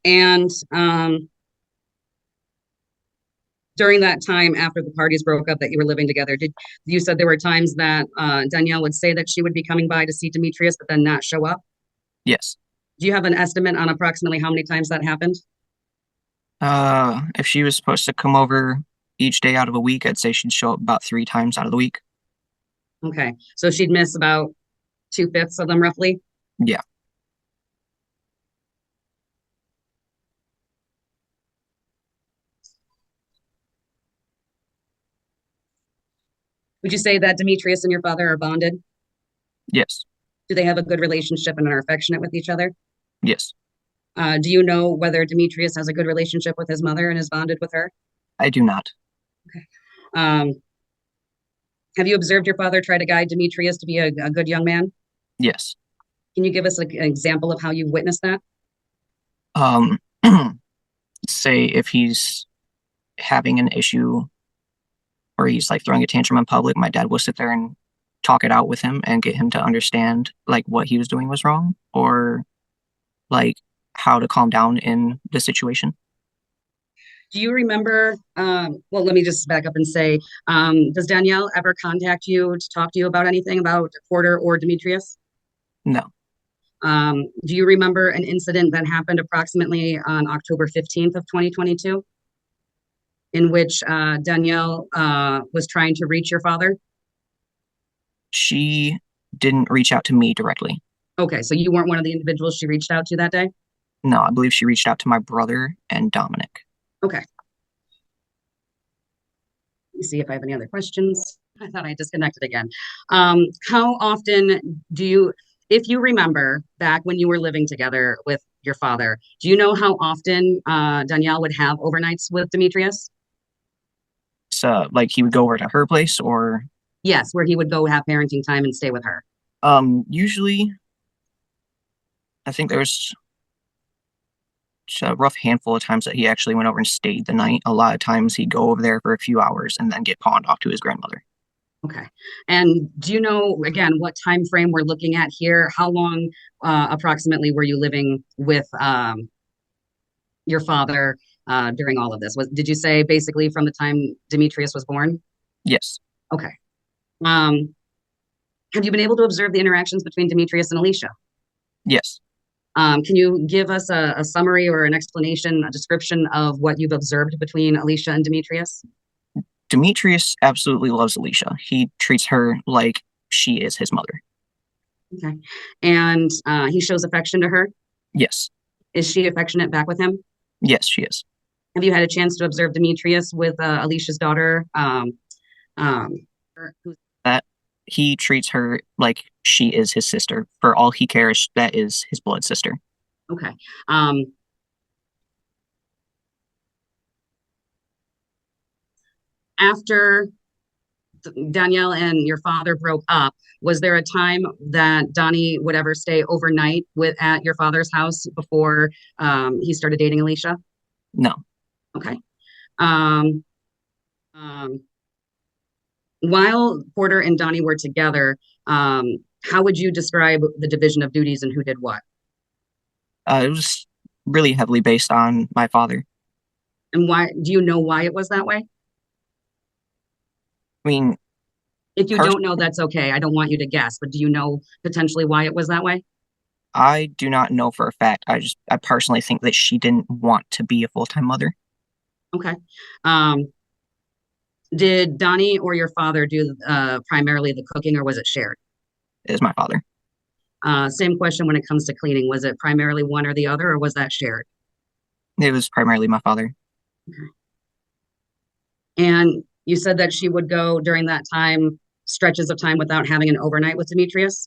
And during that time after the parties broke up that you were living together, you said there were times that Danielle would say that she would be coming by to see Demetrius, but then not show up? Yes. Do you have an estimate on approximately how many times that happened? If she was supposed to come over each day out of a week, I'd say she'd show up about 3 times out of the week. Okay, so she'd miss about 2/5 of them roughly? Yeah. Would you say that Demetrius and your father are bonded? Yes. Do they have a good relationship and are affectionate with each other? Yes. Do you know whether Demetrius has a good relationship with his mother and is bonded with her? I do not. Um, have you observed your father try to guide Demetrius to be a good young man? Yes. Can you give us an example of how you witnessed that? Um, say if he's having an issue or he's like throwing a tantrum in public, my dad will sit there and talk it out with him and get him to understand like what he was doing was wrong, or like how to calm down in the situation. Do you remember, well, let me just back up and say, does Danielle ever contact you to talk to you about anything about Porter or Demetrius? No. Do you remember an incident that happened approximately on October 15th of 2022 in which Danielle was trying to reach your father? She didn't reach out to me directly. Okay, so you weren't one of the individuals she reached out to that day? No, I believe she reached out to my brother and Dominic. Okay. Let me see if I have any other questions. I thought I disconnected again. How often do you, if you remember back when you were living together with your father, do you know how often Danielle would have overnights with Demetrius? So like he would go over to her place, or Yes, where he would go have parenting time and stay with her. usually I think there was a rough handful of times that he actually went over and stayed the night. A lot of times he'd go over there for a few hours and then get pawned off to his grandmother. Okay. And do you know, again, what time frame we're looking at here? How long approximately were you living with your father during all of this? Did you say basically from the time Demetrius was born? Yes. Okay. Have you been able to observe the interactions between Demetrius and Alicia? Yes. Can you give us a summary or an explanation, a description of what you've observed between Alicia and Demetrius? Demetrius absolutely loves Alicia. He treats her like she is his mother. Okay. And he shows affection to her? Yes. Is she affectionate back with him? Yes, she is. Have you had a chance to observe Demetrius with Alicia's daughter? That he treats her like she is his sister. For all he cares, that is his blood sister. Okay. After Danielle and your father broke up, was there a time that Donnie would ever stay overnight at your father's house before he started dating Alicia? No. Okay. While Porter and Donnie were together, how would you describe the division of duties and who did what? It was really heavily based on my father. And why, do you know why it was that way? I mean, if you don't know, that's okay. I don't want you to guess, but do you know potentially why it was that way? I do not know for a fact. I personally think that she didn't want to be a full-time mother. Okay. Did Donnie or your father do primarily the cooking, or was it shared? It is my father. Same question when it comes to cleaning. Was it primarily one or the other, or was that shared? It was primarily my father. Okay. And you said that she would go during that time, stretches of time without having an overnight with Demetrius?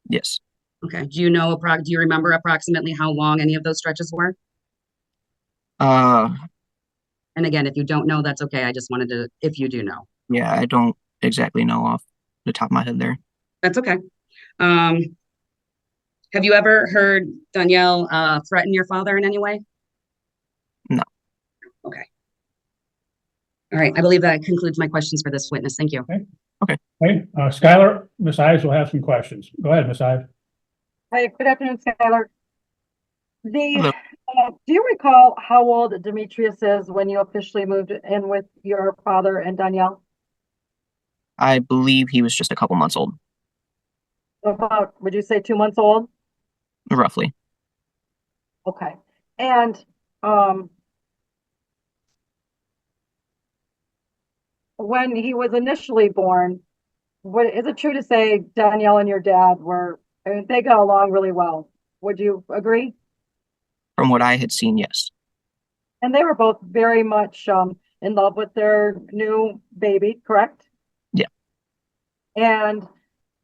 Yes. Okay. Do you remember approximately how long any of those stretches were? And again, if you don't know, that's okay. I just wanted to, if you do know. Yeah, I don't exactly know off the top of my head there. That's okay. Have you ever heard Danielle threaten your father in any way? No. Okay. All right. I believe that concludes my questions for this witness. Thank you. Okay. Okay. Hey, Skyler, Miss Ives will have some questions. Go ahead, Miss Ives. Hi, good afternoon, Skyler. Hello. Do you recall how old Demetrius is when you officially moved in with your father and Danielle? I believe he was just a couple months old. About, would you say 2 months old? Roughly. Okay. And when he was initially born, is it true to say Danielle and your dad I mean, they got along really well? Would you agree? From what I had seen, yes. And they were both very much in love with their new baby, correct? Yeah. And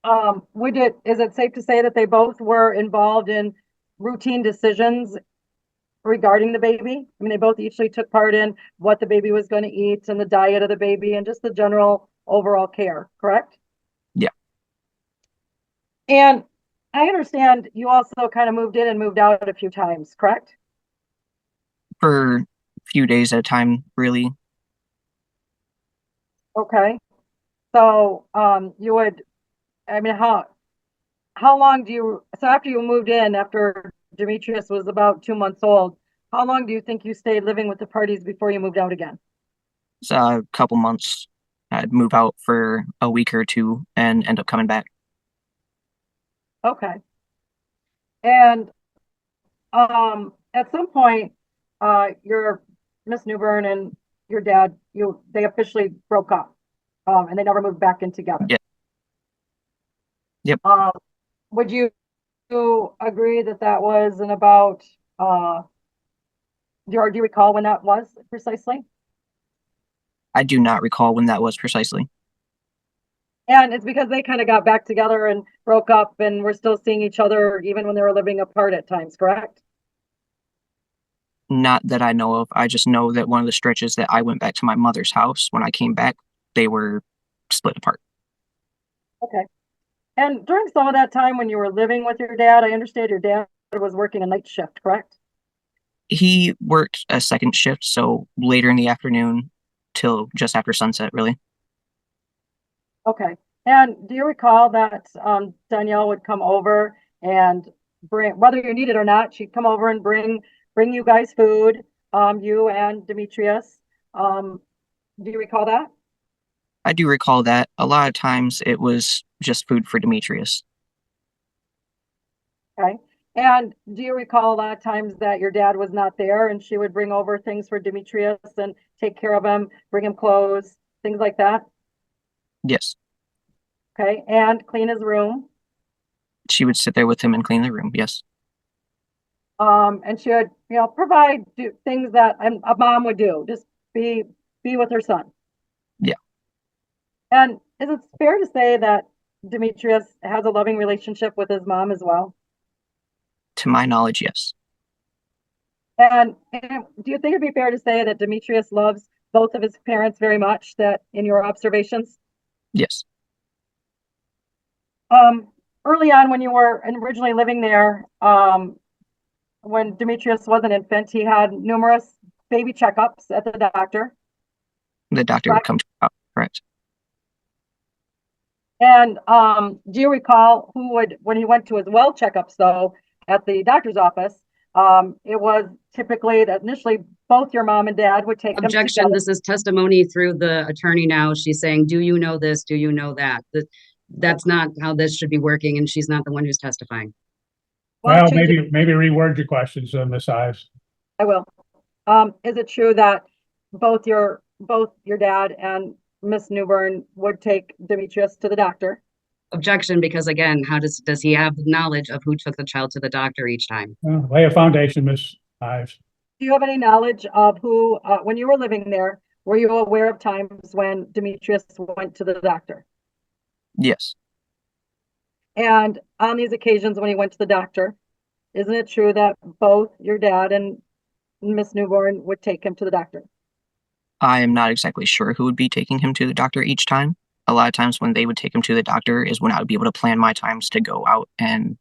is it safe to say that they both were involved in routine decisions regarding the baby? I mean, they both each took part in what the baby was going to eat and the diet of the baby and just the general overall care, correct? Yeah. And I understand you also kind of moved in and moved out a few times, correct? For a few days at a time, really. Okay. So you would, I mean, how long so after you moved in, after Demetrius was about 2 months old, how long do you think you stayed living with the parties before you moved out again? So a couple months, I'd move out for a week or two and end up coming back. Okay. And at some point, your Miss Newbern and your dad, they officially broke up, and they never moved back in together. Yeah. Yep. Would you agree that that was in about, do you recall when that was precisely? I do not recall when that was precisely. And it's because they kind of got back together and broke up and were still seeing each other even when they were living apart at times, correct? Not that I know of. I just know that one of the stretches that I went back to my mother's house, when I came back, they were split apart. Okay. And during some of that time when you were living with your dad, I understand your dad was working a night shift, correct? He worked a second shift, so later in the afternoon till just after sunset, really. Okay. And do you recall that Danielle would come over and bring, whether you need it or not, she'd come over and bring you guys food, you and Demetrius. Do you recall that? I do recall that. A lot of times it was just food for Demetrius. Okay. And do you recall a lot of times that your dad was not there and she would bring over things for Demetrius and take care of him, bring him clothes, things like that? Yes. Okay. And clean his room. She would sit there with him and clean the room. Yes. And she would, provide things that a mom would do, just be with her son. Yeah. And is it fair to say that Demetrius has a loving relationship with his mom as well? To my knowledge, yes. And do you think it'd be fair to say that Demetrius loves both of his parents very much, that in your observations? Yes. Early on when you were originally living there, when Demetrius was an infant, he had numerous baby checkups at the doctor. The doctor would come to the house, correct. And do you recall when he went to his well checkups, though, at the doctor's office, it was typically that initially both your mom and dad would take them Objection, together. this is testimony through the attorney now. She's saying, do you know this? Do you know that? That's not how this should be working, and she's not the one who's testifying. Well, maybe reword your questions, Ms. Ives. I will. Is it true that both your dad and Miss Newbern would take Demetrius to the doctor? Objection, because again, how does he have knowledge of who took the child to the doctor each time? Lay a foundation, Ms. Ives. Do you have any knowledge of who, when you were living there, were you aware of times when Demetrius went to the doctor? Yes. And on these occasions when he went to the doctor, isn't it true that both your dad and Miss Newborn would take him to the doctor? I am not exactly sure who would be taking him to the doctor each time. A lot of times when they would take him to the doctor is when I would be able to plan my times to go out and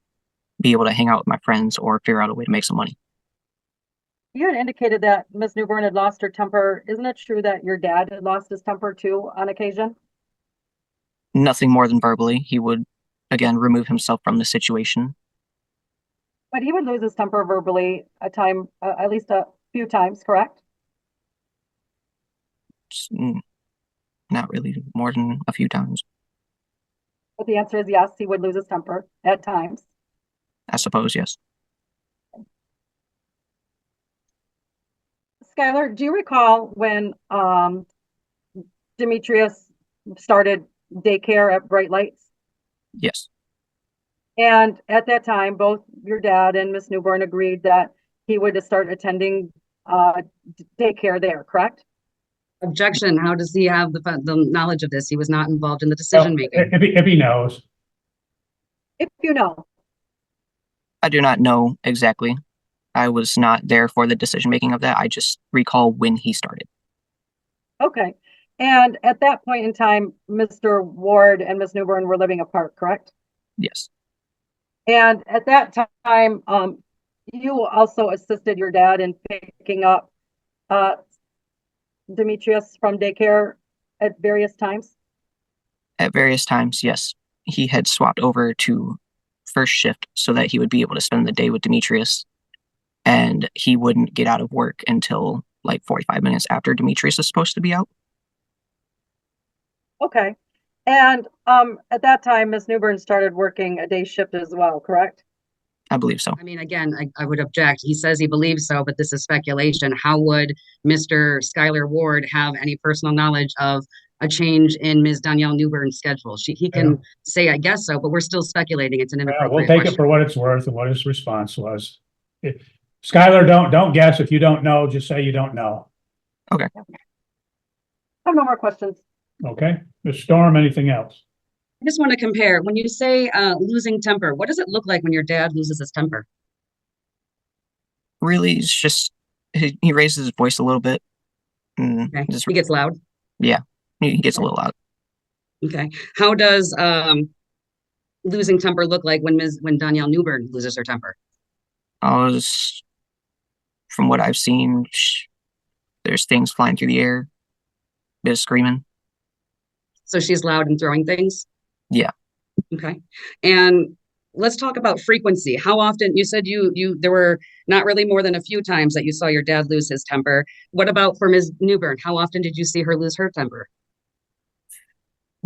be able to hang out with my friends or figure out a way to make some money. You had indicated that Miss Newborn had lost her temper. Isn't it true that your dad had lost his temper too on occasion? Nothing more than verbally. He would, again, remove himself from the situation. But he would lose his temper verbally at least a few times, correct? Not really, more than a few times. But the answer is yes, he would lose his temper at times. I suppose, yes. Skyler, do you recall when Demetrius started daycare at Bright Lights? Yes, And at that time, both your dad and Miss Newburn agreed that he would start attending daycare there, correct? Objection. How does he have the knowledge of this? He was not involved in the decision making. If he knows. If you know. I do not know exactly. I was not there for the decision making of that. I just recall when he started. Okay. And at that point in time, Mr. Ward and Miss Newburn were living apart, correct? Yes, And at that time, you also assisted your dad in picking up Demetrius from daycare at various times? at various times, yes. He had swapped over to first shift so that he would be able to spend the day with Demetrius, and he wouldn't get out of work until like 45 minutes after Demetrius is supposed to be out. Okay. And at that time, Miss Newburn started working a day shift as well, correct? I believe so. I mean, again, I would object. He says he believes so, but this is speculation. How would Mr. Skyler Ward have any personal knowledge of a change in Ms. Danielle Newburn's schedule? He can say, I guess so, but we're still speculating. It's an inappropriate We'll take question. it for what it's worth and what his response was. Skyler, don't guess. If you don't know, just say you don't know. Okay. I have no more questions. Okay. Ms. Storm, anything else? I just want to compare. When you say losing temper, what does it look like when your dad loses his temper? Really, it's just he raises his voice a little bit. Okay. He gets loud. Yeah, he gets a little loud. Okay. How does losing temper look like when Danielle Newburn loses her temper? From what I've seen, there's things flying through the air, bit of screaming. So she's loud and throwing things? Yeah. Okay. And let's talk about frequency. How often, you said there were not really more than a few times that you saw your dad lose his temper. What about for Ms. Newburn? How often did you see her lose her temper?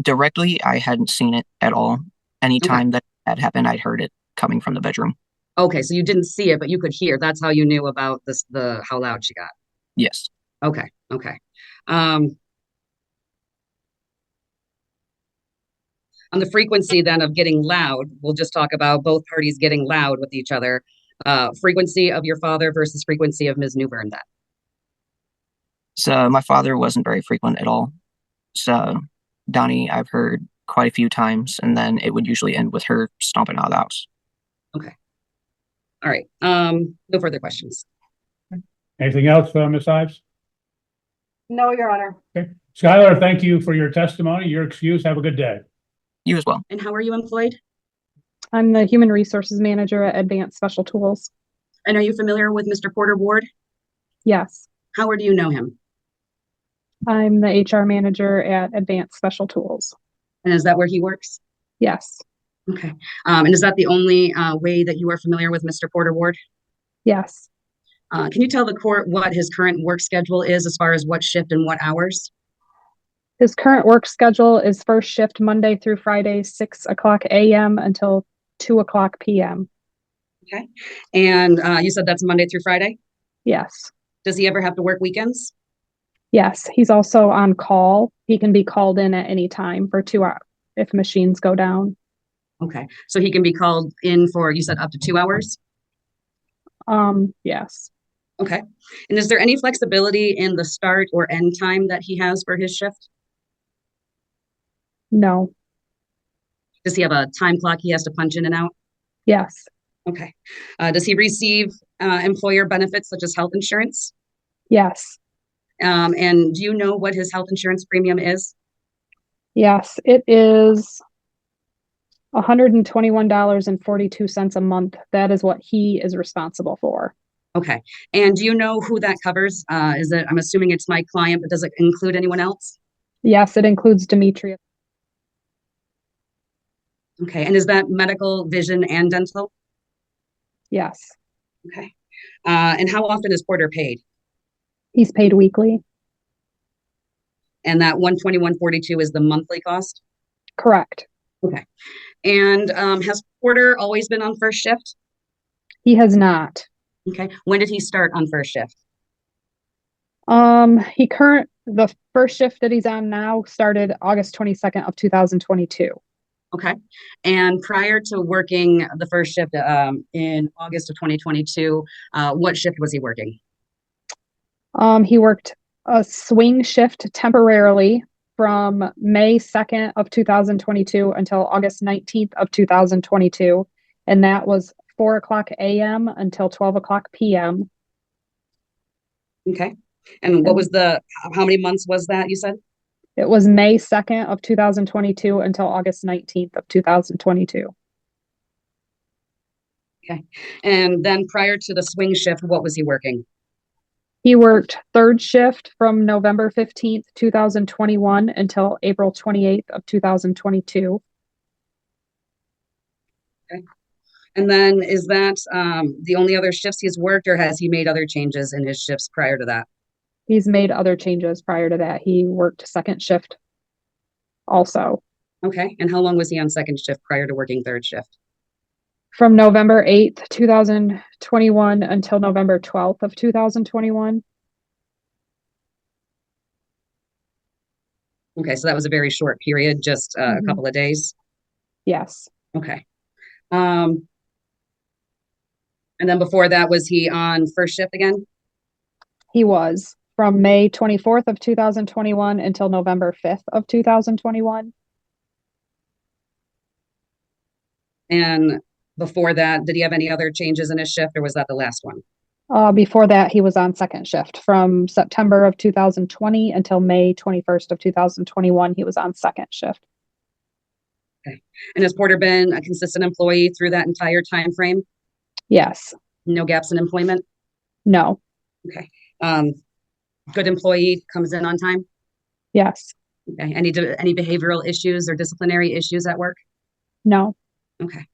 Directly, I hadn't seen it at all. Anytime that happened, I'd heard it coming from the bedroom. Okay, so you didn't see it, but you could hear. That's how you knew about how loud she got. Yes. Okay. On the frequency then of getting loud, we'll just talk about both parties getting loud with each other. Frequency of your father versus frequency of Ms. Newburn then. So my father wasn't very frequent at all. So Donnie, I've heard quite a few times, and then it would usually end with her stomping out of the house. Okay. All right. No further questions. Anything else, Ms. Ives? No, Your Honor. Okay. Skyler, thank you for your testimony. Your excuse. Have a good day. You as well. And how are you employed? I'm the Human Resources Manager at Advanced Special Tools. And are you familiar with Mr. Porter Ward? Yes. How do you know him? I'm the HR Manager at Advanced Special Tools. And is that where he works? Yes. Okay. And is that the only way that you are familiar with Mr. Porter Ward? Yes. Can you tell the court what his current work schedule is as far as what shift and what hours? His current work schedule is first shift Monday through Friday, 6 o'clock a.m. until 2 o'clock p.m. Okay. And you said that's Monday through Friday? Yes. Does he ever have to work weekends? Yes. He's also on call. He can be called in at any time for 2 hours if machines go down. Okay. So he can be called in for, you said up to 2 hours? Yes. Okay. And is there any flexibility in the start or end time that he has for his shift? No. Does he have a time clock he has to punch in and out? Yes. Okay. Does he receive employer benefits such as health insurance? Yes. And do you know what his health insurance premium is? Yes. It is $121.42 a month. That is what he is responsible for. Okay. And do you know who that covers? I'm assuming it's my client, but does it include anyone else? Yes, it includes Demetrius. Okay. And is that medical, vision, and dental? Yes. Okay. And how often is Porter paid? He's paid weekly. And that $121.42 is the monthly cost? Correct. Okay. And has Porter always been on first shift? He has not. Okay. When did he start on first shift? The first shift that he's on now started August 22nd of 2022. Okay. And prior to working the first shift in August of 2022, what shift was he working? He worked a swing shift temporarily from May 2nd of 2022 until August 19th of 2022. And that was 4 o'clock a.m. until 12 o'clock p.m. Okay. And what was how many months was that you said? It was May 2nd of 2022 until August 19th of 2022. Okay. And then prior to the swing shift, what was he working? He worked third shift from November 15th, 2021 until April 28th of 2022. Okay. And then is that the only other shifts he's worked, or has he made other changes in his shifts prior to that? He's made other changes prior to that. He worked second shift also. Okay. And how long was he on second shift prior to working third shift? From November 8th, 2021 until November 12th of 2021. Okay, so that was a very short period, just a couple of days. Yes. Okay. And then before that, was he on first shift again? He was from May 24th of 2021 until November 5th of 2021. And before that, did he have any other changes in his shift, or was that the last one? Before that, he was on second shift from September of 2020 until May 21st of 2021. He was on second shift. Okay. And has Porter been a consistent employee through that entire time frame? Yes. No gaps in employment? No. Okay. Good employee, comes in on time? Yes. Okay. Any behavioral issues or disciplinary issues at work? No. Okay.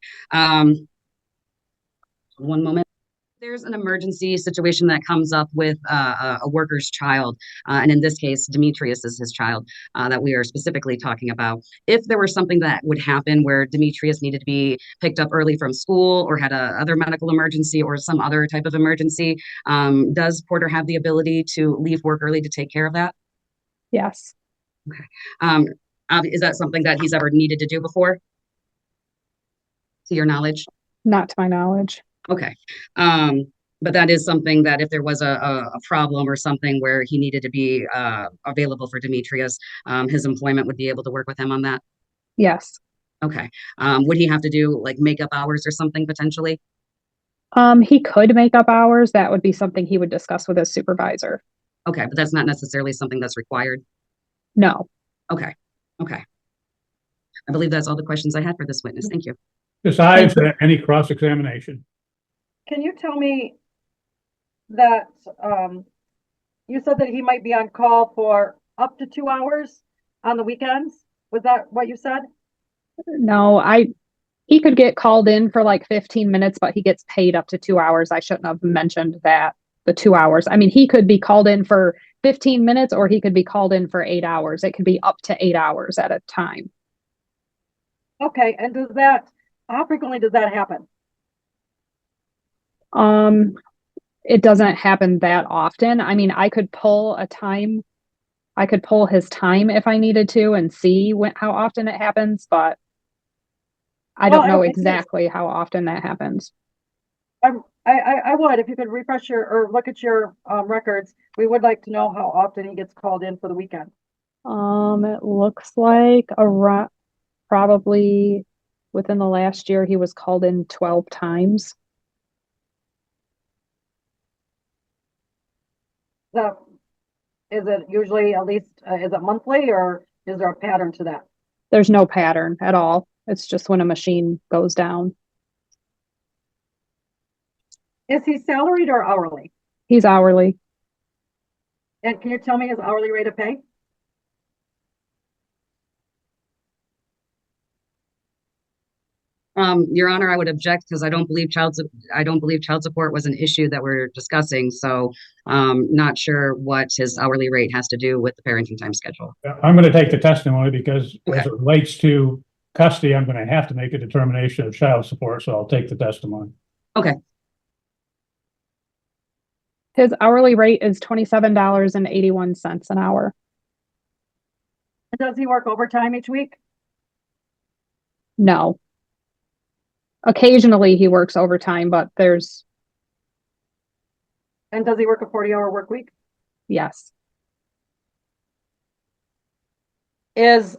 One moment. There's an emergency situation that comes up with a worker's child, and in this case, Demetrius is his child that we are specifically talking about. If there were something that would happen where Demetrius needed to be picked up early from school or had a other medical emergency or some other type of emergency, does Porter have the ability to leave work early to take care of that? Yes. Okay. Is that something that he's ever needed to do before, to your knowledge? Not to my knowledge. Okay. But that is something that if there was a problem or something where he needed to be available for Demetrius, his employment would be able to work with him on that? Yes. Okay. Would he have to do like makeup hours or something potentially? He could make up hours. That would be something he would discuss with his supervisor. Okay, but that's not necessarily something that's required? No. Okay. Okay. I believe that's all the questions I had for this witness. Thank you. Besides any cross-examination. Can you tell me that you said that he might be on call for up to 2 hours on the weekends? Was that what you said? No, he could get called in for like 15 minutes, but he gets paid up to 2 hours. I shouldn't have mentioned that, the 2 hours. I mean, he could be called in for 15 minutes or he could be called in for 8 hours. It could be up to 8 hours at a time. Okay, and how frequently does that happen? It doesn't happen that often. I mean, I could pull his time if I needed to and see how often it happens, but I don't know exactly how often that happens. I would, if you could refresh or look at your records, we would like to know how often he gets called in for the weekend. It looks like around probably within the last year, he was called in 12 times. Is it usually at least, is it monthly or is there a pattern to that? There's no pattern at all. It's just when a machine goes down. Is he salaried or hourly? He's hourly. And can you tell me his hourly rate of pay? Your Honor, I would object because I don't believe child support was an issue that we're discussing. So not sure what his hourly rate has to do with the parenting time schedule. I'm going to take the testimony because Okay. as it relates to custody, I'm going to have to make a determination of child support. So I'll take the testimony. Okay. His hourly rate is $27.81 an hour. Does he work overtime each week? No. Occasionally he works overtime, but And does he work a 40-hour work week? yes. Does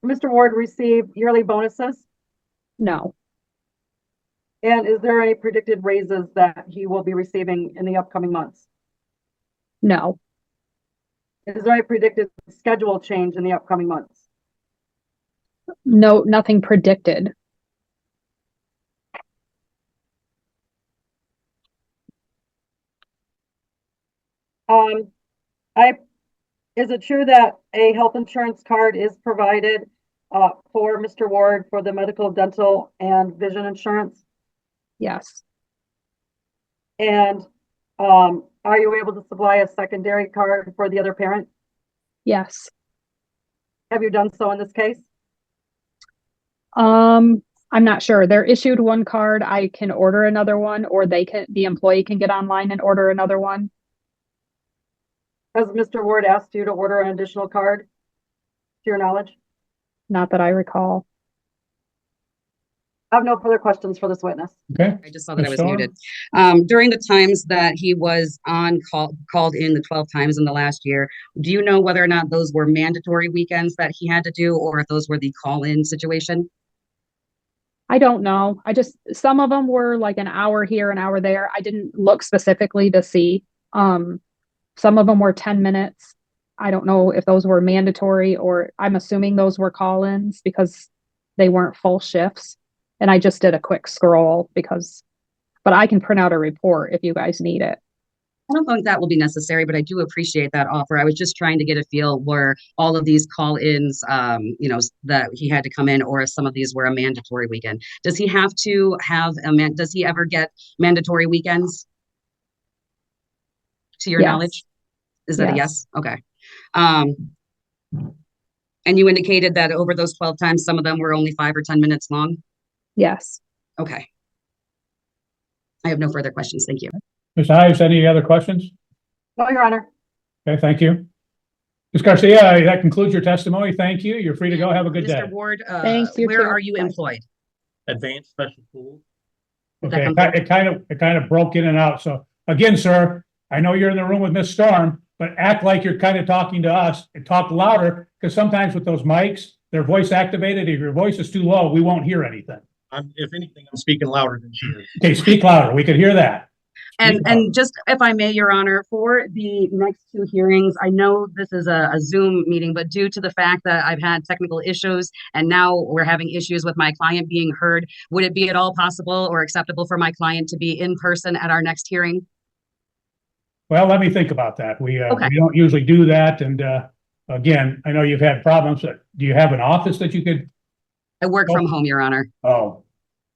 Mr. Ward receive yearly bonuses? No. And is there any predicted raises that he will be receiving in the upcoming months? No. Is there any predicted schedule change in the upcoming months? No, nothing predicted. Is it true that a health insurance card is provided for Mr. Ward for the medical, dental, and vision insurance? Yes. And are you able to supply a secondary card for the other parent? Yes. Have you done so in this case? I'm not sure. They're issued one card. I can order another one, or the employee can get online and order another one. Has Mr. Ward asked you to order an additional card, to your knowledge? Not that I recall. I have no further questions for this witness. Okay. I just saw that I was Storm? muted. During the times that he was called in the 12 times in the last year, do you know whether or not those were mandatory weekends that he had to do, or if those were the call-in situation? I don't know. Some of them were like an hour here, an hour there. I didn't look specifically to see. Some of them were 10 minutes. I don't know if those were mandatory, or I'm assuming those were call-ins because they weren't full shifts. And I just did a quick scroll but I can print out a report if you guys need it. I don't think that will be necessary, but I do appreciate that offer. I was just trying to get a feel where all of these call-ins, that he had to come in, or if some of these were a mandatory weekend. Does he have to have does he ever get mandatory weekends? To your knowledge? Is that a yes? Okay. And you indicated that over those 12 times, some of them were only 5 or 10 minutes long? Yes. Okay. I have no further questions. Thank you. Ms. Ives, any other questions? No, Your Honor. Okay, thank you. Ms. Garcia, that concludes your testimony. Thank you. You're free to go. Have a good day. Mr. Ward, Thanks, you where too. are you Bye. employed? Advanced special tools. Okay, it kind of broke in and out. So again, sir, I know you're in the room with Miss Storm, but act like you're kind of talking to us and talk louder, because sometimes with those mics, they're voice activated. If your voice is too low, we won't hear anything. If anything, I'm speaking louder than she is. Okay, speak louder. We could hear that. And just, if I may, Your Honor, for the next 2 hearings, I know this is a Zoom meeting, but due to the fact that I've had technical issues and now we're having issues with my client being heard, would it be at all possible or acceptable for my client to be in person at our next hearing? Well, let me think about that. We Okay. we don't usually do that. And again, I know you've had problems. Do you have an office that you could? I work from home, Your Honor. Oh,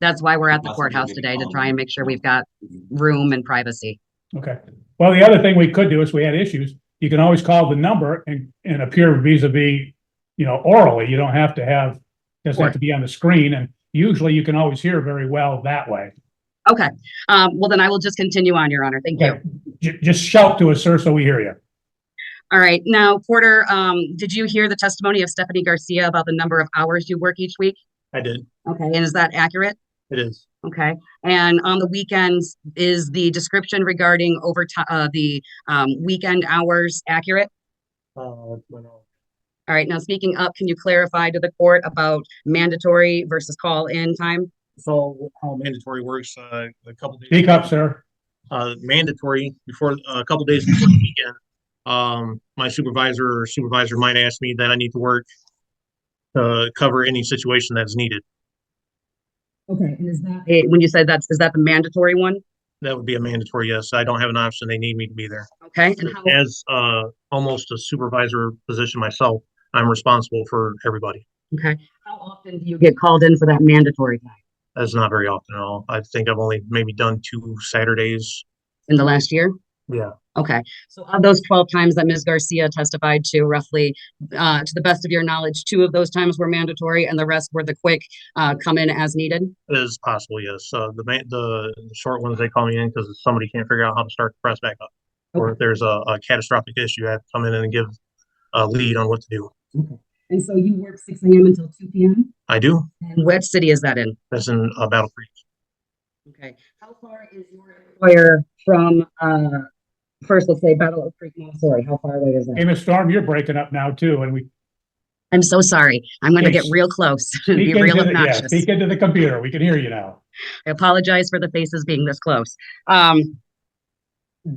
That's why we're at the courthouse today, to try and make sure we've got room and privacy. okay. Well, the other thing we could do is we had issues. You can always call the number and appear vis-a-vis, orally. You don't have to doesn't have to be on the screen. And usually you can always hear very well that way. Okay. Well, then I will just continue on, Your Honor. Thank you. Just shout to us, sir, so we hear you. All right. Now, Porter, did you hear the testimony of Stephanie Garcia about the number of hours you work each week? I did. Okay. And is that accurate? It is. Okay. And on the weekends, is the description regarding overtime, the weekend hours accurate? All right. Now, speaking up, can you clarify to the court about mandatory versus call-in time? So how mandatory works, a couple days. Speak up, sir. Mandatory before a couple days before the weekend. My supervisor might ask me that I need to work to cover any situation that's needed. Okay. And is that when you said is that the mandatory one? That would be a mandatory, yes. I don't have an option. They need me to be there. Okay. And As almost a supervisor position myself, I'm responsible for everybody. okay. How often do you get called in for that mandatory time? That's not very often at all. I think I've only maybe done 2 Saturdays. In the last year? Yeah. Okay. So of those 12 times that Ms. Garcia testified to, roughly, to the best of your knowledge, 2 of those times were mandatory and the rest were the quick come in as needed? It is possible, yes. The short ones, they call me in because somebody can't figure out how to start the press back up. Okay. Or if there's a catastrophic issue, I have to come in and give lead on what to do. Okay. And so you work 6 a.m. until 2 p.m.? I do. And what city is that in? That's in Battle Creek. Okay. How far is your employer from, first, let's say Battle Creek, Montessori? How far away is Hey, that? Ms. Storm, you're breaking up now too, and we I'm so sorry. I'm going to get Yes. real close and be speak real into the, yeah, obnoxious. speak into the computer. We can hear you now. I apologize for the faces being this close.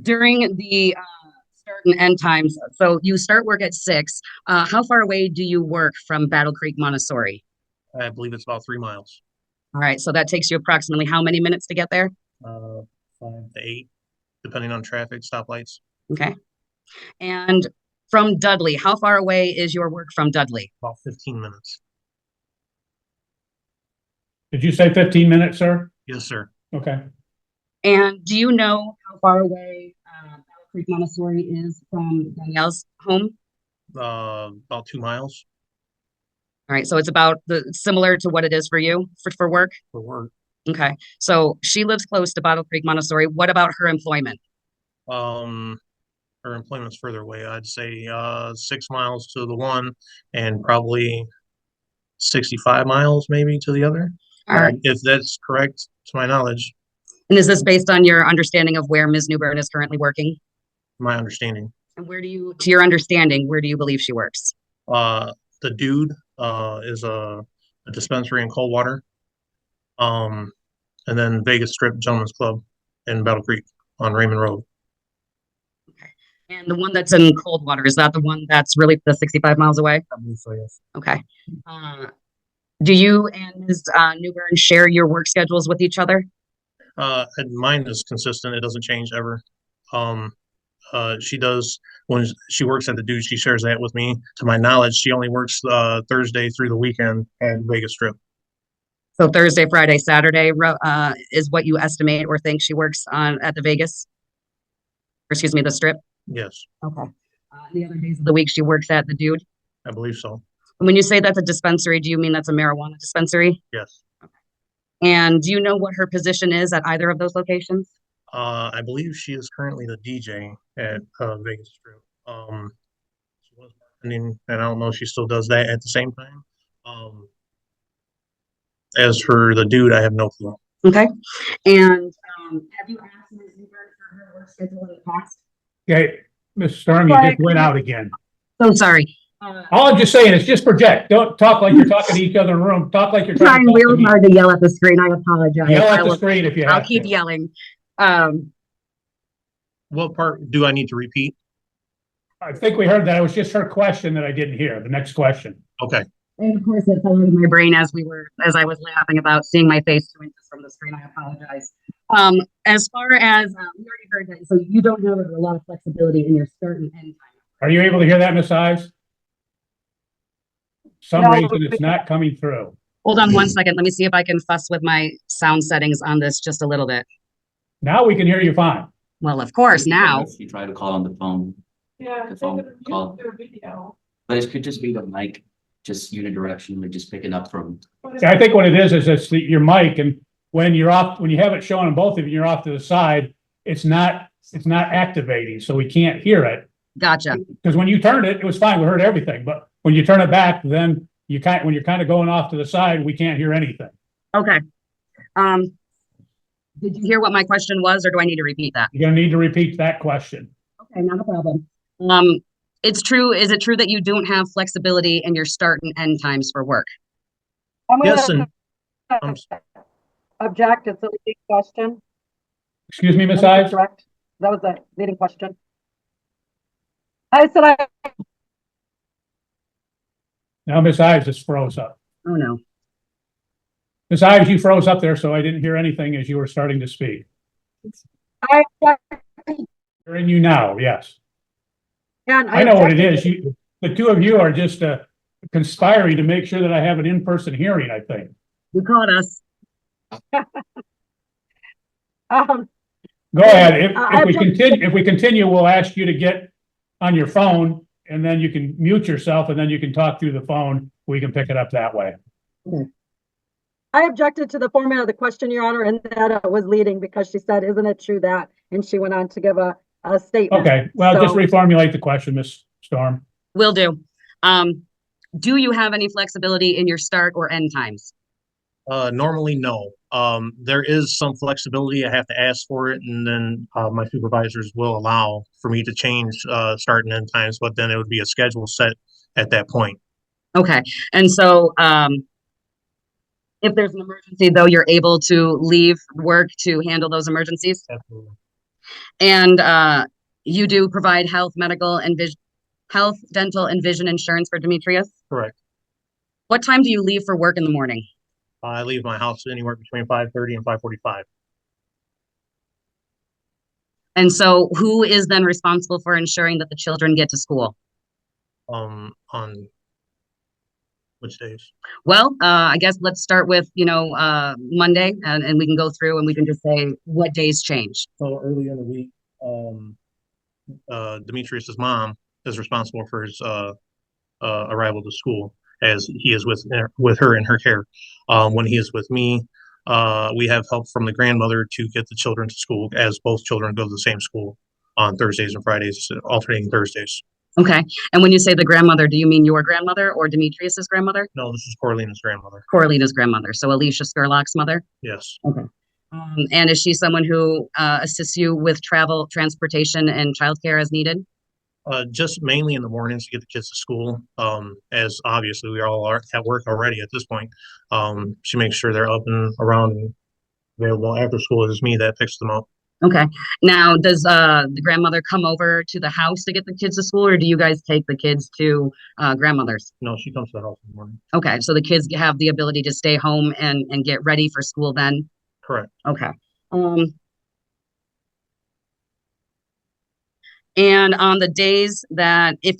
During the start and end times, so you start work at 6. How far away do you work from Battle Creek, Montessori? I believe it's about 3 miles. All right, so that takes you approximately how many minutes to get there? 5 to 8, depending on traffic, stoplights. Okay. And from Dudley, how far away is your work from Dudley? About 15 minutes. Did you say 15 minutes, sir? Yes, sir. Okay. And do you know how far away Battle Creek, Montessori is from Danielle's home? About 2 miles All right, so it's about similar to what it is for you for work? for work. Okay, so she lives close to Battle Creek, Montessori. What about her employment? Her employment's further away. I'd say 6 miles to the one and probably 65 miles maybe to the other. All right. If that's correct, to my knowledge, And is this based on your understanding of where Ms. Newbern is currently working? my understanding. And to your understanding, where do you believe she works? The dude is a dispensary in Coldwater. And then Vegas Strip Gentlemen's Club in Battle Creek on Raymond Road. Okay. And the one that's in Coldwater, is that the one that's really the 65 miles away? I believe so, yes. Okay. Do you and Ms. Newbern share your work schedules with each other? And mine is consistent. It doesn't change ever. She does when she works at the dude, she shares that with me. To my knowledge, she only works Thursday through the weekend at Vegas Strip. So Thursday, Friday, Saturday is what you estimate or think she works at the Vegas? Or excuse me, the Strip? Yes, Okay. The other days of the week she works at the dude? I believe so. And when you say that's a dispensary, do you mean that's a marijuana dispensary? Yes. And do you know what her position is at either of those locations? I believe she is currently the DJ at Vegas Strip. She was marketing, and I don't know if she still does that at the same time. As for the dude, I have no clue. Okay. And have you asked Ms. Newbern for her work schedule in the past? Okay, Ms. Storm, you just went out again. So sorry. All I'm just saying is just project. Don't talk like you're talking to each other in the room. Talk like you're trying Trying to talk to real me. hard to yell at the screen. I apologize. Yell at the screen if you have I'll keep to. yelling. What part do I need to repeat? I think we heard that. It was just her question that I didn't hear. The next question. Okay. And of course, it fell out of my brain as I was laughing about seeing my face 2 inches from the screen. I apologize. As far as we already heard that, so you don't have a lot of flexibility in your start and end time. Are you able to hear that, Ms. Ives? Some No. reason it's not coming through. Hold on 1 second. Let me see if I can fuss with my sound settings on this just a little bit. Now we can hear you fine. Well, of course, now. If you try to call on the phone, Yeah, the they phone could call, use their video. but it could just be the mic, just unidirectionally, just picking up from. Yeah, I think what it is it's your mic, and when you have it showing on both of you, you're off to the side, it's not activating, so we can't hear it. Gotcha. Because when you turned it, it was fine. We heard everything, but when you turn it back, then when you're kind of going off to the side, we can't hear anything. Okay. Did you hear what my question was, or do I need to repeat that? You're gonna need to repeat that question. Okay, not a problem. It's true. Is it true that you don't have flexibility in your start and end times for work? I'm gonna Yes, and object. It's a leading question. Excuse me, Ms. That was Ives? correct. That was a leading question. I said Now Ms. Ives just froze up. Oh, no. Ms. Ives, you froze up there, so I didn't hear anything as you were starting to speak. I Hearing you now, yes. and I know what it is. The two of you are just conspiring to make sure that I have an in-person hearing, I think. You caught us. Go ahead. If we continue, we'll ask you to get on your phone, and then you can mute yourself, and then you can talk through the phone. We can pick it up that way. I objected to the format of the question, Your Honor, and that it was leading because she said, "Isn't it true that?" And she went on to give a statement. Okay, well, just So- reformulate the question, Ms. Storm. Will do. Do you have any flexibility in your start or end times? Normally, no. There is some flexibility. I have to ask for it, and then my supervisors will allow for me to change start and end times, but then it would be a schedule set at that point. Okay. And so if there's an emergency, though, you're able to leave work to handle those emergencies? Absolutely. And you do provide health, medical, and health, dental, and vision insurance for Demetrius? Correct. What time do you leave for work in the morning? I leave my house anywhere between 5:30 and 5:45. And so who is then responsible for ensuring that the children get to school? On which days? Well, I guess let's start with, Monday, and we can go through and we can just say what days change. So early in the week, Demetrius's mom is responsible for his arrival to school, as he is with her in her care. When he is with me, we have help from the grandmother to get the children to school, as both children go to the same school on Thursdays and Fridays, alternating Thursdays. Okay. And when you say the grandmother, do you mean your grandmother or Demetrius's grandmother? No, this is Coralina's grandmother. Coralina's grandmother. So Alicia Skurlock's mother? Yes. Okay. And is she someone who assists you with travel, transportation, and childcare as needed? Just mainly in the mornings to get the kids to school. As obviously we all are at work already at this point. She makes sure they're up and around and available after school. It is me that picks them up. Okay. Now, does the grandmother come over to the house to get the kids to school, or do you guys take the kids to grandmother's? No, she comes to the house in the morning. Okay. So the kids have the ability to stay home and get ready for school then? Correct. Okay. And on the days that if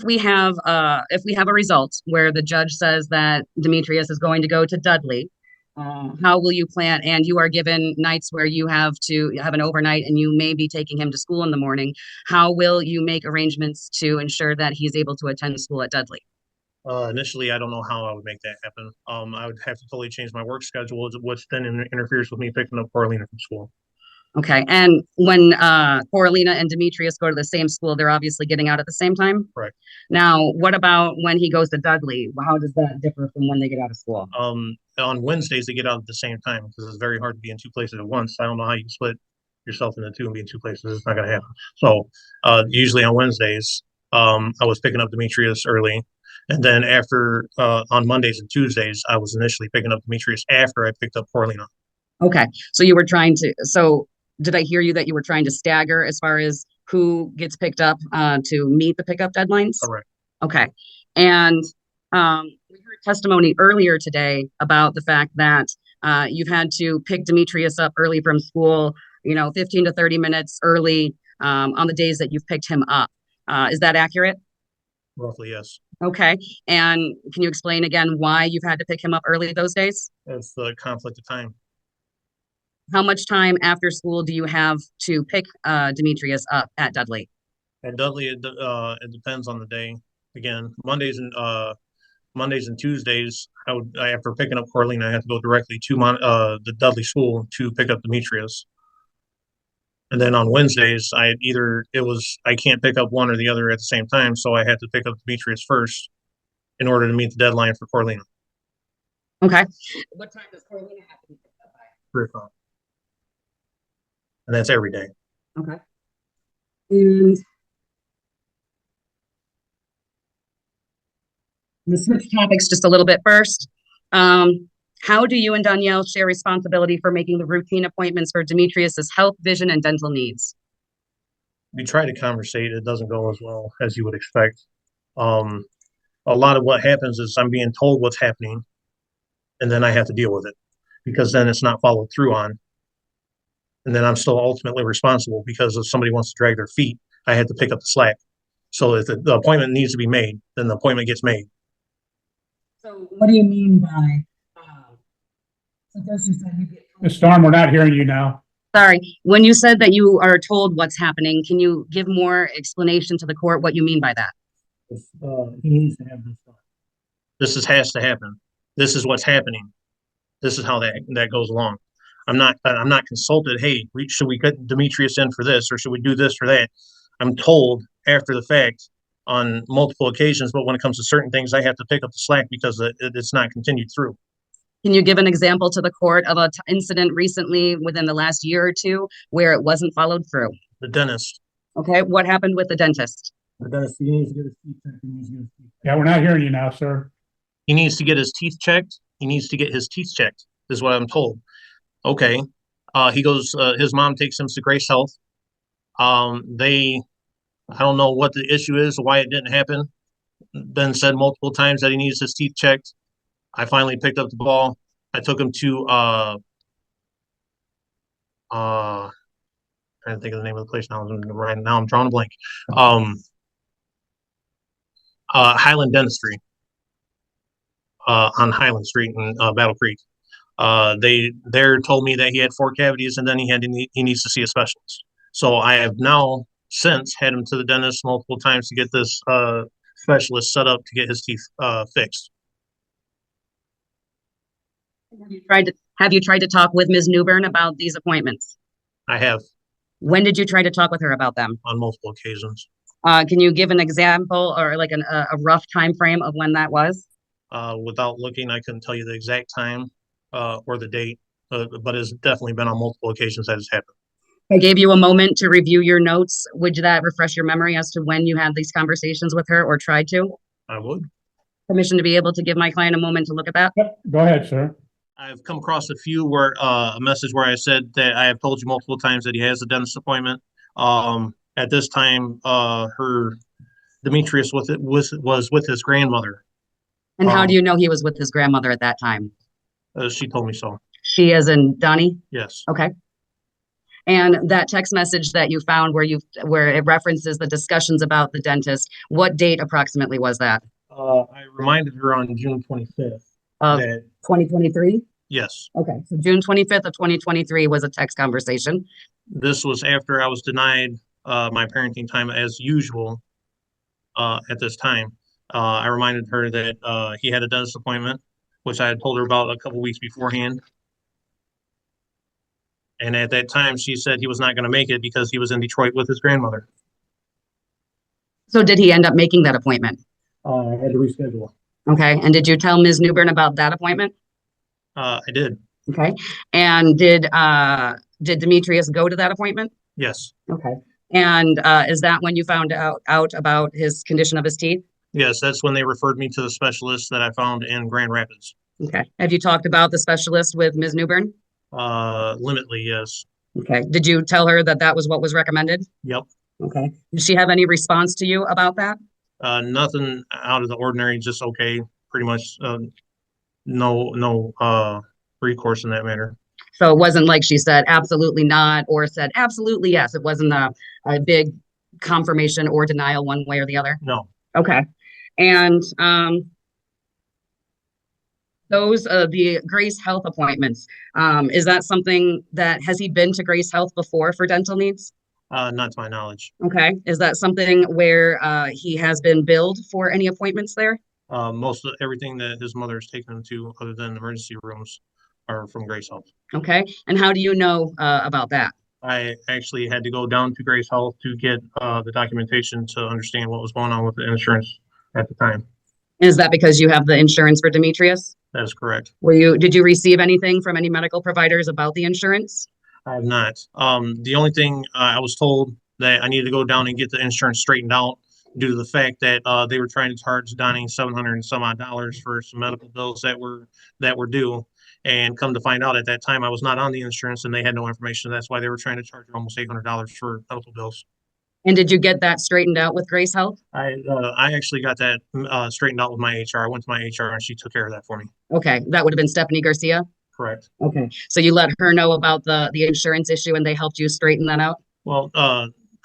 we have a result where the judge says that Demetrius is going to go to Dudley, how will you plan? And you are given nights where you have to have an overnight and you may be taking him to school in the morning. How will you make arrangements to ensure that he's able to attend school at Dudley? Initially, I don't know how I would make that happen. I would have to totally change my work schedule, which then interferes with me picking up Coralina from school. Okay. And when Coralina and Demetrius go to the same school, they're obviously getting out at the same time? Correct. Now, what about when he goes to Dudley? How does that differ from when they get out of school? On Wednesdays, they get out at the same time because it's very hard to be in two places at once. I don't know how you split yourself into two and be in two places. It's not going to happen. So usually on Wednesdays, I was picking up Demetrius early. And then after on Mondays and Tuesdays, I was initially picking up Demetrius after I picked up Coralina. Okay. So you were did I hear you that you were trying to stagger as far as who gets picked up to meet the pickup deadlines? Correct. Okay. And we heard testimony earlier today about the fact that you've had to pick Demetrius up early from school, 15 to 30 minutes early on the days that you've picked him up. Is that accurate? Roughly, yes. Okay. And can you explain again why you've had to pick him up early those days? It's the conflict of time. How much time after school do you have to pick Demetrius up at Dudley? At Dudley, it depends on the day. Again, Mondays and Tuesdays, after picking up Coralina, I had to go directly to the Dudley school to pick up Demetrius. And then on Wednesdays, I can't pick up one or the other at the same time, so I had to pick up Demetrius first in order to meet the deadline for Coralina. Okay. What time does Coralina have to be picked up by? 3 o'clock. And that's every day. Okay. And we'll switch topics just a little bit first. How do you and Danielle share responsibility for making the routine appointments for Demetrius's health, vision, and dental needs? We try to conversate. It doesn't go as well as you would expect. A lot of what happens is I'm being told what's happening, and then I have to deal with it because then it's not followed through on. And then I'm still ultimately responsible because if somebody wants to drag their feet, I had to pick up the slack. So if the appointment needs to be made, then the appointment gets made. So what do you mean by, so first you said you get told— Ms. Storm, we're not hearing you now. Sorry, when you said that you are told what's happening, can you give more explanation to the court what you mean by that? He needs to have this done. Has to happen. This is what's happening. This is how that goes along. I'm not consulted. Hey, should we get Demetrius in for this, or should we do this or that? I'm told after the fact, on multiple occasions, but when it comes to certain things, I have to pick up the slack because it's not continued through. Can you give an example to the court of an incident recently within the last year or two where it wasn't followed through? The dentist. Okay, what happened with the dentist? The dentist, he needs to get his teeth checked. Yeah, we're not hearing you now, sir. He needs to get his teeth checked. He needs to get his teeth checked, is what I'm told. Okay. He goes, his mom takes him to Grace Health. I don't know what the issue is, why it didn't happen. Been said multiple times that he needs his teeth checked. I finally picked up the ball. I took him to trying to think of the name of the place now. Right now I'm drawing a blank. Highland Dentistry on Highland Street in Battle Creek. They told me that he had 4 cavities and then he needs to see a specialist. So I have now since had him to the dentist multiple times to get this specialist set up to get his teeth fixed. Have you tried to talk with Ms. Newbern about these appointments? I have. When did you try to talk with her about them? On multiple occasions. Can you give an example or like a rough time frame of when that was? Without looking, I couldn't tell you the exact time or the date, but it's definitely been on multiple occasions that has happened. I gave you a moment to review your notes. Would that refresh your memory as to when you had these conversations with her or tried to? I would. Permission to be able to give my client a moment to look at that? Yep, go ahead, sir. I've come across a few where a message where I said that I have told you multiple times that he has a dentist appointment. At this time, Demetrius was with his grandmother. And how do you know he was with his grandmother at that time? She told me so. She as in Donnie? Yes. Okay. And that text message that you found where it references the discussions about the dentist, what date approximately was that? I reminded her on June 25th. Of 2023? Yes. Okay, so June 25th of 2023 was a text conversation. This was after I was denied my parenting time as usual at this time. I reminded her that he had a dentist appointment, which I had told her about a couple weeks beforehand. And at that time, she said he was not going to make it because he was in Detroit with his grandmother. So did he end up making that appointment? I had to reschedule. Okay, and did you tell Ms. Newbern about that appointment? I did. Okay, and did Demetrius go to that appointment? Yes. Okay, and is that when you found out about his condition of his teeth? Yes, that's when they referred me to the specialist that I found in Grand Rapids. Okay, have you talked about the specialist with Ms. Newbern? Limitly, yes. Okay, did you tell her that that was what was recommended? Yep. Okay, did she have any response to you about that? Nothing out of the ordinary, just okay, pretty much. No recourse in that matter. So it wasn't like she said absolutely not or said absolutely yes. It wasn't a big confirmation or denial one way or the other. No. Okay, and those the Grace Health appointments. Is that something that has he been to Grace Health before for dental needs? Not to my knowledge. Okay, is that something where he has been billed for any appointments there? Most of everything that his mother has taken him to, other than emergency rooms, are from Grace Health. Okay, and how do you know about that? I actually had to go down to Grace Health to get the documentation to understand what was going on with the insurance at the time. Is that because you have the insurance for Demetrius? That is correct. Did you receive anything from any medical providers about the insurance? I have not. The only thing I was told that I needed to go down and get the insurance straightened out due to the fact that they were trying to charge Donnie $700 and some odd for some medical bills that were due. And come to find out at that time, I was not on the insurance and they had no information. That's why they were trying to charge her almost $800 for medical bills. And did you get that straightened out with Grace Health? I actually got that straightened out with my HR. I went to my HR and she took care of that for me. Okay, that would have been Stephanie Garcia? Correct. Okay, so you let her know about the insurance issue and they helped you straighten that out? Well,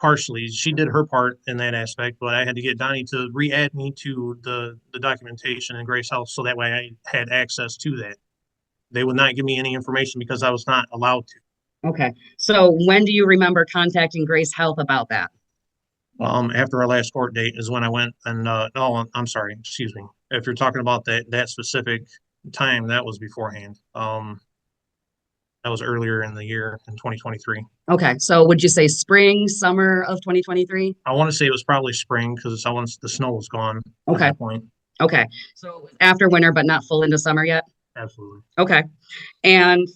partially. She did her part in that aspect, but I had to get Donnie to re-add me to the documentation in Grace Health so that way I had access to that. They would not give me any information because I was not allowed to. Okay, so when do you remember contacting Grace Health about that? After our last court date is when I went and I'm sorry, excuse me. If you're talking about that specific time, that was beforehand. That was earlier in the year in 2023. Okay, so would you say spring, summer of 2023? I want to say it was probably spring because the snow was gone at Okay. that point. Okay, so after winter, but not full into summer yet? Absolutely. Okay. And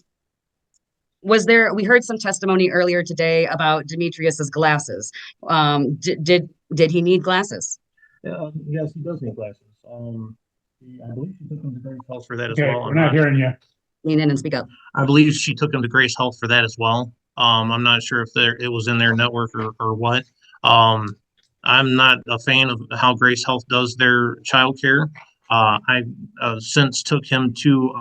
we heard some testimony earlier today about Demetrius's glasses. Did he need glasses? Yes, he does need glasses. I believe she took him to Grace Health for that as Okay, well. we're not hearing you. Lean in and speak up. I believe she took him to Grace Health for that as well. I'm not sure if it was in their network or what. I'm not a fan of how Grace Health does their childcare. I since took him to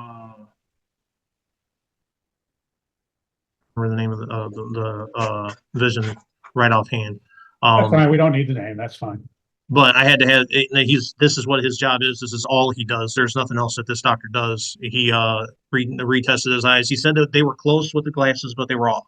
remember the name of the vision right offhand. That's fine. We don't need the name. That's fine. But I had to have this is what his job is. This is all he does. There's nothing else that this doctor does. He retested his eyes. He said that they were close with the glasses, but they were off.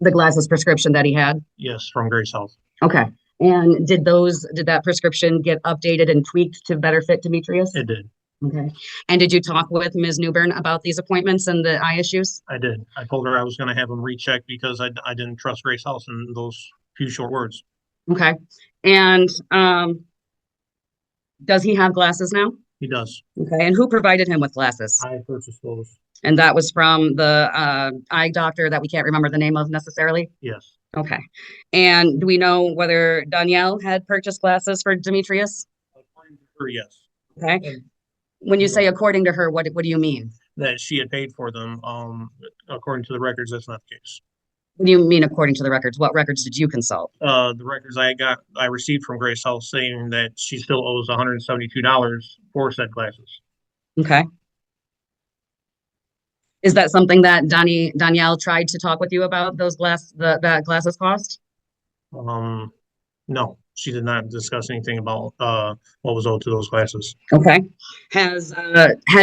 The glasses prescription that he had? Yes, from Grace Health. Okay. And did that prescription get updated and tweaked to better fit Demetrius? It did. Okay. And did you talk with Ms. Newbern about these appointments and the eye issues? I did. I told her I was going to have him rechecked because I didn't trust Grace Health in those few short words. Okay. And does he have glasses now? He does. Okay. And who provided him with glasses? I purchased those. And that was from the eye doctor that we can't remember the name of necessarily? Yes. Okay. And do we know whether Danielle had purchased glasses for Demetrius? According to her, yes. Okay. And when you say according to her, what do you mean? that she had paid for them. According to the records, that's not the case. What do you mean according to the records? What records did you consult? The records I received from Grace Health saying that she still owes $172 for said glasses. Okay. Is that something that Danielle tried to talk with you about, those that glasses cost? No, she did not discuss anything about what was owed to those glasses. Okay. Has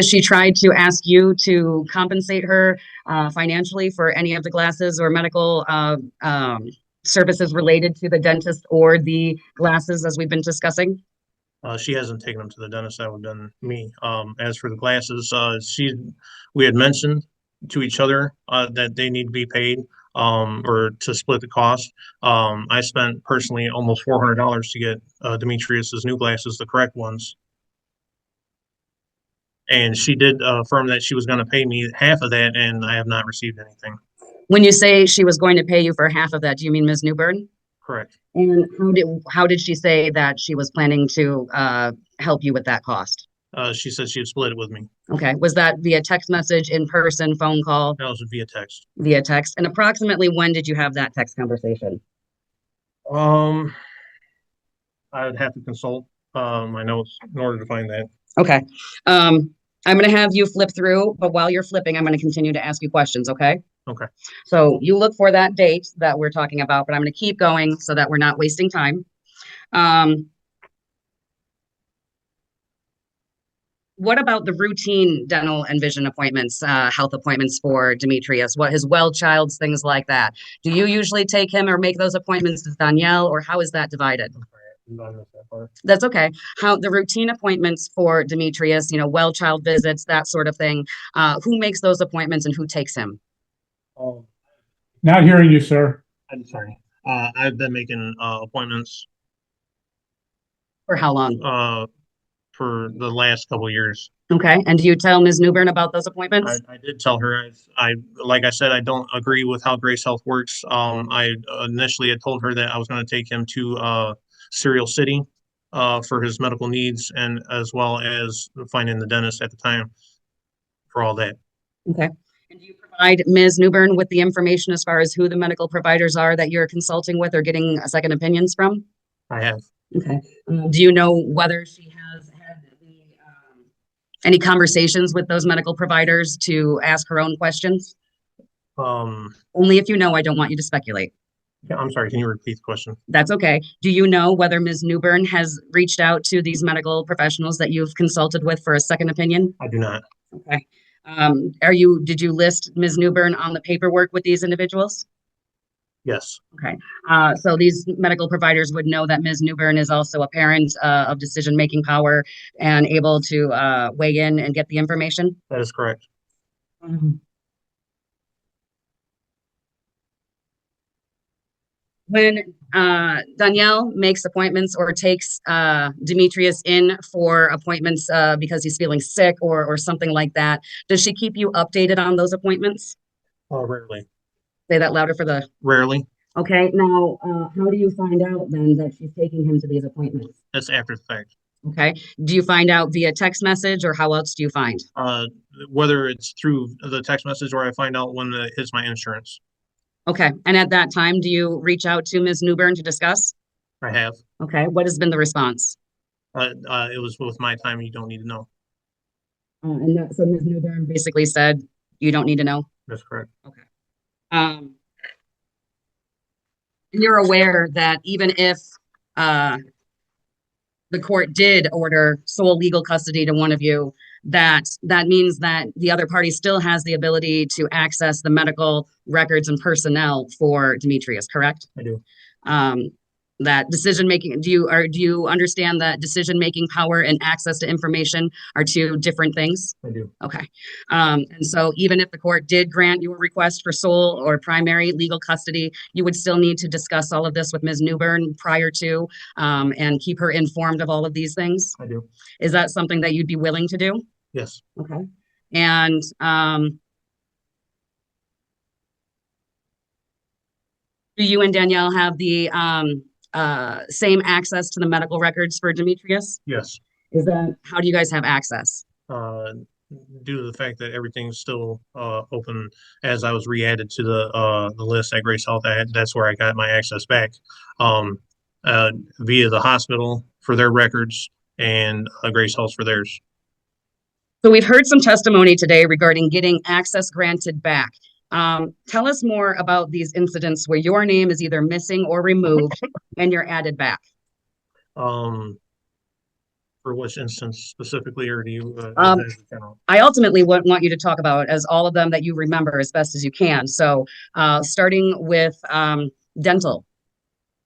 she tried to ask you to compensate her financially for any of the glasses or medical services related to the dentist or the glasses as we've been discussing? She hasn't taken them to the dentist. That would have been me. As for the glasses, we had mentioned to each other that they need to be paid or to split the cost. I spent personally almost $400 to get Demetrius's new glasses, the correct ones. And she did affirm that she was going to pay me half of that, and I have not received anything. When you say she was going to pay you for half of that, do you mean Ms. Newbern? Correct. And how did she say that she was planning to help you with that cost? She said she would split it with me. Okay. Was that via text message, in person, phone call? That was via text. Via text. And approximately when did you have that text conversation? I would have to consult my notes in order to find that. Okay. I'm going to have you flip through, but while you're flipping, I'm going to continue to ask you questions, okay? Okay. So you look for that date that we're talking about, but I'm going to keep going so that we're not wasting time. What about the routine dental and vision appointments, health appointments for Demetrius? What his well childs, things like that? Do you usually take him or make those appointments with Danielle, or how is that divided? That's okay. How the routine appointments for Demetrius, well child visits, that sort of thing. Who makes those appointments and who takes him? Not hearing you, sir. I'm sorry. I've been making appointments. For how long? For the last couple of years. Okay. And do you tell Ms. Newbern about those appointments? I did tell her. Like I said, I don't agree with how Grace Health works. I initially had told her that I was going to take him to Serial City for his medical needs, and as well as finding the dentist at the time for all that. Okay. And do you provide Ms. Newbern with the information as far as who the medical providers are that you're consulting with or getting second opinions from? I have. Okay. Do you know whether she has had any conversations with those medical providers to ask her own questions? Only if you know. I don't want you to speculate. I'm sorry, can you repeat the question? That's okay. Do you know whether Ms. Newbern has reached out to these medical professionals that you've consulted with for a second opinion? I do not. Okay. Did you list Ms. Newbern on the paperwork with these individuals? Yes. Okay. So these medical providers would know that Ms. Newbern is also a parent of decision-making power and able to weigh in and get the information? That is correct. When Danielle makes appointments or takes Demetrius in for appointments because he's feeling sick or something like that, does she keep you updated on those appointments? Rarely. Say that louder for the. Rarely. Okay, now how do you find out then that she's taking him to these appointments? That's after the fact. Okay, do you find out via text message or how else do you find? Whether it's through the text message or I find out when it hits my insurance. Okay, and at that time, do you reach out to Ms. Newbern to discuss? I have. Okay, what has been the response? It was with my time. You don't need to know. So Ms. Newbern basically said, you don't need to know? That's correct. Okay. And you're aware that even if the court did order sole legal custody to one of you, that means that the other party still has the ability to access the medical records and personnel for Demetrius, correct? I do. That decision-making, do you understand that decision-making power and access to information are two different things? I do. Okay. And so even if the court did grant you a request for sole or primary legal custody, you would still need to discuss all of this with Ms. Newbern prior to and keep her informed of all of these things? I do. Is that something that you'd be willing to do? Yes. Okay. And do you and Danielle have the same access to the medical records for Demetrius? Yes. How do you guys have access? Due to the fact that everything's still open, as I was re-added to the list at Grace Health, that's where I got my access back via the hospital for their records and Grace Health for theirs. So we've heard some testimony today regarding getting access granted back. Tell us more about these incidents where your name is either missing or removed and you're added back. For which instance specifically, or do you? I ultimately want you to talk about as all of them that you remember as best as you can. So starting with dental.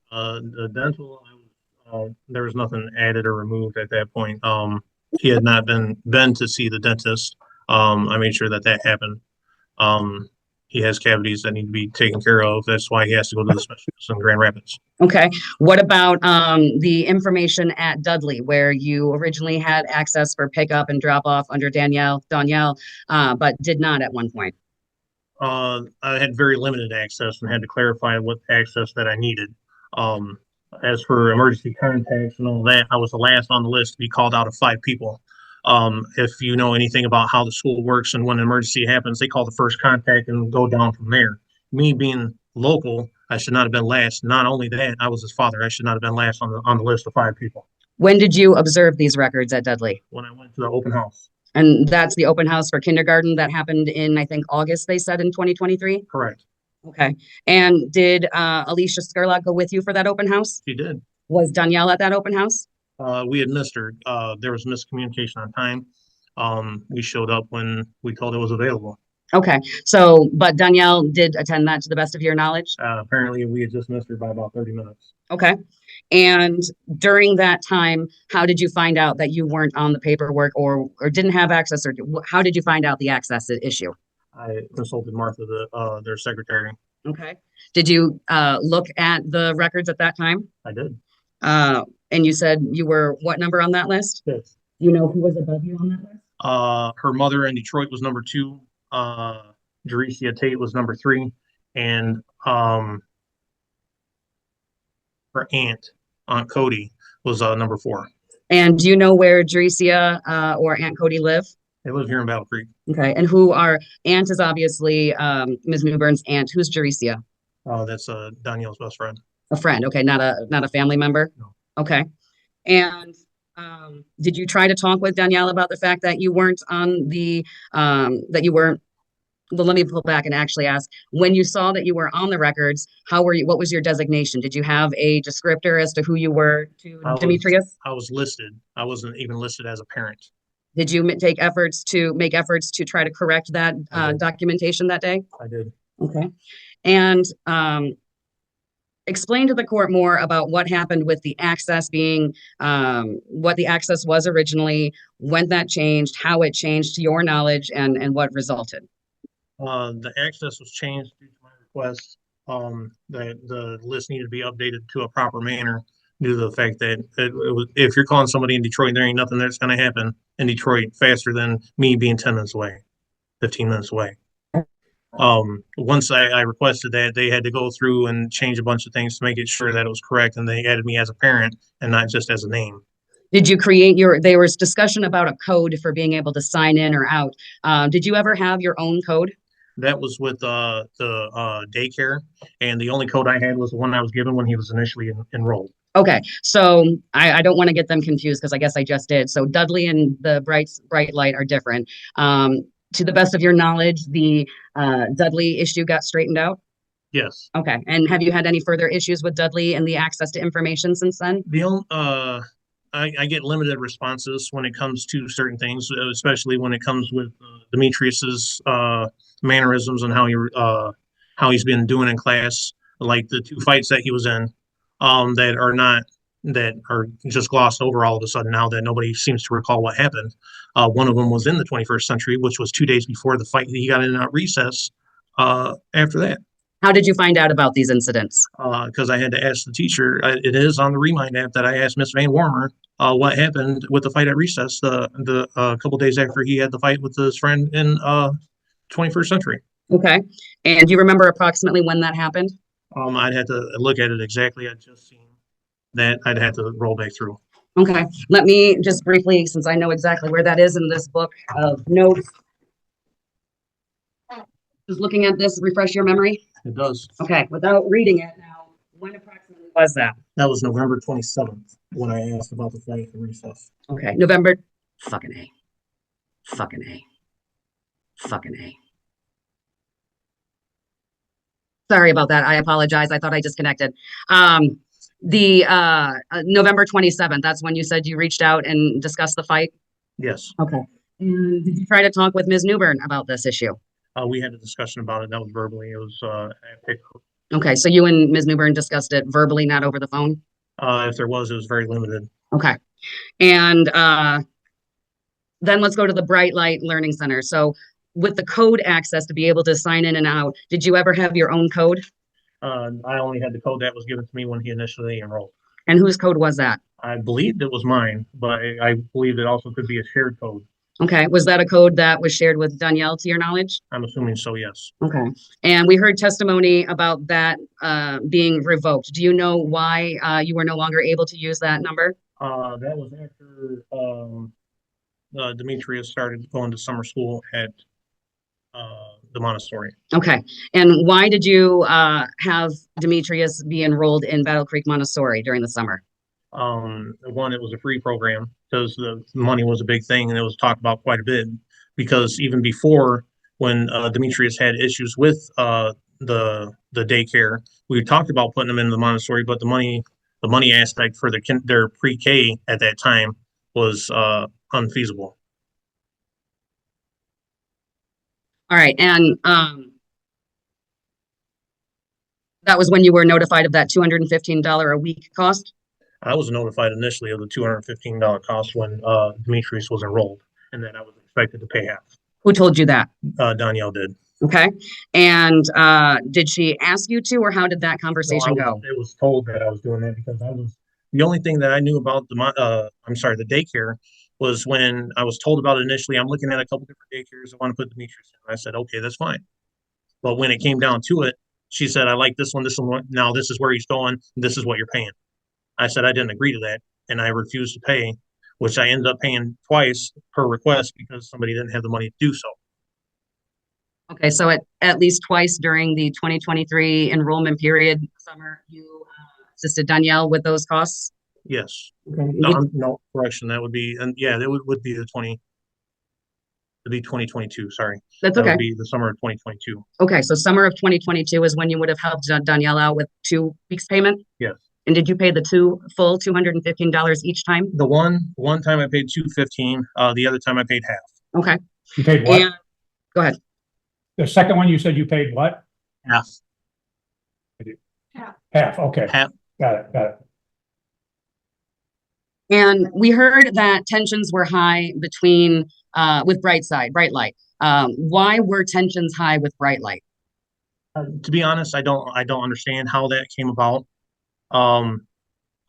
The dental, there was nothing added or removed at that point. He had not been to see the dentist. I made sure that happened. He has cavities that need to be taken care of. That's why he has to go to the specialist in Grand Rapids. Okay. What about the information at Dudley, where you originally had access for pickup and drop off under Danielle, but did not at one point? I had very limited access and had to clarify what access that I needed. As for emergency contacts and all that, I was the last on the list to be called out of 5 people. If you know anything about how the school works and when an emergency happens, they call the first contact and go down from there. Me being local, I should not have been last. Not only that, I was his father. I should not have been last on the list of 5 people. When did you observe these records at Dudley? When I went to the open house. And that's the open house for kindergarten that happened in, I think, August, they said, in 2023? Correct. Okay. And did Alicia Skurlock go with you for that open house? She did. Was Danielle at that open house? We had missed her. There was miscommunication on time. We showed up when we told it was available. Okay. So, but Danielle did attend that to the best of your knowledge? Apparently we had just missed her by about 30 minutes. Okay. And during that time, how did you find out that you weren't on the paperwork or didn't have access, or how did you find out the access issue? I consulted Martha, their secretary. Okay. Did you look at the records at that time? I did. And you said you were what number on that list? 6. Do you know who was above you on that list? Her mother in Detroit was number 2. Garcia Tate was number 3. And her Aunt Cody, was number 4. And do you know where Garcia or Aunt Cody live? They live here in Battle Creek. Okay. And Aunt is obviously Ms. Newbern's aunt. Who's Garcia? That's Danielle's best friend. A friend. Okay. Not a family member? No. Okay. And did you try to talk with Danielle about the fact that you weren't on the, well, let me pull back and actually ask, when you saw that you were on the records, what was your designation? Did you have a descriptor as to who you were to Demetrius? I was listed. I wasn't even listed as a parent. Did you make efforts to try to correct that documentation that day? I did. Okay. And explain to the court more about what happened with the access being, what the access was originally, when that changed, how it changed to your knowledge, and what resulted. The access was changed due to my request. that the list needed to be updated to a proper manner due to the fact that if you're calling somebody in Detroit, there ain't nothing that's going to happen in Detroit faster than me being 10 minutes away, 15 minutes away. Once I requested that, they had to go through and change a bunch of things to make it sure that it was correct, and they added me as a parent and not just as a name. Did you create there was discussion about a code for being able to sign in or out. Did you ever have your own code? That was with the daycare, and the only code I had was the one I was given when he was initially enrolled. Okay, so I don't want to get them confused because I guess I just did. So Dudley and the bright light are different. To the best of your knowledge, the Dudley issue got straightened out? Yes. Okay, and have you had any further issues with Dudley and the access to information since then? The only I get limited responses when it comes to certain things, especially when it comes with Demetrius's mannerisms and how he's been doing in class, like the 2 fights that he was in, that are just glossed over all of a sudden now that nobody seems to recall what happened. One of them was in the 21st century, which was 2 days before the fight that he got in at recess. After that. How did you find out about these incidents? Because I had to ask the teacher. It is on the Remind app that I asked Miss Van Warmer what happened with the fight at recess the couple days after he had the fight with his friend in 21st century. Okay, and do you remember approximately when that happened? I'd have to look at it exactly. I'd just seen that. I'd have to roll back through. Okay, let me just briefly, since I know exactly where that is in this book of notes. Just looking at this, refresh your memory? It does. Okay, without reading it now, when approximately was that? That was November 27th when I asked about the fight at recess. Okay, November, fucking A. Fucking A. Fucking A. Sorry about that. I apologize. I thought I disconnected. The November 27th, that's when you said you reached out and discussed the fight? Yes. Okay. And did you try to talk with Ms. Newbern about this issue? We had a discussion about it. That was verbally. It was at pickup. Okay, so you and Ms. Newbern discussed it verbally, not over the phone? If there was, it was very limited. Okay. And then let's go to the Bright Light Learning Center. So with the code access to be able to sign in and out, did you ever have your own code? I only had the code that was given to me when he initially enrolled. And whose code was that? I believed it was mine, but I believe it also could be a shared code. Okay, was that a code that was shared with Danielle, to your knowledge? I'm assuming so, yes. Okay, and we heard testimony about that being revoked. Do you know why you were no longer able to use that number? That was after Demetrius started going to summer school at the Montessori. Okay, and why did you have Demetrius be enrolled in Battle Creek Montessori during the summer? One, it was a free program because the money was a big thing and it was talked about quite a bit, because even before, when Demetrius had issues with the daycare, we talked about putting him in the Montessori, but the money aspect for their pre-K at that time was unfeasible. All right, and that was when you were notified of that $215 a week cost? I was notified initially of the $215 cost when Demetrius was enrolled, and that I was expected to pay half. Who told you that? Danielle did. Okay, and did she ask you to, or how did that conversation go? It was told that I was doing that because the only thing that I knew about the daycare was when I was told about it initially. I'm looking at a couple different daycares. I want to put Demetrius in. I said, okay, that's fine. But when it came down to it, she said, I like this one. Now this is where he's going. This is what you're paying. I said I didn't agree to that, and I refused to pay, which I ended up paying twice per request because somebody didn't have the money to do so. Okay, so at least twice during the 2023 enrollment period summer, you assisted Danielle with those costs? Yes. Okay. No, correction. That would be, and yeah, that would be 2022. Sorry. That's that okay. Would be the summer of 2022. Okay, so summer of 2022 is when you would have helped Danielle out with 2 weeks payment? Yes. And did you pay the full $215 each time? The one time I paid $215. The other time I paid half. Okay. You paid what? And, go ahead. The second one you said you paid what? Half. Half, okay. Half. Got it. And we heard that tensions were high between with Bright Light. Why were tensions high with Bright Light? To be honest, I don't understand how that came about. Um,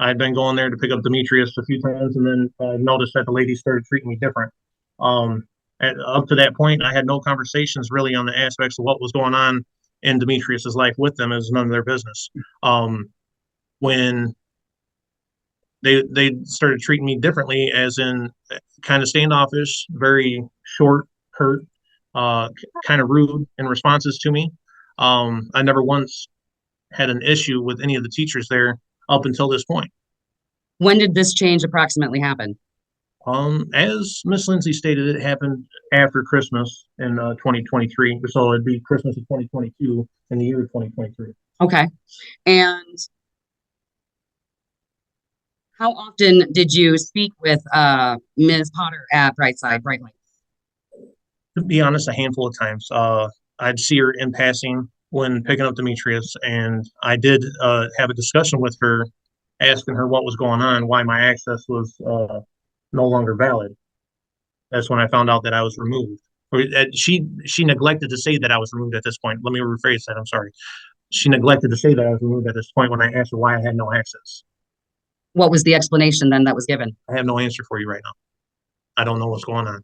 I'd been going there to pick up Demetrius a few times, and then noticed that the lady started treating me different. Um, up to that point, I had no conversations really on the aspects of what was going on in Demetrius's life with them. It was none of their business. When they started treating me differently, as in kind of standoffish, very short, curt, kind of rude in responses to me. I never once had an issue with any of the teachers there up until this point. When did this change approximately happen? As Miss Lindsay stated, it happened after Christmas in 2023. So it'd be Christmas of 2022 in the year of 2023. Okay. And how often did you speak with Ms. Potter at Bright Light? To be honest, a handful of times. I'd see her in passing when picking up Demetrius, and I did have a discussion with her, asking her what was going on, why my access was no longer valid. That's when I found out that I was removed. She neglected to say that I was removed at this point. Let me rephrase that. I'm sorry. She neglected to say that I was removed at this point when I asked her why I had no access. What was the explanation then that was given? I have no answer for you right now. I don't know what's going on.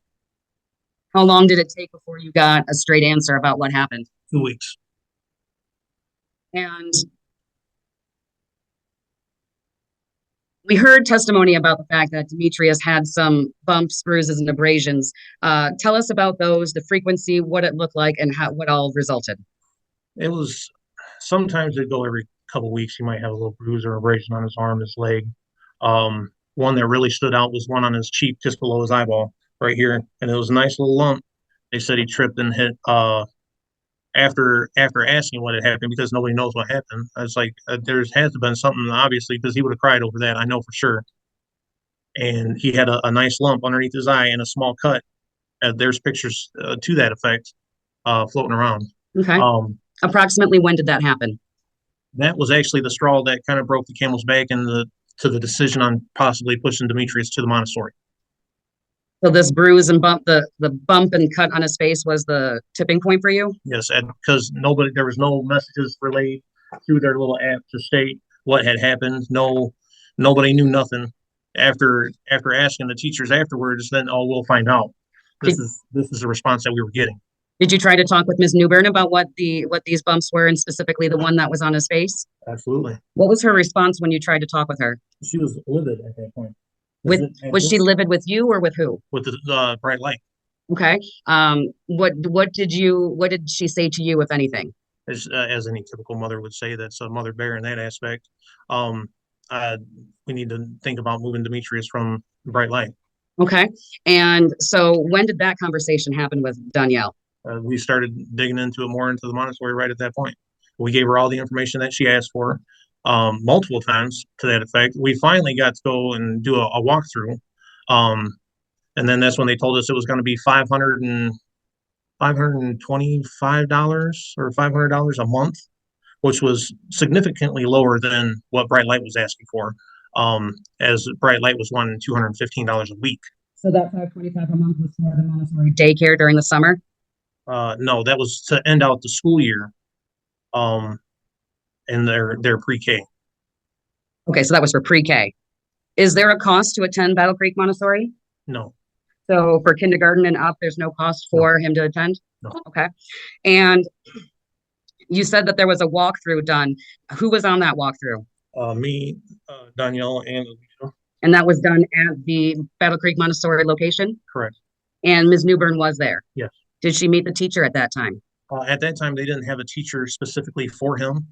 How long did it take before you got a straight answer about what happened? 2 weeks. And we heard testimony about the fact that Demetrius had some bumps, bruises, and abrasions. Tell us about those, the frequency, what it looked like, and what all resulted. It was, sometimes it'd go every couple weeks. He might have a little bruise or abrasion on his arm, his leg. One that really stood out was one on his cheek, just below his eyeball, right here, and it was a nice little lump. They said he tripped and hit. After asking what had happened, because nobody knows what happened, I was like, there has to have been something, obviously, because he would have cried over that. I know for sure. And he had a nice lump underneath his eye and a small cut. There's pictures to that effect floating around. Okay. Approximately when did that happen? That was actually the straw that kind of broke the camel's back and to the decision on possibly pushing Demetrius to the Montessori. So this bruise and bump, the bump and cut on his face was the tipping point for you? Yes, because there was no messages relayed through their little app to state what had happened. Nobody knew nothing. After asking the teachers afterwards, then we'll find out. This is the response that we were getting. Did you try to talk with Ms. Newbern about what these bumps were, and specifically the one that was on his face? Absolutely. What was her response when you tried to talk with her? She was livid at that point. Was she livid with you or with who? With the bright light. Okay. What did she say to you, if anything? As any typical mother would say, that's a mother bear in that aspect. We need to think about moving Demetrius from bright light. Okay. And so when did that conversation happen with Danielle? We started digging into it more into the Montessori right at that point. We gave her all the information that she asked for, multiple times to that effect. We finally got to go and do a walkthrough. And then that's when they told us it was going to be $525 or $500 a month, which was significantly lower than what Bright Light was asking for, as Bright Light was wanting $215 a week. So that $525 a month was for the Montessori daycare during the summer? No, that was to end out the school year, in their pre-K. Okay, so that was for pre-K. Is there a cost to attend Battle Creek Montessori? No. So for kindergarten and up, there's no cost for him to attend? No. Okay. And you said that there was a walkthrough done. Who was on that walkthrough? Me, Danielle, and Alicia. And that was done at the Battle Creek Montessori location? Correct. And Ms. Newbern was there? Yes. Did she meet the teacher at that time? At that time, they didn't have a teacher specifically for him,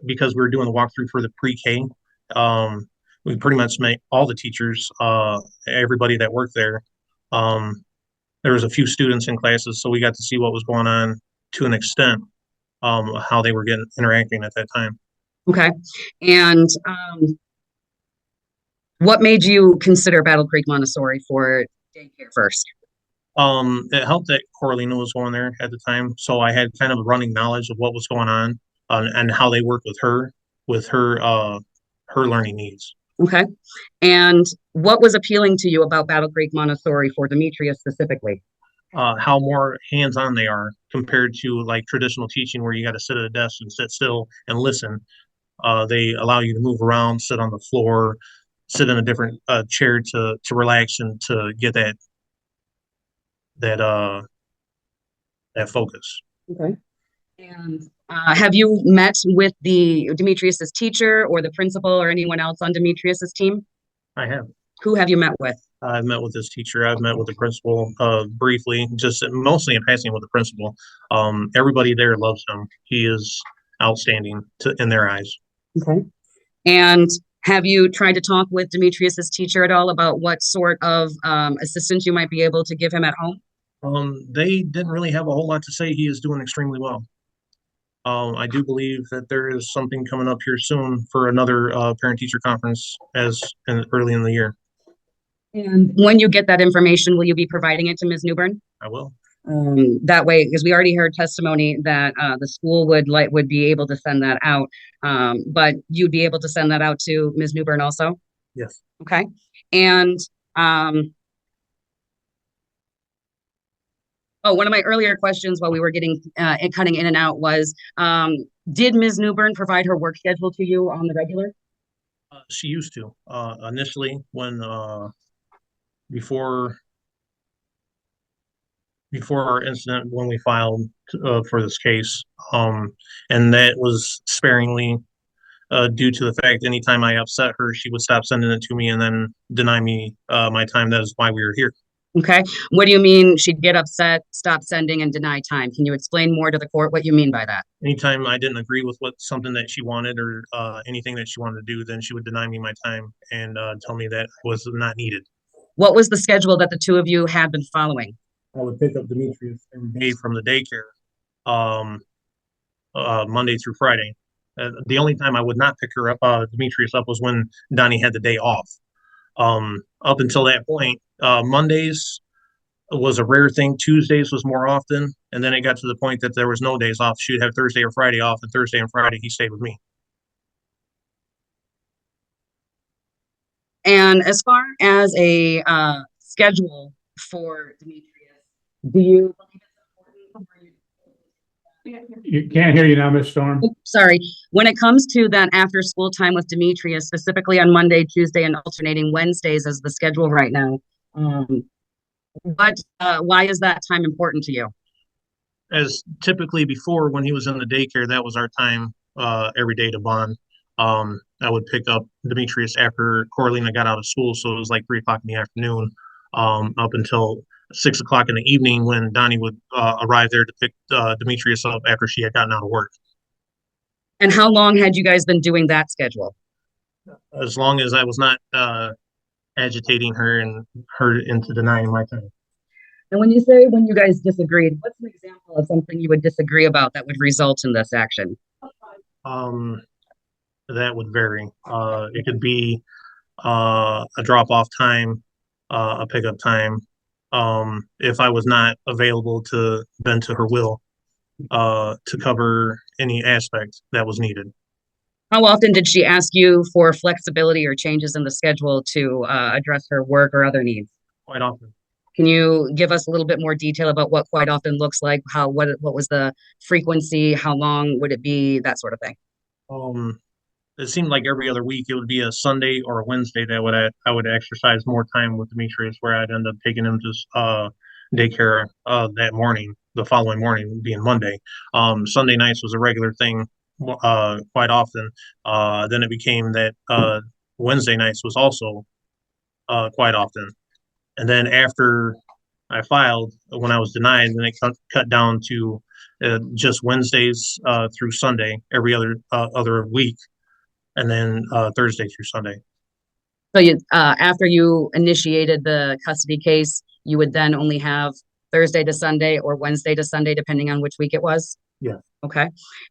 because we were doing the walkthrough for the pre-K. We pretty much met all the teachers, everybody that worked there. There was a few students in classes, so we got to see what was going on to an extent, how they were interacting at that time. Okay. And what made you consider Battle Creek Montessori for daycare first? It helped that Coralina was going there at the time, so I had kind of a running knowledge of what was going on, and how they worked with her learning needs. Okay. And what was appealing to you about Battle Creek Montessori for Demetrius specifically? how more hands-on they are compared to like traditional teaching where you got to sit at a desk and sit still and listen. They allow you to move around, sit on the floor, sit in a different chair to relax and to get that that focus. Okay. And have you met with the Demetrius's teacher or the principal or anyone else on Demetrius's team? I have. Who have you met with? I've met with this teacher. I've met with the principal briefly, just mostly in passing with the principal. Everybody there loves him. He is outstanding in their eyes. Okay. And have you tried to talk with Demetrius's teacher at all about what sort of assistance you might be able to give him at home? They didn't really have a whole lot to say. He is doing extremely well. I do believe that there is something coming up here soon for another parent-teacher conference early in the year. And when you get that information, will you be providing it to Ms. Newbern? I will. That way, because we already heard testimony that the school would be able to send that out, but you'd be able to send that out to Ms. Newbern also? Yes. Okay. And one of my earlier questions while we were cutting in and out was, did Ms. Newbern provide her work schedule to you on the regular? She used to. Initially, when before our incident, when we filed for this case, and that was sparingly due to the fact anytime I upset her, she would stop sending it to me and then deny me my time. That is why we were here. Okay. What do you mean she'd get upset, stop sending, and deny time? Can you explain more to the court what you mean by that? Anytime I didn't agree with something that she wanted or anything that she wanted to do, then she would deny me my time and tell me that was not needed. What was the schedule that the two of you had been following? I would pick up Demetrius every day from the daycare, Monday through Friday. The only time I would not pick her up, Demetrius up, was when Donnie had the day off. Up until that point, Mondays was a rare thing. Tuesdays was more often. And then it got to the point that there was no days off. She would have Thursday or Friday off, and Thursday and Friday he stayed with me. And as far as a schedule for Demetrius, do you believe it's important for you? You can't hear you now, Miss Storm. Sorry. When it comes to that after school time with Demetrius, specifically on Monday, Tuesday, and alternating Wednesdays as the schedule right now, why is that time important to you? As typically before, when he was in the daycare, that was our time every day to bond. I would pick up Demetrius after Coralina got out of school, so it was like 3 o'clock in the afternoon, up until 6 o'clock in the evening when Donnie would arrive there to pick Demetrius up after she had gotten out of work. And how long had you guys been doing that schedule? As long as I was not agitating her and her into denying my time. And when you say when you guys disagreed, what's an example of something you would disagree about that would result in this action? That would vary. It could be a drop-off time, a pickup time. If I was not available to bend to her will to cover any aspect that was needed. How often did she ask you for flexibility or changes in the schedule to address her work or other needs? Quite often. Can you give us a little bit more detail about what quite often looks like? What was the frequency? How long would it be? That sort of thing. It seemed like every other week it would be a Sunday or a Wednesday that I would exercise more time with Demetrius, where I'd end up taking him to daycare that morning, the following morning being Monday. Sunday nights was a regular thing quite often. Then it became that Wednesday nights was also quite often. And then after I filed, when I was denied, then it cut down to just Wednesdays through Sunday, every other week, and then Thursday through Sunday. So after you initiated the custody case, you would then only have Thursday to Sunday or Wednesday to Sunday, depending on which week it was? Yeah. Okay.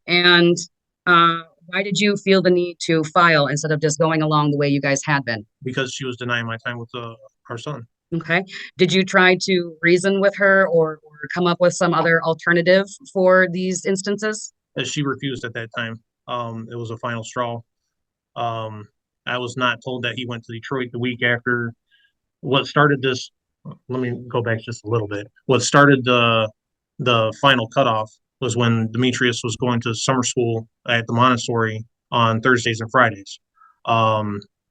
And why did you feel the need to file instead of just going along the way you guys had been? Because she was denying my time with our son. Okay. Did you try to reason with her or come up with some other alternative for these instances? She refused at that time. It was a final straw. I was not told that he went to Detroit the week after. What started this let me go back just a little bit. What started the final cutoff was when Demetrius was going to summer school at the Montessori on Thursdays and Fridays.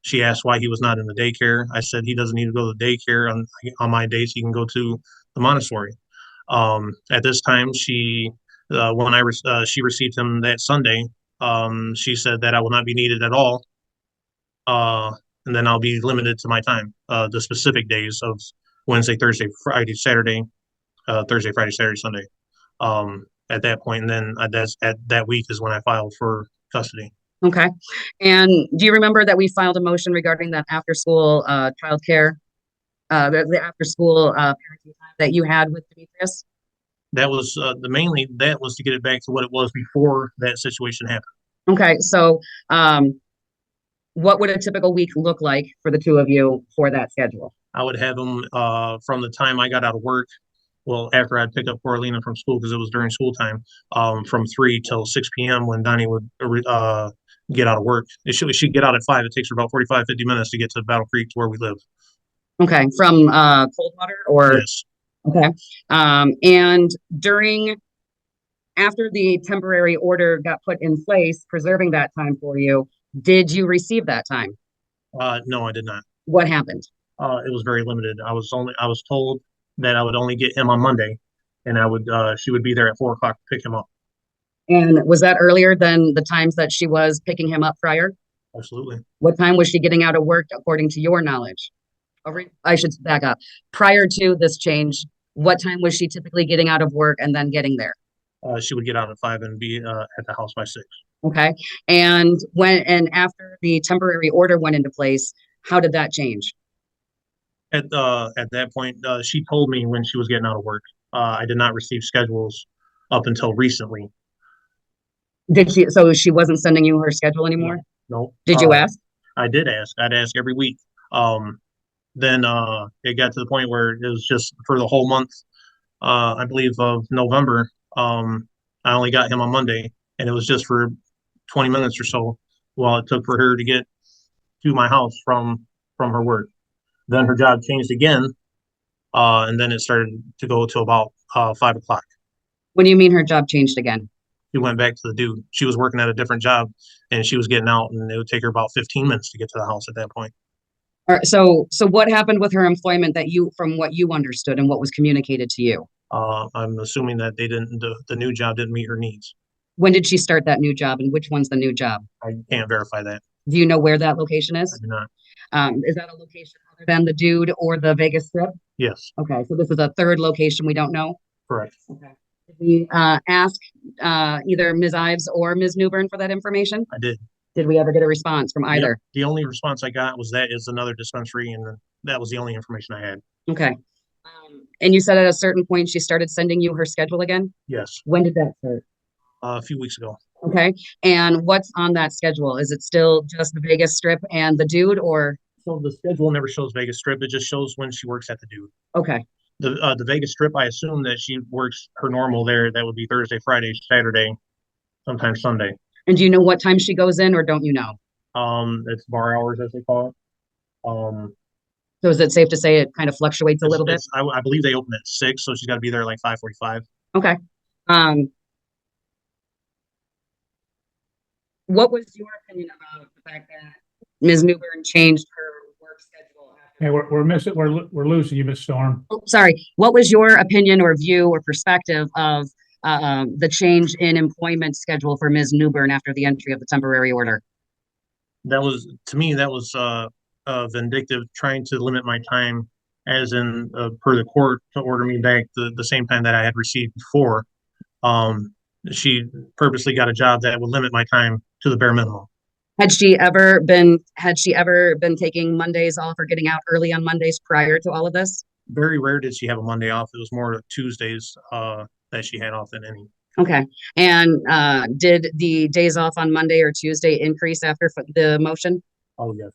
She asked why he was not in the daycare. I said he doesn't need to go to daycare on my days. He can go to the Montessori. At this time, she received him that Sunday, she said that I will not be needed at all, and then I'll be limited to my time, the specific days of Wednesday, Thursday, Friday, Saturday, Thursday, Friday, Saturday, Sunday. At that point, and then at that week is when I filed for custody. Okay. And do you remember that we filed a motion regarding that after school childcare, the after school parenting time that you had with Demetrius? That was mainly that was to get it back to what it was before that situation happened. Okay, so what would a typical week look like for the two of you for that schedule? I would have him from the time I got out of work. Well, after I'd pick up Coralina from school because it was during school time, from 3 till 6 p.m. when Donnie would get out of work. She'd get out at 5. It takes her about 45, 50 minutes to get to Battle Creek to where we live. Okay, from Coldwater or? Yes. Okay. And after the temporary order got put in place, preserving that time for you, did you receive that time? No, I did not. What happened? It was very limited. I was told that I would only get him on Monday, and she would be there at 4 o'clock to pick him up. And was that earlier than the times that she was picking him up prior? Absolutely. What time was she getting out of work according to your knowledge? I should back up. Prior to this change, what time was she typically getting out of work and then getting there? She would get out at 5 and be at the house by 6. Okay. And after the temporary order went into place, how did that change? At that point, she told me when she was getting out of work. I did not receive schedules up until recently. Did she? So she wasn't sending you her schedule anymore? No. Did you ask? I did ask. I'd ask every week. Then it got to the point where it was just for the whole month, I believe of November. I only got him on Monday, and it was just for 20 minutes or so while it took for her to get to my house from her work. Then her job changed again, and then it started to go to about 5 o'clock. What do you mean her job changed again? She went back to the dude. She was working at a different job, and she was getting out, and it would take her about 15 minutes to get to the house at that point. All right, so what happened with her employment from what you understood and what was communicated to you? I'm assuming that the new job didn't meet her needs. When did she start that new job, and which one's the new job? I can't verify that. Do you know where that location is? I do not. Is that a location other than the dude or the Vegas Strip? Yes. Okay, so this is a third location we don't know? Correct. Okay. Did we ask either Ms. Ives or Ms. Newbern for that information? I did. Did we ever get a response from either? The only response I got was that it's another dispensary, and that was the only information I had. Okay. And you said at a certain point she started sending you her schedule again? Yes. When did that start? A few weeks ago. Okay. And what's on that schedule? Is it still just the Vegas Strip and the dude, or? So the schedule never shows Vegas Strip. It just shows when she works at the dude. Okay. The Vegas Strip, I assume that she works her normal there. That would be Thursday, Friday, Saturday, sometimes Sunday. And do you know what time she goes in, or don't you know? It's bar hours, as they call it. So is it safe to say it kind of fluctuates a little bit? I believe they open at 6, so she's got to be there like 5:45. Okay. What was your opinion about the fact that Ms. Newbern changed her work schedule? Hey, we're losing you, Miss Storm. Oh, sorry. What was your opinion or view or perspective of the change in employment schedule for Ms. Newbern after the entry of the temporary order? To me, that was vindictive, trying to limit my time, as in per the court to order me back the same time that I had received before. She purposely got a job that would limit my time to the bare minimum. Had she ever been taking Mondays off or getting out early on Mondays prior to all of this? Very rare did she have a Monday off. It was more Tuesdays that she had off than any. Okay. And did the days off on Monday or Tuesday increase after the motion? Oh, yes.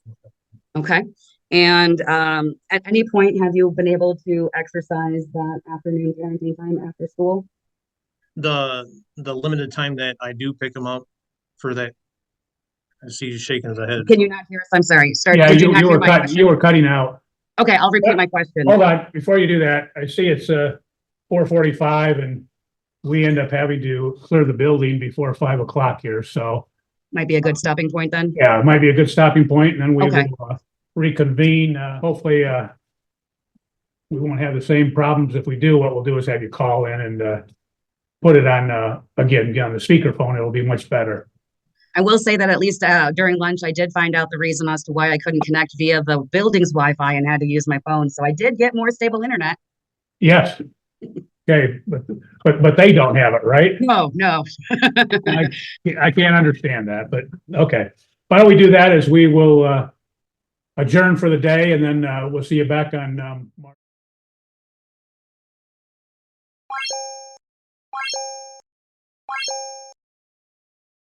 Okay. And at any point, have you been able to exercise that afternoon parenting time after school? The limited time that I do pick them up for that, I see you shaking his head. Can you not hear us? I'm sorry. Yeah, you were cutting out. Okay, I'll repeat my question. Hold on, before you do that, I see it's 4:45 and we end up having to clear the building before 5 o'clock here, so. Might be a good stopping point then. Yeah, it might be a good stopping point, and then we Okay. will reconvene. Hopefully, we won't have the same problems. If we do, what we'll do is have you call in and put it on, again, on the speakerphone. It'll be much better. I will say that at least during lunch, I did find out the reason as to why I couldn't connect via the building's Wi-Fi and had to use my phone. So I did get more stable internet. Yes. Okay, but they don't have it, right? No. I can't understand that, but okay. Why don't we do that as we will adjourn for the day, and then we'll see you back on March.